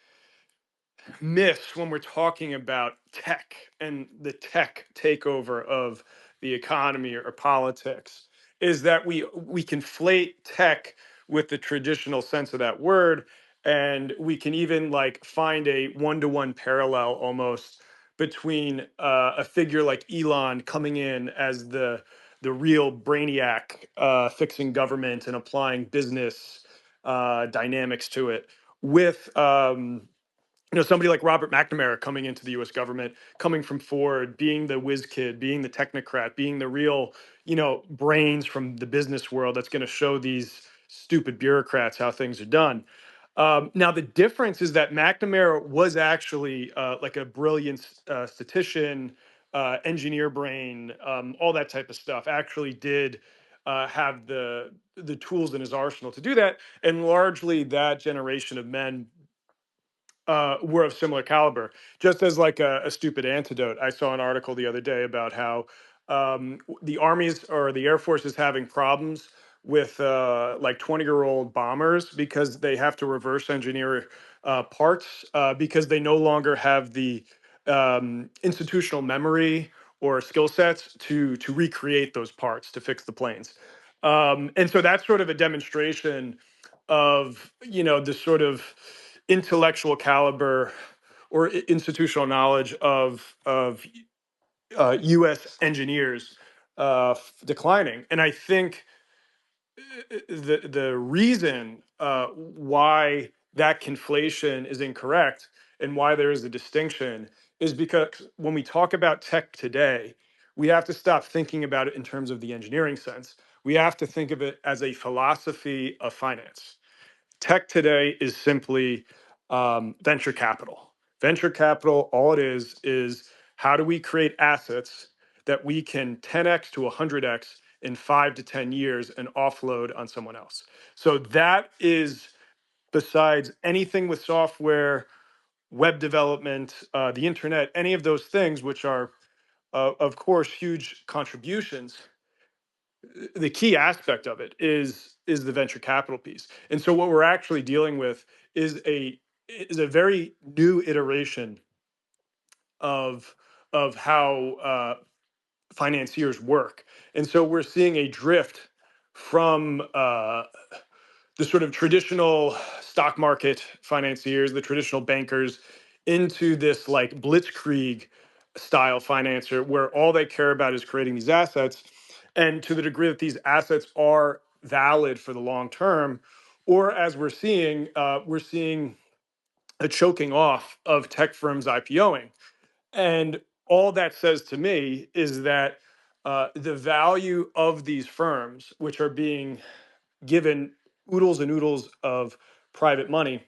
miss when we're talking about tech and the tech takeover of the economy or politics is that we conflate tech with the traditional sense of that word, and we can even like find a one-to-one parallel almost between a figure like Elon coming in as the real brainiac, fixing government and applying business dynamics to it, with somebody like Robert McNamara coming into the U.S. government, coming from Ford, being the whiz kid, being the technocrat, being the real, brains from the business world that's going to show these stupid bureaucrats how things are done. Now, the difference is that McNamara was actually like a brilliant statistician, engineer brain, all that type of stuff. Actually, did have the tools in his arsenal to do that, and largely that generation of men were of similar caliber. Just as like a stupid antidote, I saw an article the other day about how the armies or the air force is having problems with like 20-year-old bombers because they have to reverse engineer parts because they no longer have the institutional memory or skill sets to recreate those parts to fix the planes. And so that's sort of a demonstration of, you know, the sort of intellectual caliber or institutional knowledge of U.S. engineers declining. And I think the reason why that conflation is incorrect and why there is a distinction is because when we talk about tech today, we have to stop thinking about it in terms of the engineering sense. We have to think of it as a philosophy of finance. Tech today is simply venture capital. Venture capital, all it is how do we create assets that we can 10x to 100x in 5 to 10 years and offload on someone else. So that is, besides anything with software, web development, the internet, any of those things, which are, of course, huge contributions, the key aspect of it is the venture capital piece. And so what we're actually dealing with is a very new iteration of how financiers work. And so we're seeing a drift from the sort of traditional stock market financiers, the traditional bankers, into this like blitzkrieg style financier where all they care about is creating these assets. And to the degree that these assets are valid for the long term, or as we're seeing a choking off of tech firms IPOing. And all that says to me is that the value of these firms, which are being given oodles and oodles of private money,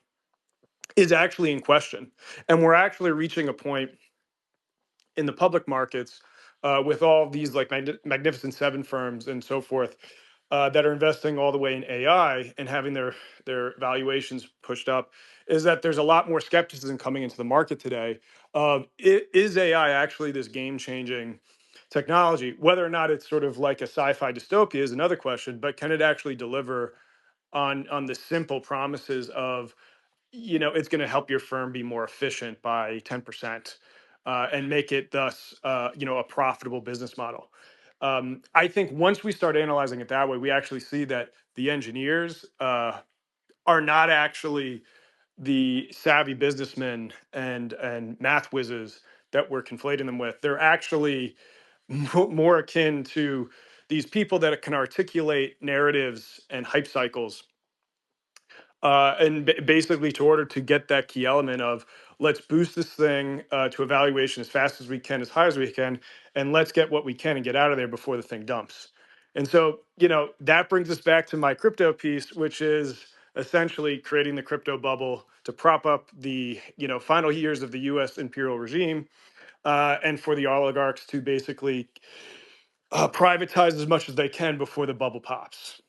is actually in question. And we're actually reaching a point in the public markets with all these like Magnificent Seven firms and so forth that are investing all the way in AI and having their valuations pushed up, is that there's a lot more skepticism coming into the market today of is AI actually this game-changing technology? Whether or not it's sort of like a sci-fi dystopia is another question, but can it actually deliver on the simple promises of, you know, it's going to help your firm be more efficient by 10% and make it thus, you know, a profitable business model. I think once we start analyzing it that way, we actually see that the engineers are not actually the savvy businessmen and math whizzes that we're conflating them with. They're actually more akin to these people that can articulate narratives and hype cycles and basically to order to get that key element of let's boost this thing to evaluation as fast as we can, as high as we can, and let's get what we can and get out of there before the thing dumps. And so, you know, that brings us back to my crypto piece, which is essentially creating the crypto bubble to prop up the, you know, final years of the U.S. imperial regime and for the oligarchs to basically privatize as much as they can before the bubble pops.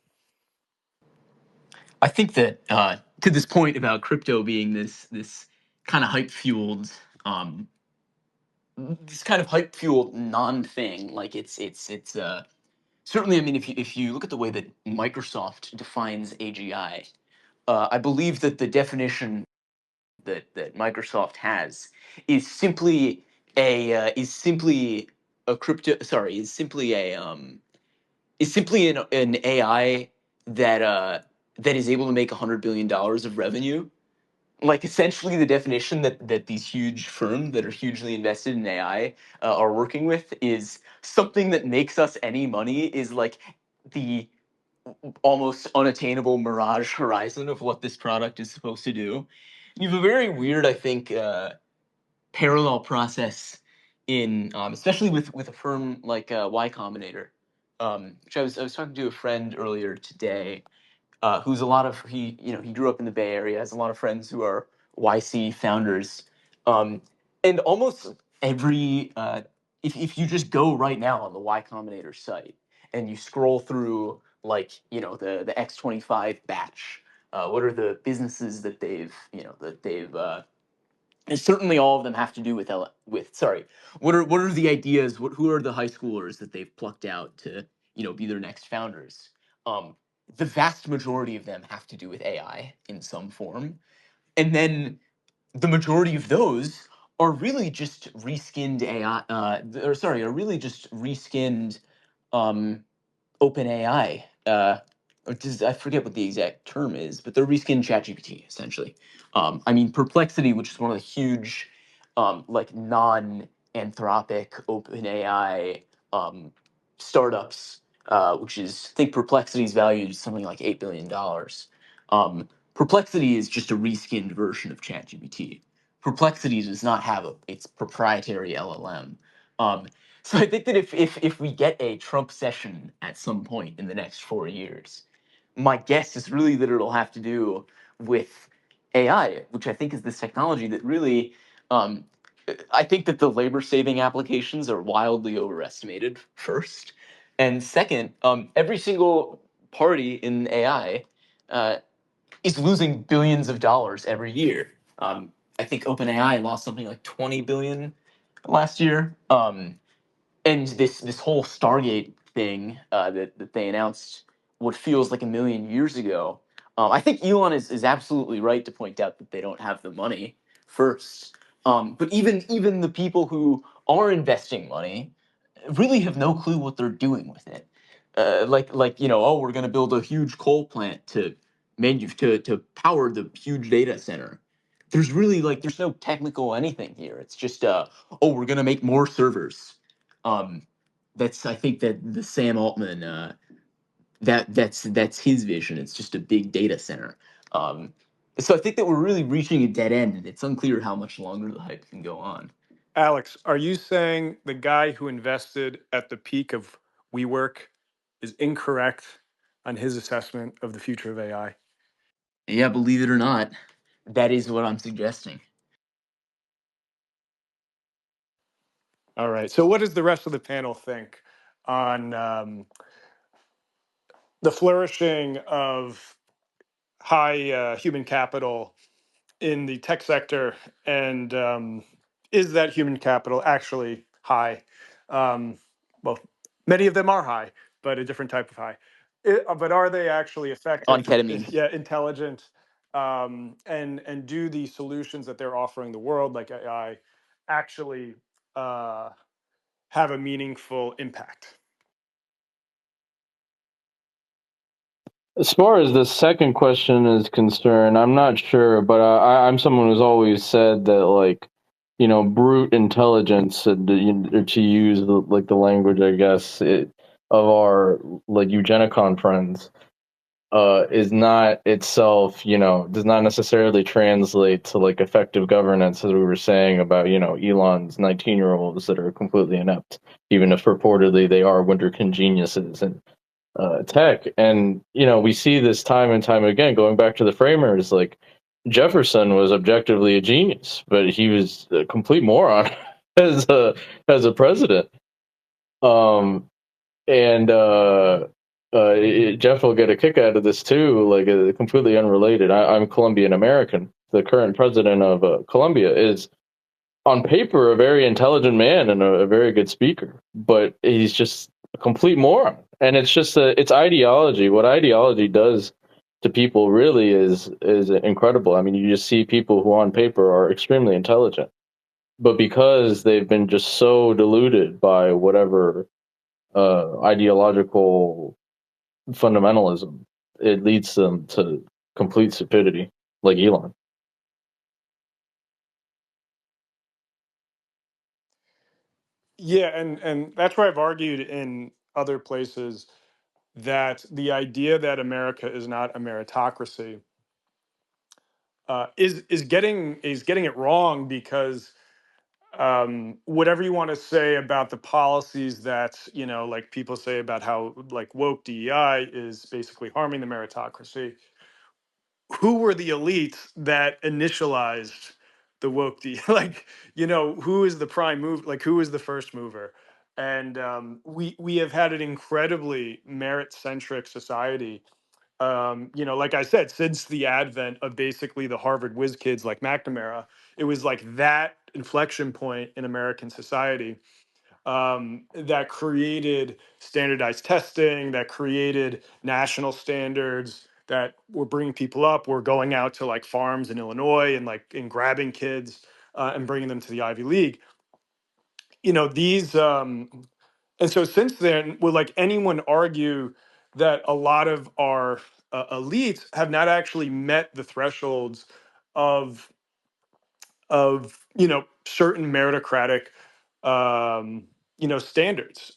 I think that to this point about crypto being this kind of hype fueled non thing, like it's certainly, I mean, if you look at the way that Microsoft defines AGI, I believe that the definition that Microsoft has is simply a crypto sorry is simply an AI that is able to make $100 billion of revenue. Like essentially the definition that these huge firms that are hugely invested in AI are working with is something that makes us any money is like the almost unattainable mirage horizon of what this product is supposed to do. You have a very weird, I think, parallel process in especially with a firm like Y Combinator, which I was talking to a friend earlier today, who's a lot of he grew up in the Bay Area, has a lot of friends who are YC founders, and almost every if you just go right now on the Y Combinator site and you scroll through like the X25 batch, what are the businesses that they've and certainly all of them have to do with sorry, what are the ideas, who are the high schoolers that they've plucked out to be their next founders. um the vast majority of them have to do with AI in some form, and then the majority of those are really just reskinned AI, or sorry, are really just reskinned um OpenAI, which is, I forget what the exact term is, but they're reskin ChatGPT essentially. I mean, Perplexity, which is one of the huge, like non-anthropic OpenAI startups, which is, I think Perplexity is valued at something like $8 billion. Perplexity is just a reskinned version of ChatGPT. Perplexity does not have its proprietary LLM. So I think that if we get a Trump session at some point in the next 4 years, my guess is really that it'll have to do with AI, which I think is this technology that really, um, I think that the labor saving applications are wildly overestimated, first. And second, every single party in AI uh, is losing billions of dollars every year. I think OpenAI lost something like 20 billion last year. And this whole Stargate thing that they announced what feels like a million years ago. I think Elon is absolutely right to point out that they don't have the money first. But even the people who are investing money really have no clue what they're doing with it. Like oh, we're going to build a huge coal plant to power the huge data center. There's really there's no technical anything here. It's just oh, we're going to make more servers. um, that's I think that the Sam Altman that's his vision. It's just a big data center. Um, so I think that we're really reaching a dead end, and it's unclear how much longer the hype can go on. Alex, are you saying the guy who invested at the peak of WeWork is incorrect on his assessment of the future of AI? Yeah, believe it or not, that is what I'm suggesting. All right. So, what does the rest of the panel think on the flourishing of high human capital in the tech sector, and is that human capital actually high? Um, well, many of them are high, but a different type of high. But are they actually On effective? ketamine. Yeah, intelligent, and do the solutions that they're offering the world, like AI, actually have a meaningful impact? As far as the second question is concerned, I'm not sure, but I'm someone who's always said that, like, brute intelligence, to use the language, I guess, of our eugenicon friends, is not itself, does not necessarily translate to effective governance, as we were saying about, Elon's 19-year-olds that are completely inept, even if purportedly they are wonderkind geniuses and tech. And we see this time and time again, going back to the framers. Like, Jefferson was objectively a genius, but he was a complete moron as a president. And Jeff will get a kick out of this too, completely unrelated. I'm Colombian American. The current president of Colombia is, on paper, a very intelligent man and a very good speaker, but he's just a complete moron. And it's just it's ideology. What ideology does to people really is incredible. I mean, you just see people who on paper are extremely intelligent, but because they've been just so deluded by whatever ideological fundamentalism, it leads them to complete stupidity, like Elon. Yeah, and that's where I've argued in other places that the idea that America is not a meritocracy is getting it wrong, because whatever you want to say about the policies that, like people say about how like woke DEI is basically harming the meritocracy, who were the elites that initialized the woke like, who is the prime move, like who is the first mover? And we have had an incredibly merit centric society, like I said, since the advent of basically the Harvard whiz kids like McNamara. It was like that inflection point in American society, that created standardized testing, that created national standards, that were bringing people up. We're going out to like farms in Illinois and like and grabbing kids, and bringing them to the Ivy League. These and so since then, will like anyone argue that a lot of our elites have not actually met the thresholds of certain meritocratic, standards?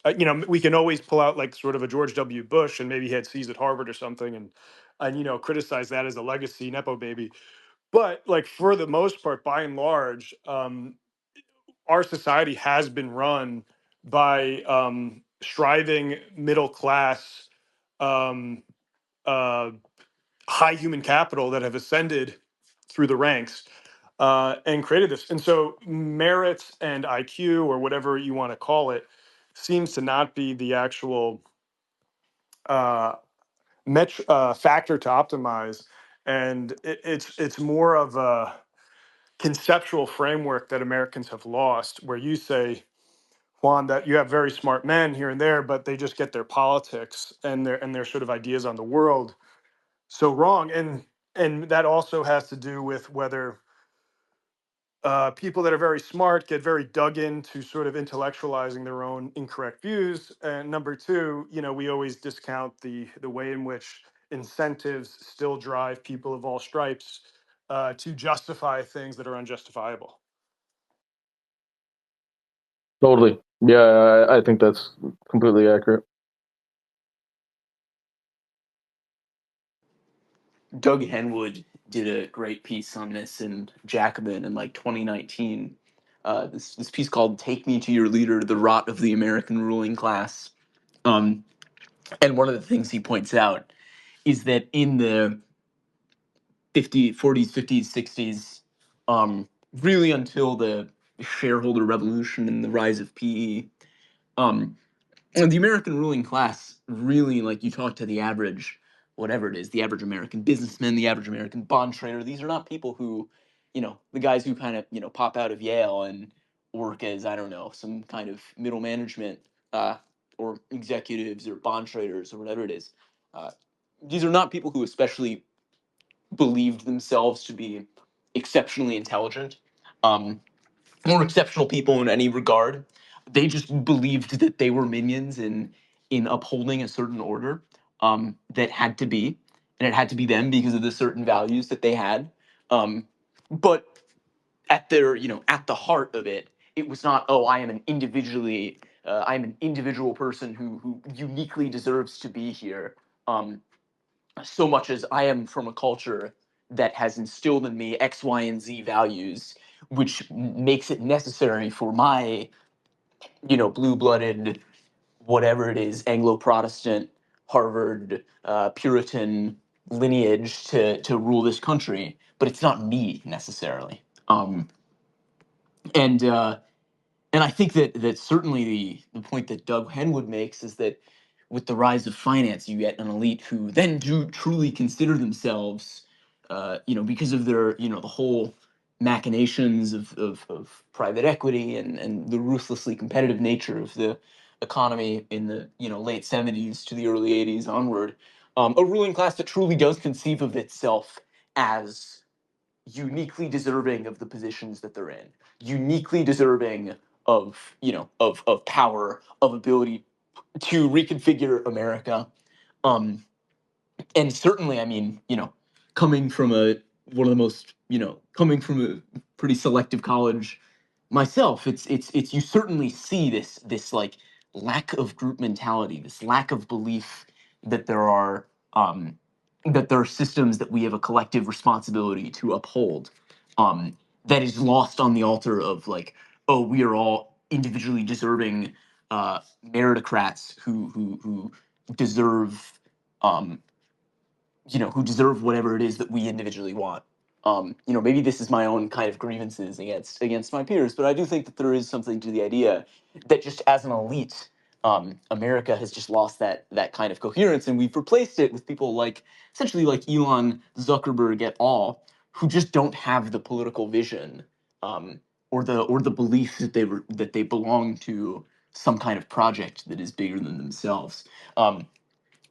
We can always pull out like sort of a George W. Bush, and maybe he had C's at Harvard or something, and criticize that as a legacy nepo baby. But like for the most part, by and large, our society has been run by striving middle class, um, uh, high human capital that have ascended through the ranks, and created this. And so merits and IQ, or whatever you want to call it, seems to not be the actual uh, factor to optimize. And it's more of a conceptual framework that Americans have lost, where you say, Juan, that you have very smart men here and there, but they just get their politics and their sort of ideas on the world so wrong. And that also has to do with whether people that are very smart get very dug into sort of intellectualizing their own incorrect views. And number two, we always discount the way in which incentives still drive people of all stripes to justify things that are unjustifiable. Totally. Yeah, I think that's completely accurate. Doug Henwood did a great piece on this in Jacobin in like 2019. This piece called "Take Me to Your Leader: The Rot of the American Ruling Class." Um, and one of the things he points out is that in the 40s, 50s, 60s, really until the shareholder revolution and the rise of PE, um, and the American ruling class really, like you talk to the average, whatever it is, the average American businessman, the average American bond trader, these are not people who, the guys who kind of, pop out of Yale and work as, I don't know, some kind of middle management, or executives or bond traders or whatever it is. Uh, these are not people who especially believed themselves to be exceptionally intelligent, um, or exceptional people in any regard. They just believed that they were minions in upholding a certain order, that had to be, and it had to be them because of the certain values that they had. But at their, at the heart of it, it was not, oh, I am an individual person who uniquely deserves to be here. Um, so much as I am from a culture that has instilled in me X, Y, and Z values, which makes it necessary for my, blue-blooded, whatever it is, Anglo-Protestant, Harvard, Puritan lineage to rule this country. But it's not me necessarily. And and I think that certainly the point that Doug Henwood makes is that with the rise of finance, you get an elite who then do truly consider themselves, because of their, the whole machinations of private equity and the ruthlessly competitive nature of the economy in the, late 70s to the early 80s onward, a ruling class that truly does conceive of itself as uniquely deserving of the positions that they're in, uniquely deserving of, of power, of ability to reconfigure America. Um, and certainly, I mean, coming from one of the most, coming from a pretty selective college myself, it's you certainly see this like lack of group mentality, this lack of belief that um there are systems that we have a collective responsibility to uphold, um that is lost on the altar of like oh, we are all individually deserving meritocrats who deserve who deserve whatever it is that we individually want. Maybe this is my own kind of grievances against my peers, but I do think that there is something to the idea that just as an elite, America has just lost that kind of coherence, and we've replaced it with people like essentially like Elon Zuckerberg et al., who just don't have the political vision um, or the belief that they belong to some kind of project that is bigger than themselves. Um,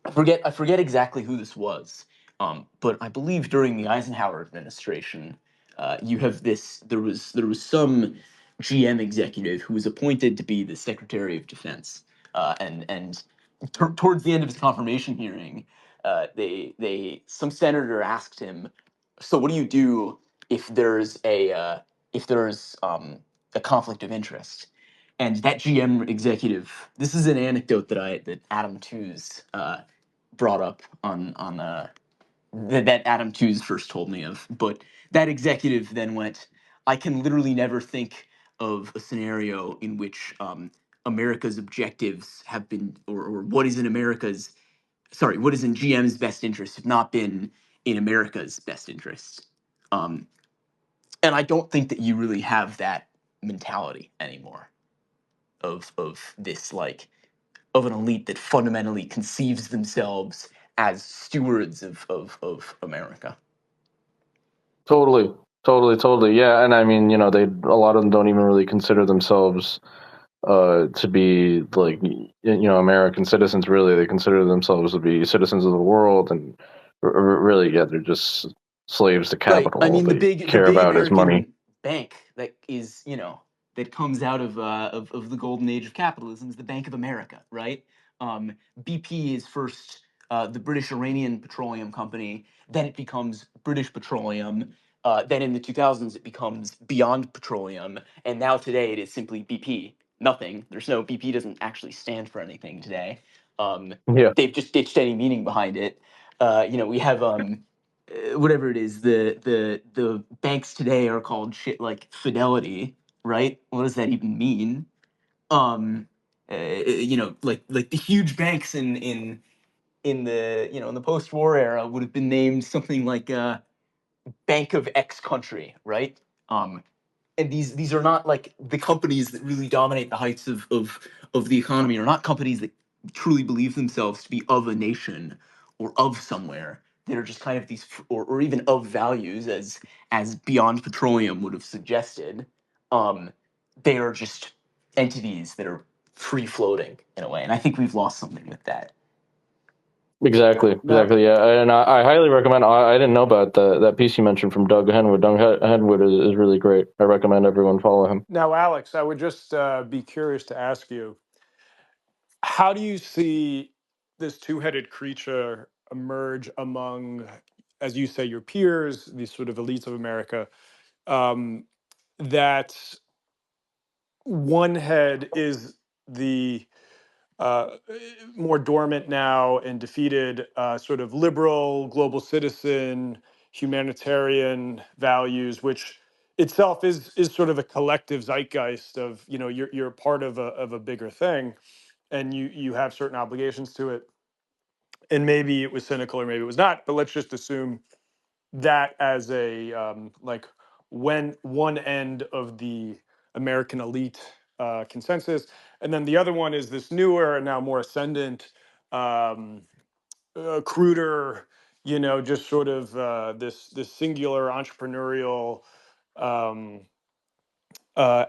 I forget exactly who this was, but I believe during the Eisenhower administration, you have this. There was some GM executive who was appointed to be the Secretary of Defense, and towards the end of his confirmation hearing, they some senator asked him, "So what do you do if there's a conflict of interest?" And that GM executive, this is an anecdote that Adam Tooze brought up on that Adam Tooze first told me of. But that executive then went, I can literally never think of a scenario in which America's objectives have been, or what is in what is in GM's best interest have not been in America's best interest. Um, and I don't think that you really have that mentality anymore of this like of an elite that fundamentally conceives themselves as stewards of America. Totally, totally. Yeah, and I mean, they a lot of them don't even really consider themselves to be like American citizens. Really, they consider themselves to be citizens of the world, and really, yeah, they're just slaves to Right. capital. I All mean, the they big the care big about is money. American bank that is that comes out of the golden age of capitalism is the Bank of America, right? BP is first the British Iranian Petroleum Company, then it becomes British Petroleum. Then in the 2000s it becomes Beyond Petroleum, and now today it is simply BP. Nothing. There's no BP doesn't actually stand for anything today. Um, Yeah, they've just ditched any meaning behind it. We have whatever it is, the banks today are called shit like Fidelity, right? What does that even mean? Like the huge banks in the in the post-war era would have been named something like Bank of X country, right? And these are not like the companies that really dominate the heights of the economy, are not companies that truly believe themselves to be of a nation or of somewhere. They're just kind of these, or even of values, as Beyond Petroleum would have suggested. Um, they are just entities that are free floating in a way, and I think we've lost something with that. exactly, Now, exactly. Yeah, and I highly recommend. I didn't know about that piece you mentioned from Doug Henwood. Doug Henwood is really great. I recommend everyone follow him. now, Alex, I would just be curious to ask you, how do you see this two-headed creature emerge among, as you say, your peers, these sort of elites of America, um, that one head is the uh, more dormant now and defeated sort of liberal, global citizen, humanitarian values, which itself is sort of a collective zeitgeist of, you're part of a bigger thing, and you have certain obligations to it. And maybe it was cynical or maybe it was not, but let's just assume that as a like when one end of the American elite consensus, and then the other one is this newer and now more ascendant, um, cruder, just sort of this singular entrepreneurial, um,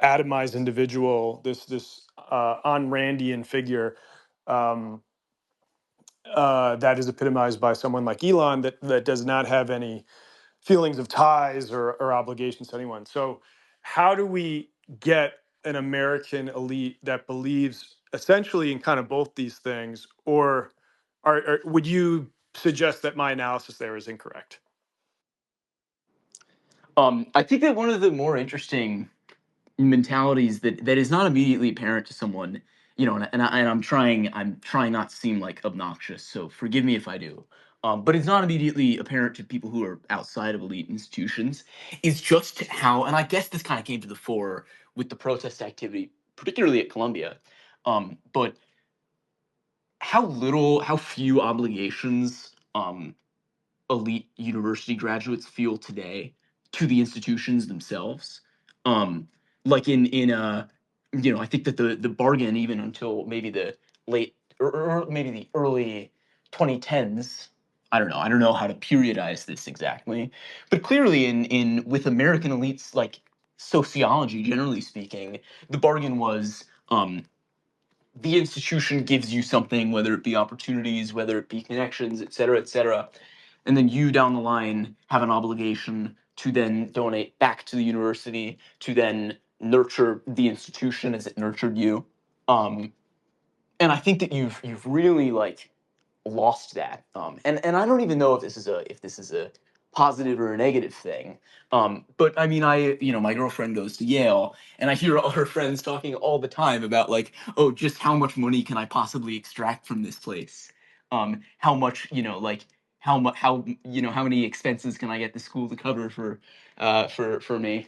atomized individual, this on Randian figure. Um, that is epitomized by someone like Elon that does not have any feelings of ties or obligations to anyone. So, how do we get an American elite that believes essentially in kind of both these things, or would you suggest that my analysis there is incorrect? I think that one of the more interesting mentalities that is not immediately apparent to someone, I'm trying not to seem like obnoxious, so forgive me if I do. But it's not immediately apparent to people who are outside of elite institutions, is just how, and I guess this kind of came to the fore with the protest activity, particularly at Columbia. But how few obligations elite university graduates feel today to the institutions themselves. Um, like I think that the bargain, even until maybe the late or maybe the early 2010s. I don't know how to periodize this exactly, but clearly in with American elites, like sociology, generally speaking, the bargain was the institution gives you something, whether it be opportunities, whether it be connections, et cetera, and then you down the line have an obligation to then donate back to the university, to then nurture the institution as it nurtured you. And I think that you've really like lost that. And I don't even know if this is a positive or a negative thing. But I mean, my girlfriend goes to Yale, and I hear all her friends talking all the time about like, oh, just how much money can I possibly extract from this place? How much, like how many expenses can I get the school to cover for me?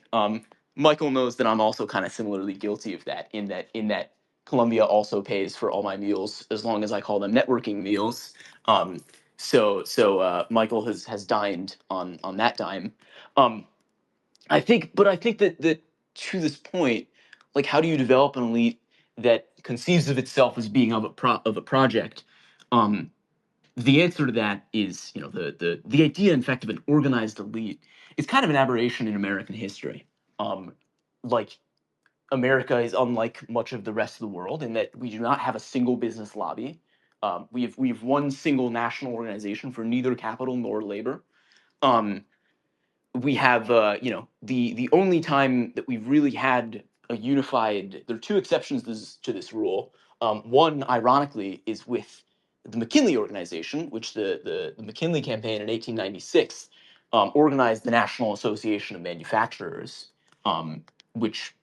Michael knows that I'm also kind of similarly guilty of that. In that Columbia also pays for all my meals as long as I call them networking meals. So Michael has dined on that dime. Um, I think that to this point, like, how do you develop an elite that conceives of itself as being of a project? Um, the answer to that is, the idea, in fact, of an organized elite is kind of an aberration in American history. Like America is unlike much of the rest of the world in that we do not have a single business lobby. We have one single national organization for neither capital nor labor. Um, we have the only time that we've really had a unified. There are two exceptions to this rule. One, ironically, is with the McKinley organization, which the McKinley campaign in 1896 organized the National Association of Manufacturers, which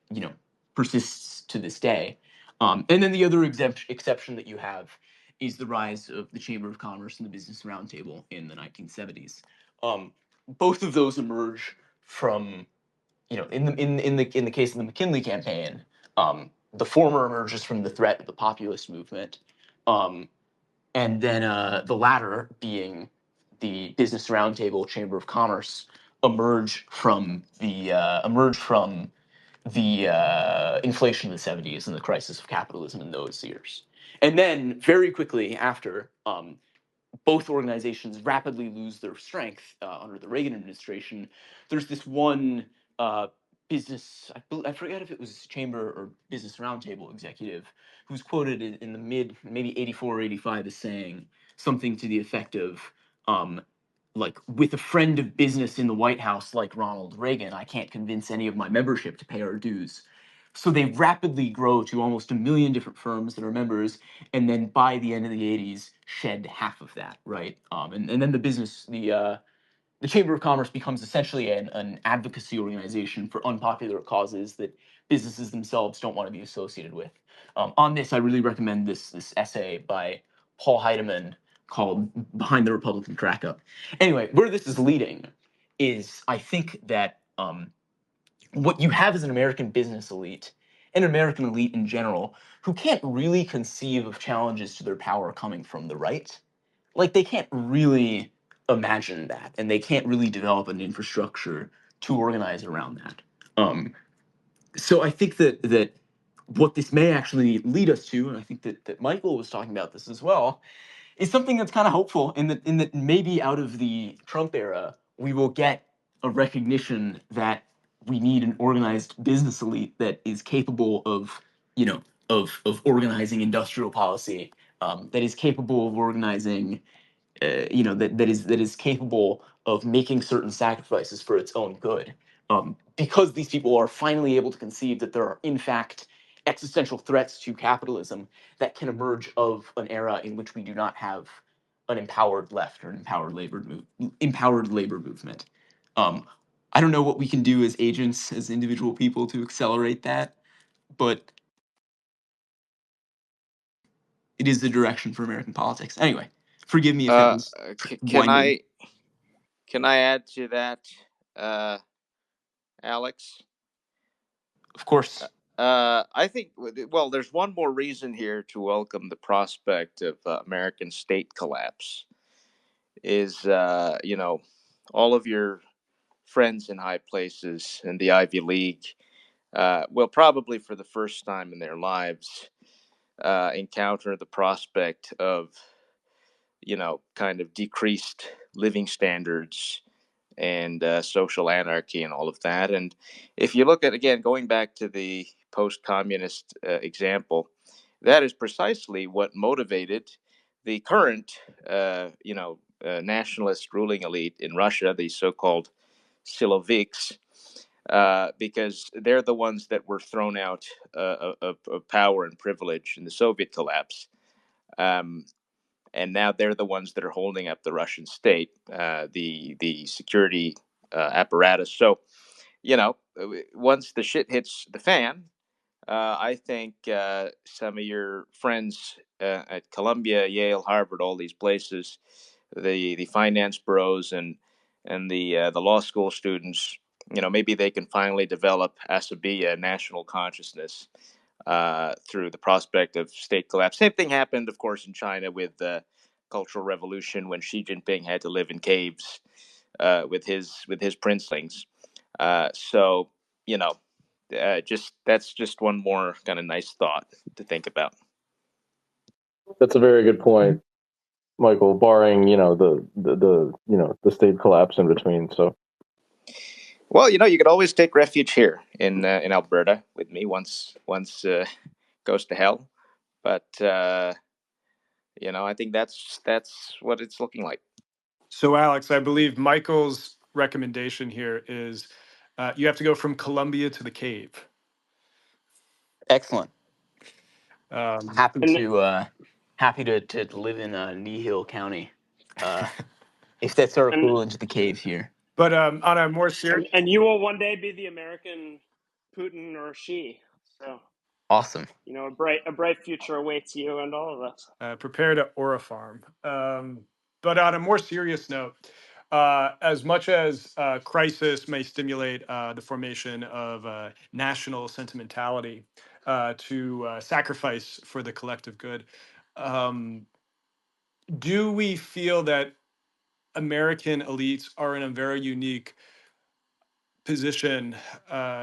persists to this day. And then the other exception that you have is the rise of the Chamber of Commerce and the Business Roundtable in the 1970s. Both of those emerge from, in the case of the McKinley campaign, the former emerges from the threat of the populist movement, and then the latter, being the Business Roundtable, Chamber of Commerce, emerge from the inflation of the 70s and the crisis of capitalism in those years. And then very quickly after, both organizations rapidly lose their strength under the Reagan administration. There's this one I forget if it was Chamber or Business Roundtable executive who's quoted in the mid, maybe 84 or 85, as saying something to the effect of, like, with a friend of business in the White House like Ronald Reagan, I can't convince any of my membership to pay our dues. So they rapidly grow to almost 1 million different firms that are members, and then by the end of the 80s, shed half of that, right? And then the Chamber of Commerce becomes essentially an advocacy organization for unpopular causes that businesses themselves don't want to be associated with. On this, I really recommend this essay by Paul Heidemann called "Behind the Republican Crack-Up." Anyway, where this is leading is, I think that what you have is an American business elite, and an American elite in general, who can't really conceive of challenges to their power coming from the right. Like, they can't really imagine that, and they can't really develop an infrastructure to organize around that. So I think that what this may actually lead us to, and I think that Michael was talking about this as well, is something that's kind of hopeful in that maybe out of the Trump era we will get a recognition that we need an organized business elite that is capable of of organizing industrial policy, that is capable of organizing, that is capable of making certain sacrifices for its own good, because these people are finally able to conceive that there are in fact existential threats to capitalism that can emerge of an era in which we do not have an empowered left or an empowered labor movement. Um, I don't know what we can do as agents, as individual people, to accelerate that, but it is the direction for American politics. Anyway, forgive me if that was Can winding. I add to that, Alex? Of course. I think, well, there's one more reason here to welcome the prospect of American state collapse is, all of your friends in high places in the Ivy League will probably for the first time in their lives encounter the prospect of, kind of decreased living standards and social anarchy and all of that. And if you look at, again, going back to the post communist example, that is precisely what motivated the current, nationalist ruling elite in Russia, the so called Siloviks, because they're the ones that were thrown out of power and privilege in the Soviet collapse. Um, and now they're the ones that are holding up the Russian state, the security apparatus. So, once the shit hits the fan, I think some of your friends at Columbia, Yale, Harvard, all these places, the finance bureaus and the law school students, maybe they can finally develop asabiya, national consciousness, through the prospect of state collapse. Same thing happened, of course, in China with the Cultural Revolution when Xi Jinping had to live in caves with his princelings. So you know, just that's just one more kind of nice thought to think about. That's a very good point, Michael. Barring the state collapse in between. So Well, you could always take refuge here in Alberta with me once goes to hell. But I think that's what it's looking like. So, Alex, I believe Michael's recommendation here is you have to go from Columbia to the cave. Excellent. Um, Happy And to live in Nihil County. If that's our and equivalent to the cave here. but on a more serious, and you will one day be the American Putin or Xi. So Awesome. a bright future awaits you and all of us. prepare to Orifarm. But on a more serious note, as much as crisis may stimulate the formation of national sentimentality to sacrifice for the collective good, um, do we feel that American elites are in a very unique position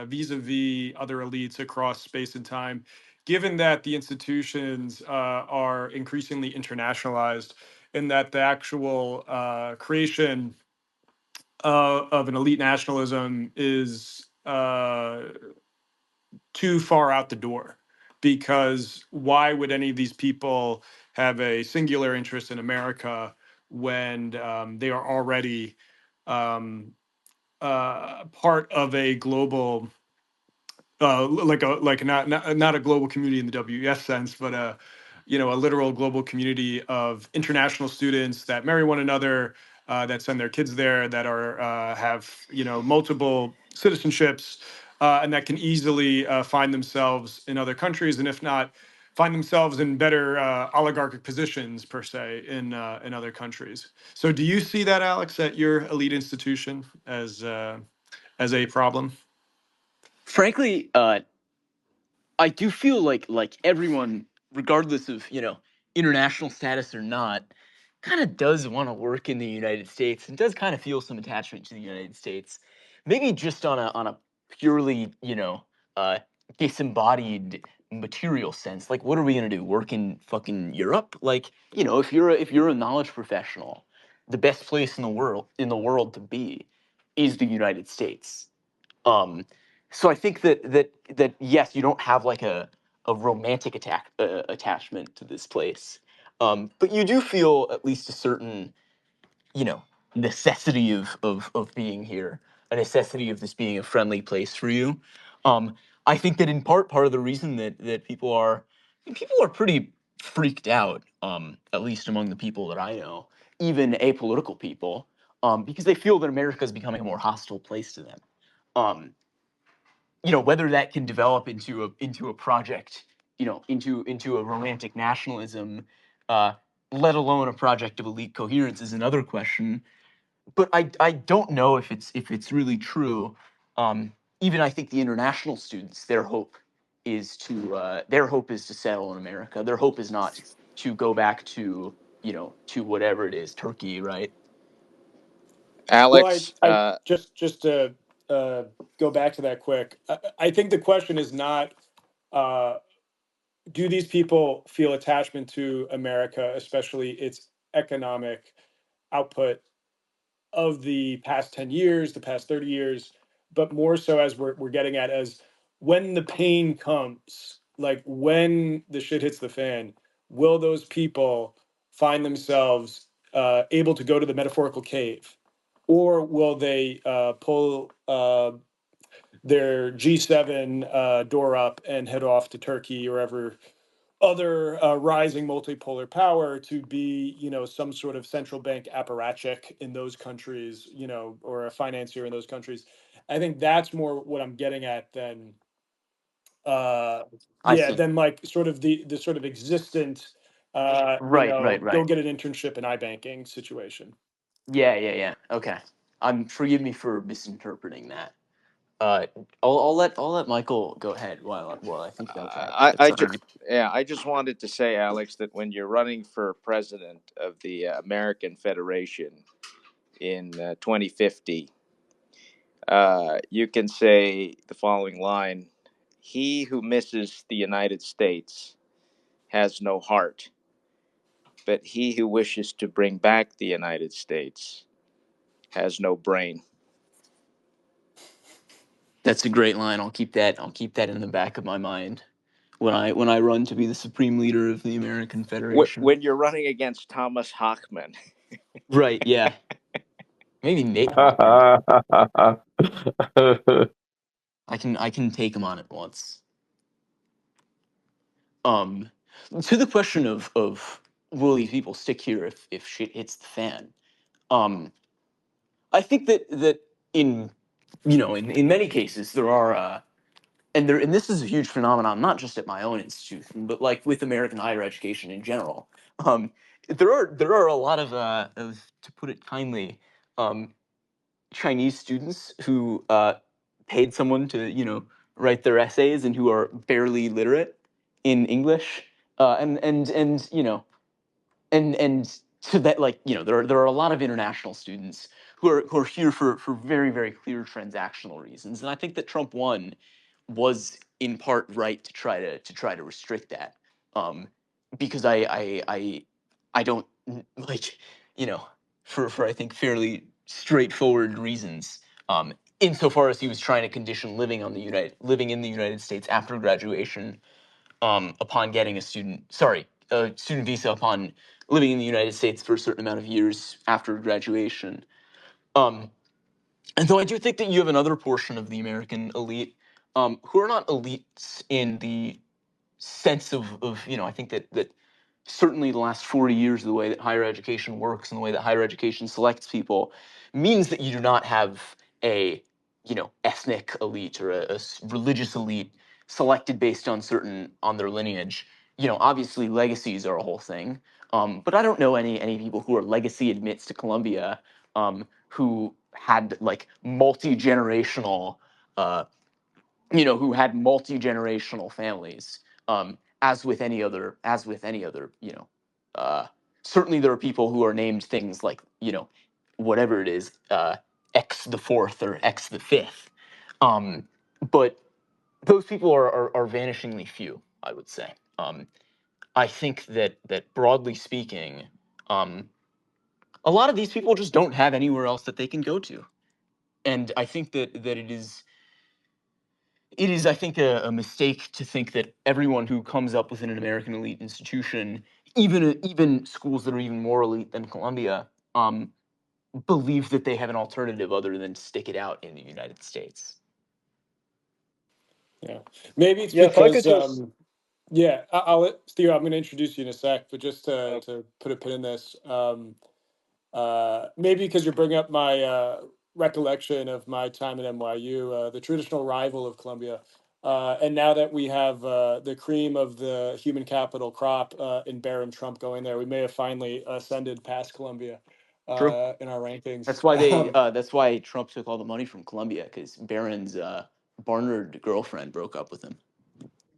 vis-a-vis other elites across space and time, given that the institutions are increasingly internationalized, and that the actual creation of an elite nationalism is too far out the door? Because why would any of these people have a singular interest in America when they are already um, part of a global, like not a global community in the WEF sense, but a literal global community of international students that marry one another, that send their kids there, that are have multiple citizenships, and that can easily find themselves in other countries, and if not, find themselves in better oligarchic positions per se in other countries. So, do you see that, Alex, at your elite institution as a problem? Frankly, I do feel like everyone, regardless of international status or not, kind of does want to work in the United States and does kind of feel some attachment to the United States. Maybe just on a purely uh, disembodied material sense. Like, what are we gonna do? Work in fucking Europe? Like, if you're a knowledge professional, the best place in the world to be is the United States. Um, so I think that yes, you don't have like a romantic attachment to this place, but you do feel at least a certain you know necessity of being here, a necessity of this being a friendly place for you. Um, I think that in part of the reason that people are pretty freaked out, at least among the people that I know, even apolitical people, because they feel that America is becoming a more hostile place to them. Um, whether that can develop into a project, into a romantic nationalism, uh, let alone a project of elite coherence, is another question. But I don't know if it's really true. Even I think the international students, their hope is to their hope is to settle in America. Their hope is not to go back to to whatever it is, Turkey, right? Well, Alex, I just to go back to that quick. I think the question is not uh, do these people feel attachment to America, especially its economic output of the past 10 years, the past 30 years, but more so as we're getting at as when the pain comes, like when the shit hits the fan, will those people find themselves able to go to the metaphorical cave? Or will they pull their G7 door up and head off to Turkey or ever other rising multipolar power to be, some sort of central bank apparatchik in those countries, or a financier in those countries. I think that's more what I'm getting at than, I yeah, see. than like sort of the sort of existent, Right, right, go right. get an internship in iBanking situation. Yeah. Okay. Forgive me for misinterpreting that. Uh, I'll let Michael go ahead while I think about that. I, That's I all just right. yeah, I just wanted to say, Alex, that when you're running for president of the American Federation in 2050, you can say the following line: "He who misses the United States has no heart, but he who wishes to bring back the United States has no brain." That's a great line. I'll keep that in the back of my mind when I run to be the supreme leader of the American Federation. When you're running against Thomas Hochman. Right. Yeah. Maybe Nate Hoffman. I can take him on at once. Um, to the question of will these people stick here if shit hits the fan? Um, I think that in in many cases there are and this is a huge phenomenon not just at my own institution but like with American higher education in general. Um, there are a lot of to put it kindly, um, Chinese students who paid someone to write their essays and who are barely literate in English, and and to that, like, there are a lot of international students who are here for very very clear transactional reasons, and I think that Trump one was in part right to try to restrict that, um, because I don't like, for I think fairly straightforward reasons, insofar as he was trying to condition living in the United States after graduation, upon getting a student visa upon living in the United States for a certain amount of years after graduation. Um, and though I do think that you have another portion of the American elite, who are not elites in the sense of I think that certainly the last 40 years, the way that higher education works and the way that higher education selects people means that you do not have a ethnic elite or a religious elite selected based on their lineage. Obviously legacies are a whole thing, but I don't know any people who are legacy admits to Columbia, who had like multi-generational uh, who had multi-generational families, as with any other certainly there are people who are named things like whatever it is, X the fourth or X the fifth, but those people are vanishingly few, I would say. I think that broadly speaking, um, a lot of these people just don't have anywhere else that they can go to, and I think that it is, I think, a mistake to think that everyone who comes up within an American elite institution, even schools that are even more elite than Columbia, believe that they have an alternative other than to stick it out in the United States. Yeah, maybe it's Yeah, if I could because just. yeah, I'll Theo, I'm going to introduce you in a sec, but just Oh, to put a pin in this, maybe because you're bringing up my recollection of my time at NYU, the traditional rival of Columbia. And now that we have the cream of the human capital crop in Barron Trump going there, we may have finally ascended past Columbia True. in our rankings. That's why Trump took all the money from Columbia, because Barron's Barnard girlfriend broke up with him.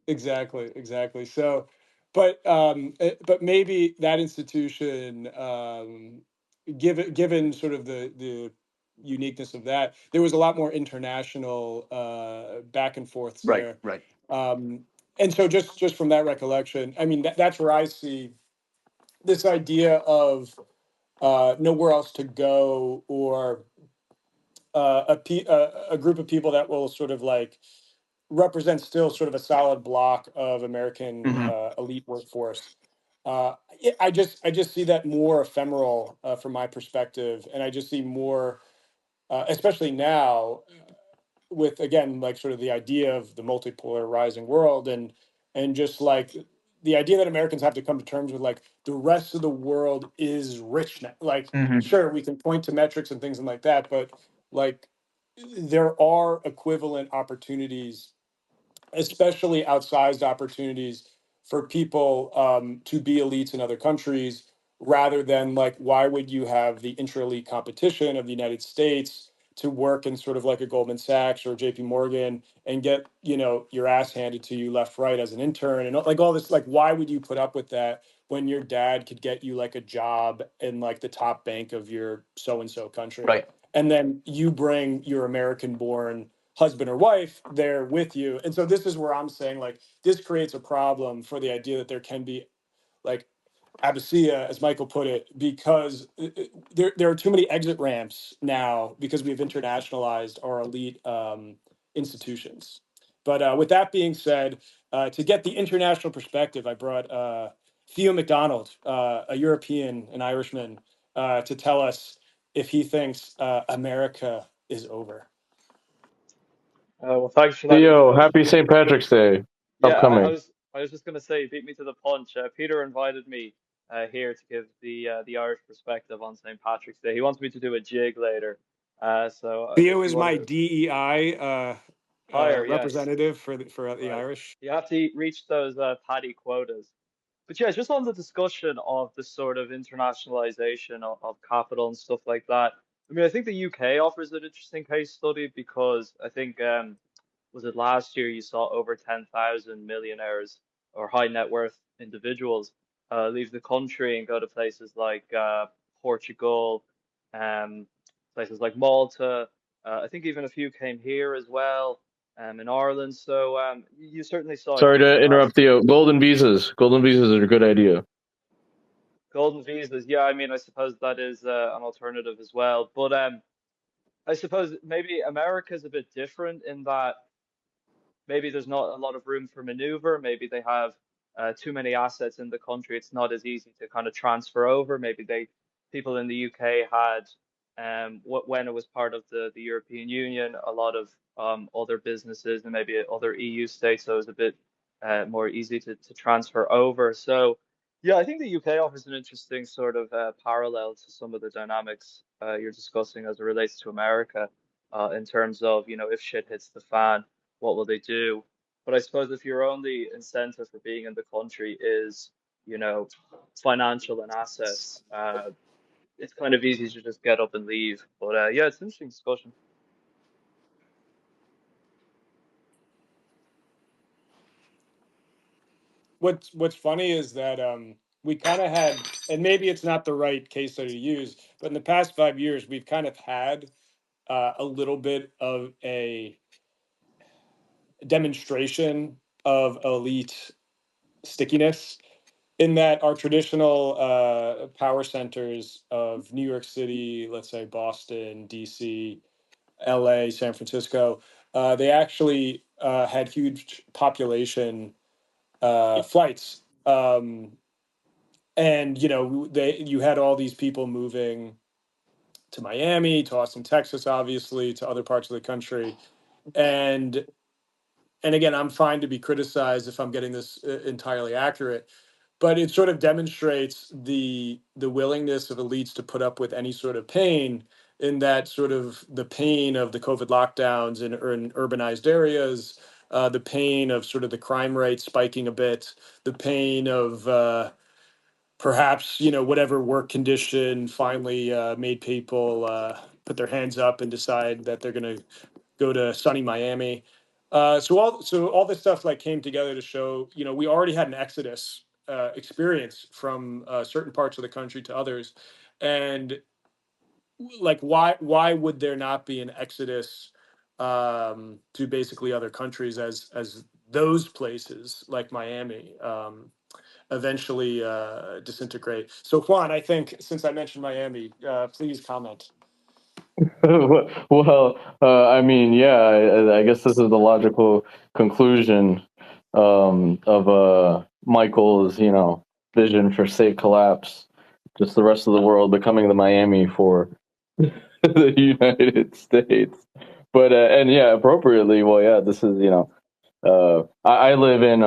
Exactly. So, but maybe that institution, given sort of the uniqueness of that, there was a lot more international back and forths Right, there. right. Um, and so just from that recollection, I mean, that's where I see this idea of nowhere else to go, or a group of people that will sort of like represent still sort of a solid block of American Hmm. elite workforce. I just see that more ephemeral from my perspective, and I just see more, especially now, with again like sort of the idea of the multipolar rising world, and just like the idea that Americans have to come to terms with, like, the rest of the world is rich now. Like, Hmm. sure, we can point to metrics and things like that, but like there are equivalent opportunities, especially outsized opportunities for people to be elites in other countries, rather than like, why would you have the intra-elite competition of the United States to work in sort of like a Goldman Sachs or JP Morgan and get, your ass handed to you left, right as an intern, and like all this, like, why would you put up with that when your dad could get you like a job in like the top bank of your so and so country? Right. And then you bring your American born husband or wife there with you. And so this is where I'm saying, like, this creates a problem for the idea that there can be like abacia, as Michael put it, because there are too many exit ramps now because we've internationalized our elite institutions. But with that being said, to get the international perspective, I brought Theo McDonald, a European, an Irishman, to tell us if he thinks America is over. Well, thanks for that Theo, introduction. happy St. Patrick's Day Yeah, upcoming. I was just going to say, you beat me to the punch. Peter invited me here to give the Irish perspective on St. Patrick's Day. He wants me to do a jig later. So Theo if you is want my to DEI hire, yes, representative for the right. Irish. You have to reach those paddy quotas. But yeah, just on the discussion of the sort of internationalization of capital and stuff like that. I mean, I think the UK offers an interesting case study because I think was it last year you saw over 10,000 millionaires or high net worth individuals leave the country and go to places like Portugal, um, places like Malta. I think even a few came here as well, in Ireland. So you certainly saw a Sorry huge to amount. interrupt, Theo. Golden visas. Golden visas are a good idea. Golden visas, yeah, I mean, I suppose that is an alternative as well. But I suppose maybe America's a bit different in that maybe there's not a lot of room for maneuver. Maybe they have too many assets in the country. It's not as easy to kind of transfer over. Maybe people in the UK had, when it was part of the European Union, a lot of other businesses and maybe other EU states, so it was a bit more easy to transfer over. So, yeah, I think the UK offers an interesting sort of parallel to some of the dynamics you're discussing as it relates to America, in terms of, if shit hits the fan, what will they do? But I suppose if your only incentive for being in the country is, you know, financial and assets, it's kind of easy to just get up and leave. But yeah, it's an interesting discussion. What's funny is that we kind of had, and maybe it's not the right case study to use, but in the past 5 years, we've kind of had a little bit of a demonstration of elite stickiness, in that our traditional power centers of New York City, let's say Boston, DC, LA, San Francisco, they actually had huge population flights. And you had all these people moving to Miami, to Austin, Texas, obviously, to other parts of the country. And again, I'm fine to be criticized if I'm getting this entirely accurate, but it sort of demonstrates the willingness of elites to put up with any sort of pain, in that sort of the pain of the COVID lockdowns in urbanized areas, the pain of sort of the crime rate spiking a bit, the pain of perhaps whatever work condition finally made people put their hands up and decide that they're going to go to sunny Miami. So all this stuff like came together to show, we already had an exodus experience from certain parts of the country to others, and like why would there not be an exodus to basically other countries as those places like Miami eventually disintegrate? So Juan, I think since I mentioned Miami, please comment. Well, I mean, yeah, I guess this is the logical conclusion of Michael's, vision for state collapse. Just the rest of the world becoming the Miami for the United States. But and yeah, appropriately, well, yeah, this is I live in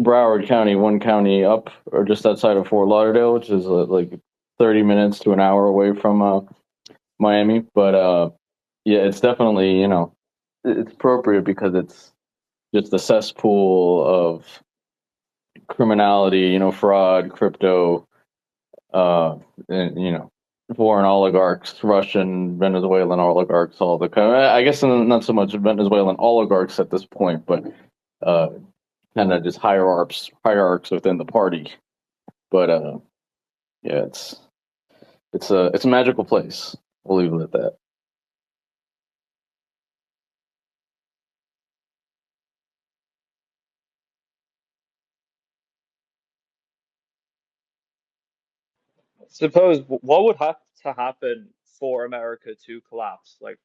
Broward County, one county up or just outside of Fort Lauderdale, which is like 30 minutes to an hour away from Miami. But yeah, it's definitely it's appropriate because it's just a cesspool of criminality, fraud, crypto, and foreign oligarchs, Russian, Venezuelan oligarchs, all the kind. I guess not so much Venezuelan oligarchs at this point, but uh, kind of just hierarchs within the party. But yeah, it's a magical place. We'll leave it at that. Suppose what would have to happen for America to collapse? Like,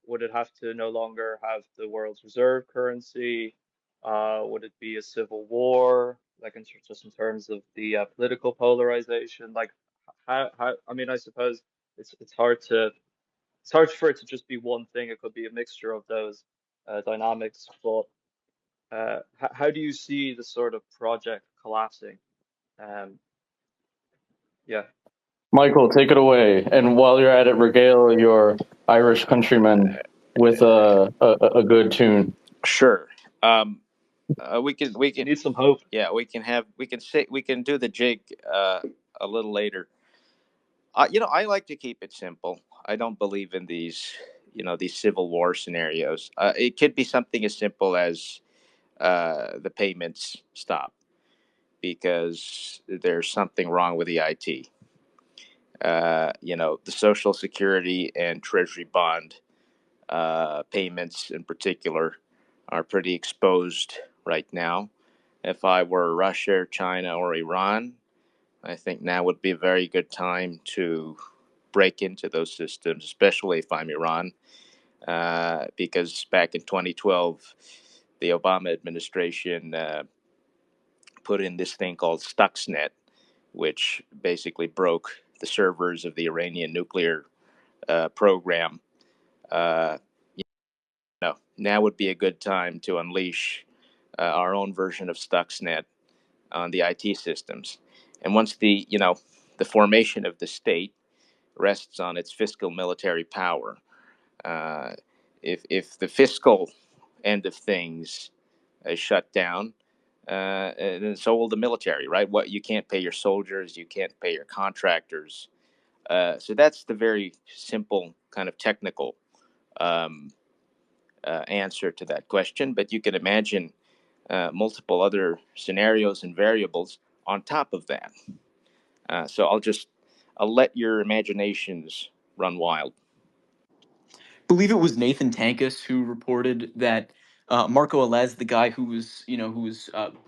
would it have to no longer have the world's reserve currency? Would it be a civil war? Like, just in terms of the political polarization? Like, how? I mean, I suppose it's hard for it to just be one thing. It could be a mixture of those dynamics. But how do you see the sort of project collapsing? Um, yeah. Michael, take it away. And while you're at it, regale your Irish countrymen with a good tune. Sure. We can Need some hope. yeah, we can do the jig a little later. I like to keep it simple. I don't believe in these civil war scenarios. It could be something as simple as the payments stop because there's something wrong with the IT. The Social Security and Treasury bond payments in particular are pretty exposed right now. If I were Russia, China, or Iran, I think now would be a very good time to break into those systems, especially if I'm Iran, because back in 2012, the Obama administration put in this thing called Stuxnet, which basically broke the servers of the Iranian nuclear program. Uh, Now would be a good time to unleash our own version of Stuxnet on the IT systems. And once the formation of the state rests on its fiscal military power, uh, if the fiscal end of things is shut down, then so will the military, right? What you can't pay your soldiers, you can't pay your contractors. So that's the very simple kind of technical um, answer to that question. But you can imagine multiple other scenarios and variables on top of that. So I'll let your imaginations run wild. Believe it was Nathan Tankus who reported that Marco Alez, the guy who was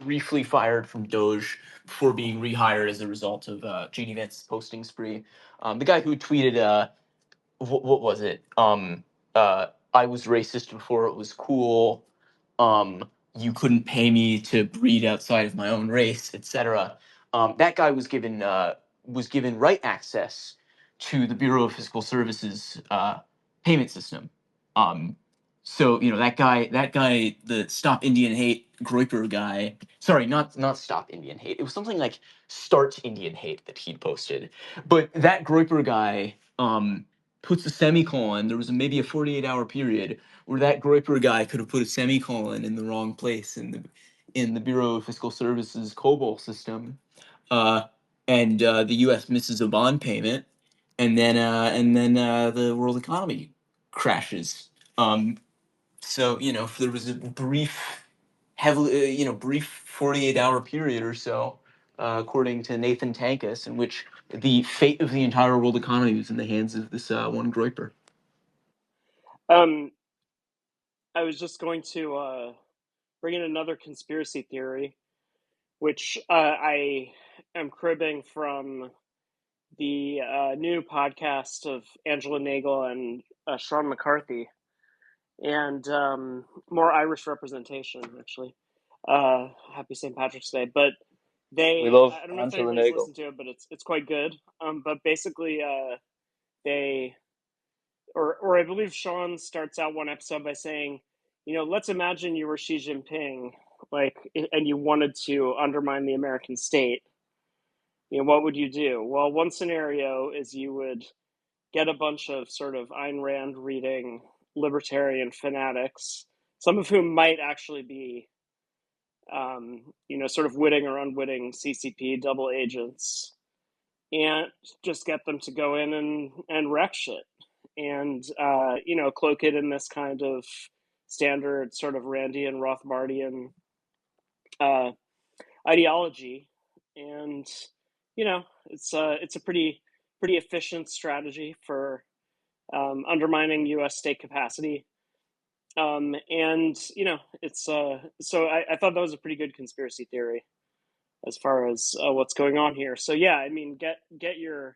briefly fired from Doge before being rehired as a result of JD Vance's posting spree, the guy who tweeted, what was it? I was racist before it was cool. You couldn't pay me to breed outside of my own race, etc. That guy was given right access to the Bureau of Fiscal Services payment system. Um, so the Stop Indian Hate Groyper guy. Sorry, not Stop Indian Hate. It was something like Start Indian Hate that he'd posted. But that Groyper guy puts a semicolon. There was maybe a 48-hour period where that Groyper guy could have put a semicolon in the wrong place in the Bureau of Fiscal Services COBOL system, uh, and the U.S. misses a bond payment, and then the world economy crashes. So, if there was a brief, heavily, brief 48-hour period or so, according to Nathan Tankus, in which the fate of the entire world economy was in the hands of this one Groyper. I was just going to bring in another conspiracy theory, which I am cribbing from the new podcast of Angela Nagel and Sean McCarthy, and more Irish representation, actually. Happy St. Patrick's Day. But We love I don't know if Angela anybody's Nagel. listened to it, but it's quite good. But basically, they, or I believe Sean starts out one episode by saying, let's imagine you were Xi Jinping, and you wanted to undermine the American state. What would you do? Well, one scenario is you would get a bunch of sort of Ayn Rand reading libertarian fanatics, some of whom might actually be, sort of witting or unwitting CCP double agents, and just get them to go in and wreck shit, and cloak it in this kind of standard sort of Randian Rothbardian ideology, and it's a pretty efficient strategy for undermining U.S. state capacity. And it's so I thought that was a pretty good conspiracy theory as far as what's going on here. So yeah, I mean, get your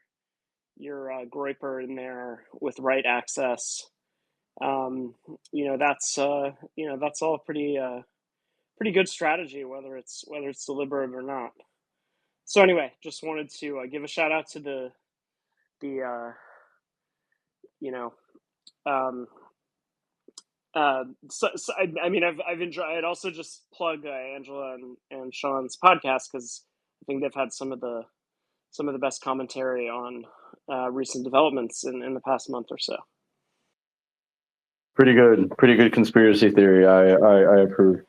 Groyper in there with right access. That's that's all pretty good strategy, whether it's deliberate or not. So anyway, just wanted to give a shout out to the you know um, I mean, I've enjoyed. I'd also just plug Angela and Sean's podcast, because I think they've had some of the best commentary on recent developments in the past month or so. Pretty good conspiracy theory. I approve.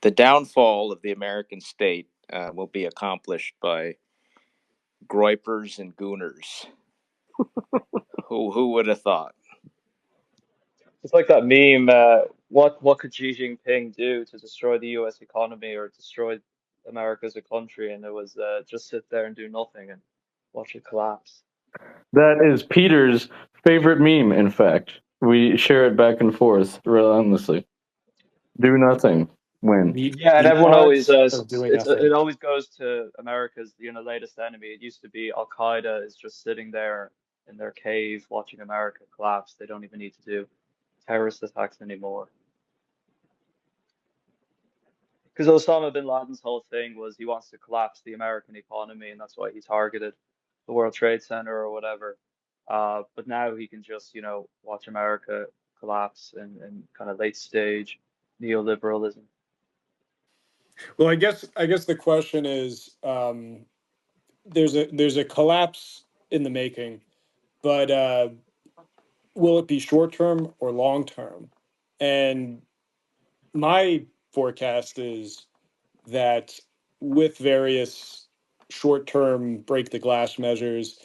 The downfall of the American state will be accomplished by Groypers and Gooners. Who would have thought? It's like that meme. What could Xi Jinping do to destroy the U.S. economy or destroy America as a country? And it was just sit there and do nothing and watch it collapse. That is Peter's favorite meme. In fact, we share it back and forth relentlessly. Do nothing. Win. Yeah, and The everyone always odds of doing it nothing. always goes to America's latest enemy. It used to be Al Qaeda is just sitting there in their cave watching America collapse. They don't even need to do terrorist attacks anymore. Because Osama bin Laden's whole thing was he wants to collapse the American economy, and that's why he targeted the World Trade Center or whatever. But now he can just, watch America collapse in kind of late stage neoliberalism. Well, I guess the question is, there's a collapse in the making, but will it be short term or long term? And my forecast is that with various short term break the glass measures,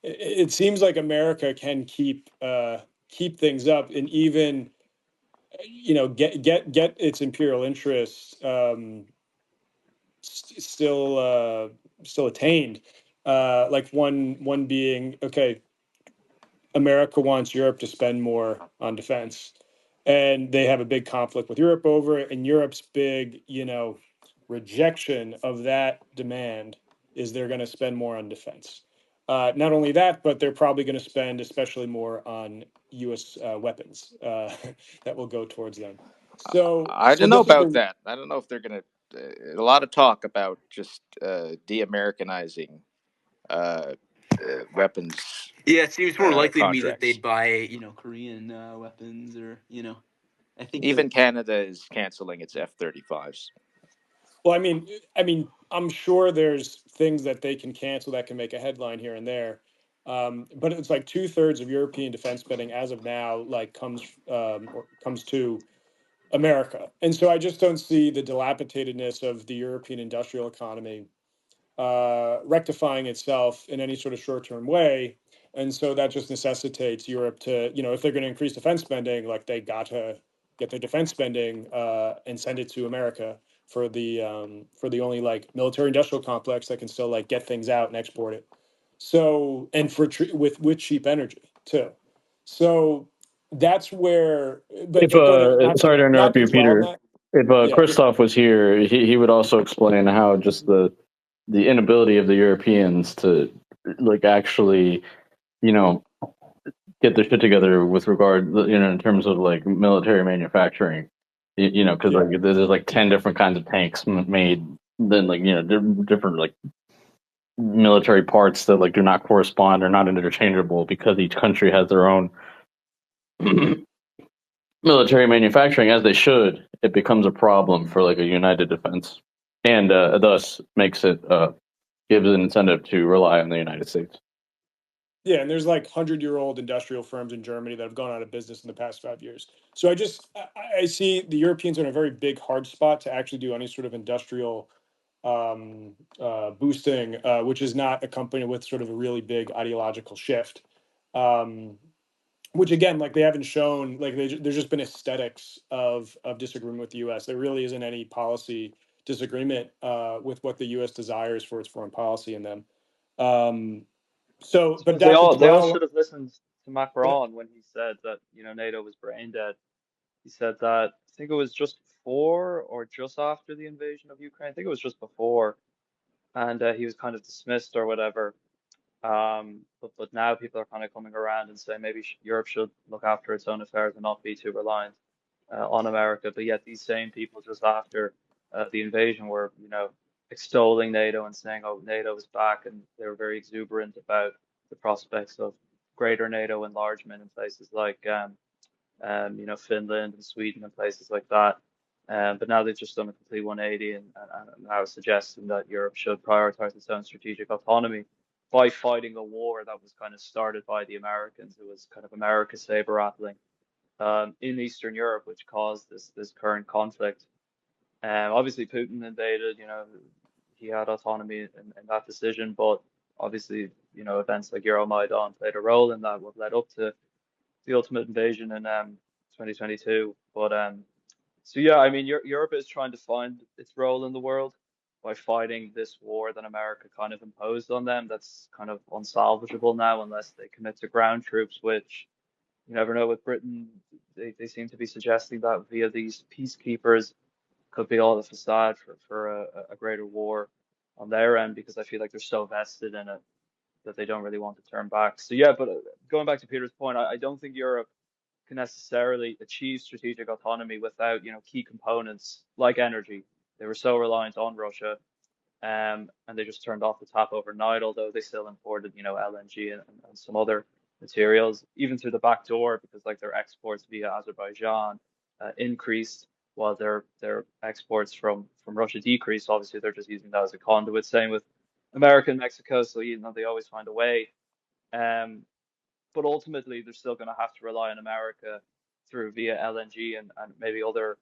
it seems like America can keep things up, and even get its imperial interests still attained. Like one being, okay, America wants Europe to spend more on defense, and they have a big conflict with Europe over it. And Europe's big, rejection of that demand is they're going to spend more on defense. Not only that, but they're probably going to spend especially more on U.S. Weapons that will go towards them. So, I don't know this is about the that. I don't know if they're going to. A lot of talk about just de-Americanizing weapons Yeah, it seems more likely to me that contracts. they'd buy, Korean weapons, or I think Even Canada is canceling its F-35s. Well, I'm sure there's things that they can cancel that can make a headline here and there. But it's like 2/3 of European defense spending as of now, like comes to America. And so I just don't see the dilapidatedness of the European industrial economy rectifying itself in any sort of short-term way. And so that just necessitates Europe to, if they're going to increase defense spending, like they got to get their defense spending and send it to America for the only like military industrial complex that can still like get things out and export it. So and with cheap energy too. So that's where, If but going to sorry to not interrupt to you, dwell on Peter. that. If Yeah, just Christoph was here, he would also explain how just the inability of the Europeans to like actually, you know, get their shit together with regard, in terms of like military manufacturing. Because yeah. like there's like 10 different kinds of tanks made, then like different like military parts that like do not correspond or not interchangeable because each country has their own military manufacturing, as they should. It becomes a problem for like a united defense, and thus makes it gives an incentive to rely on the United States. Yeah, and there's like 100-year-old industrial firms in Germany that have gone out of business in the past 5 years. So I see the Europeans are in a very big hard spot to actually do any sort of industrial boosting, which is not accompanied with sort of a really big ideological shift. Um, which again, like they haven't shown, like there's just been aesthetics of disagreement with the U.S. There really isn't any policy disagreement with what the U.S. desires for its foreign policy in them. Um, I so, but suppose they not to all should dwell. have listened to Macron when he said that, NATO was brain dead. He said that, I think it was just before or just after the invasion of Ukraine. I think it was just before, and he was kind of dismissed or whatever. But now people are kind of coming around and saying maybe Europe should look after its own affairs and not be too reliant on America. But yet these same people just after the invasion were, extolling NATO and saying, oh, NATO is back, and they were very exuberant about the prospects of greater NATO enlargement in places like Finland and Sweden and places like that. But now they've just done a complete 180 and now suggesting that Europe should prioritize its own strategic autonomy by fighting a war that was kind of started by the Americans. It was kind of America saber rattling in Eastern Europe, which caused this current conflict. Obviously, Putin invaded. He had autonomy in that decision, but obviously, events like Euromaidan played a role in that. What led up to the ultimate invasion in 2022. But so yeah, I mean, Europe is trying to find its role in the world by fighting this war that America kind of imposed on them. That's kind of unsalvageable now unless they commit to ground troops, which you never know with Britain. They seem to be suggesting that via these peacekeepers could be all the facade for a greater war on their end because I feel like they're so vested in it that they don't really want to turn back. So yeah, but going back to Peter's point, I don't think Europe can necessarily achieve strategic autonomy without, key components like energy. They were so reliant on Russia, and they just turned off the tap overnight, although they still imported, LNG and some other materials, even through the back door, because like their exports via Azerbaijan increased while their exports from Russia decreased. Obviously, they're just using that as a conduit. Same with America and Mexico, so they always find a way. Um, but ultimately they're still going to have to rely on America through via LNG and maybe other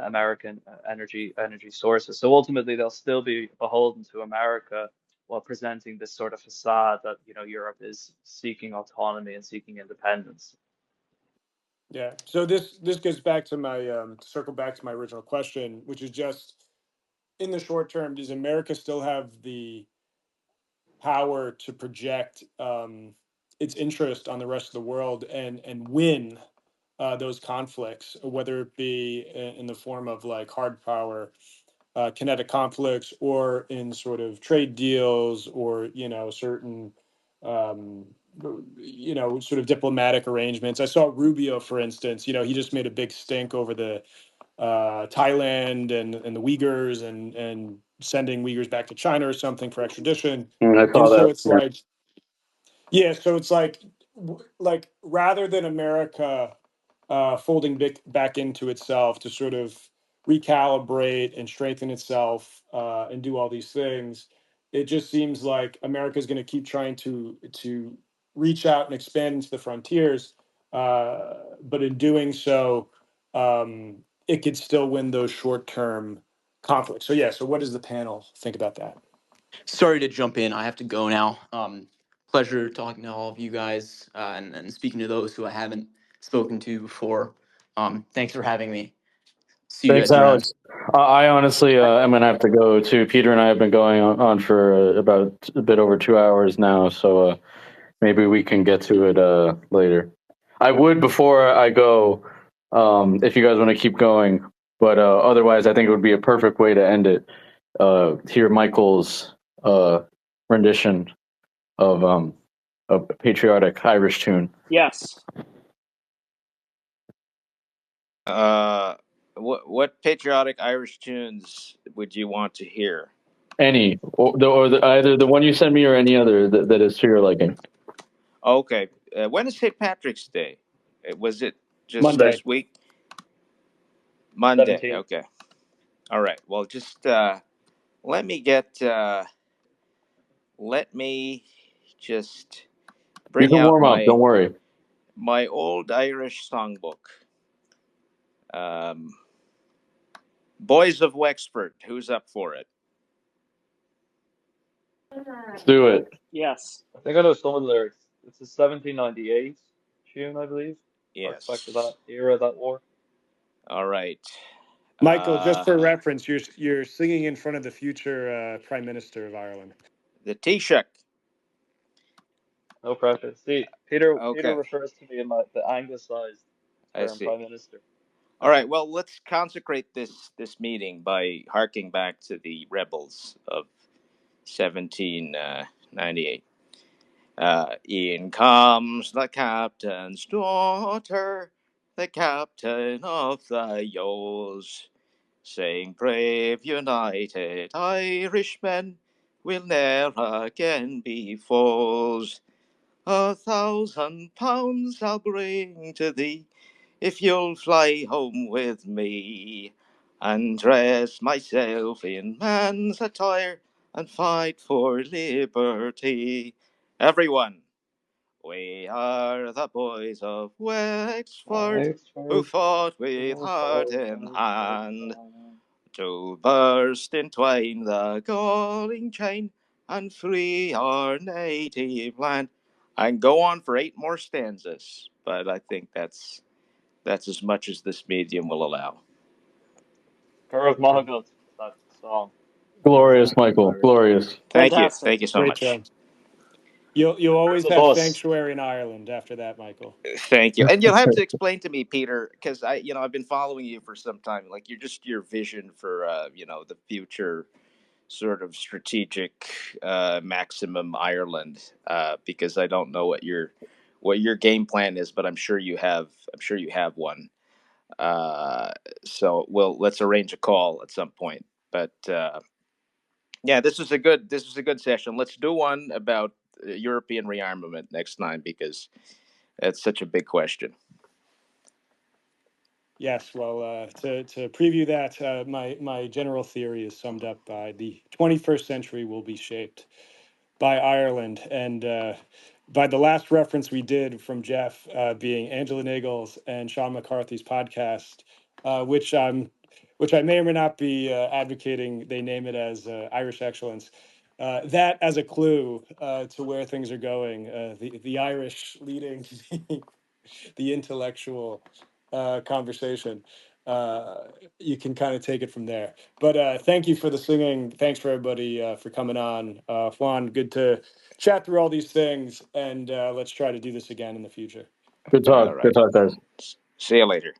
American energy sources. So ultimately they'll still be beholden to America while presenting this sort of facade that Europe is seeking autonomy and seeking independence. Yeah. So this gets back to my to circle back to my original question, which is just in the short term, does America still have the power to project its interest on the rest of the world and win those conflicts, whether it be in the form of like hard power, kinetic conflicts, or in sort of trade deals, or certain um, sort of diplomatic arrangements. I saw Rubio, for instance. He just made a big stink over the Thailand and the Uyghurs and sending Uyghurs back to China or something for extradition. I saw And so that. it's like, yeah, so it's like rather than America folding back into itself to sort of recalibrate and strengthen itself and do all these things, it just seems like America is going to keep trying to reach out and expand into the frontiers, but in doing so, it could still win those short-term conflicts. So yeah, so what does the panel think about that? Sorry to jump in. I have to go now. pleasure talking to all of you guys and speaking to those who I haven't spoken to before. Thanks for having me. See you Thanks, guys around. Alex. I honestly, I'm gonna have to go too. Peter and I have been going on for about a bit over 2 hours now, so maybe we can get to it later. I would before I go, if you guys want to keep going, but otherwise, I think it would be a perfect way to end it. Hear Michael's rendition of a patriotic Irish tune. Yes. What patriotic Irish tunes would you want to hear? Any, either the one you sent me or any other that is to your liking. Okay. When is St. Patrick's Day? Was it just Monday. this week? Monday. 17th. Okay. All right. Well, just let me get. Let me just You bring can out warm up. Don't worry. my old Irish songbook. Boys of Wexford. Who's up for it? Let's do it. Yes. I think I know some of the lyrics. It's a 1798 tune, I believe. Harks back to that Yes. era, that war. All right. Michael, just for reference, you're singing in front of the future Prime Minister of Ireland. The Taoiseach. No pressure. See, Peter Okay. refers to me in the anglicized I term see. Prime Minister. All right. Well, let's consecrate this meeting by harking back to the rebels of 1798. In comes the captain's daughter, the captain of the Yos, saying, "Brave united Irishmen will ne'er again be foes. £1,000 I'll bring to thee, if you'll fly home with me, and dress myself in man's attire, and fight for liberty." Everyone, we are the boys of Wexford, who Wexford, fought with who heart fought in with heart and hand, hand. to burst in twain the galling chain, and free our native land. I can go on for 8 more stanzas, but I think that's as much as this medium will allow. Curve Monaghan, that song. Glorious, Exactly Michael. Irish. Glorious. Thank you. Fantastic. Thank you so Great much. job. You'll Curve always the have bus. sanctuary in Ireland after that, Michael. Thank you. And you'll have to explain to me, Peter, because I've been following you for some time. Like your vision for the future sort of strategic maximum Ireland, because I don't know what your game plan is, but I'm sure you have one. So let's arrange a call at some point. But yeah, this was a good session. Let's do one about European rearmament next time, because it's such a big question. Yes, well, to preview that, my general theory is summed up by the 21st century will be shaped by Ireland, and by the last reference we did from Jeff being Angela Nagel's and Sean McCarthy's podcast, which I may or may not be advocating they name it as Irish Excellence. That as a clue to where things are going, the Irish leading the intellectual conversation. You can kind of take it from there. But thank you for the singing. Thanks for everybody for coming on. Juan, good to chat through all these things, and let's try to do this again in the future. Good All talk. right. Good talk, guys. See you later.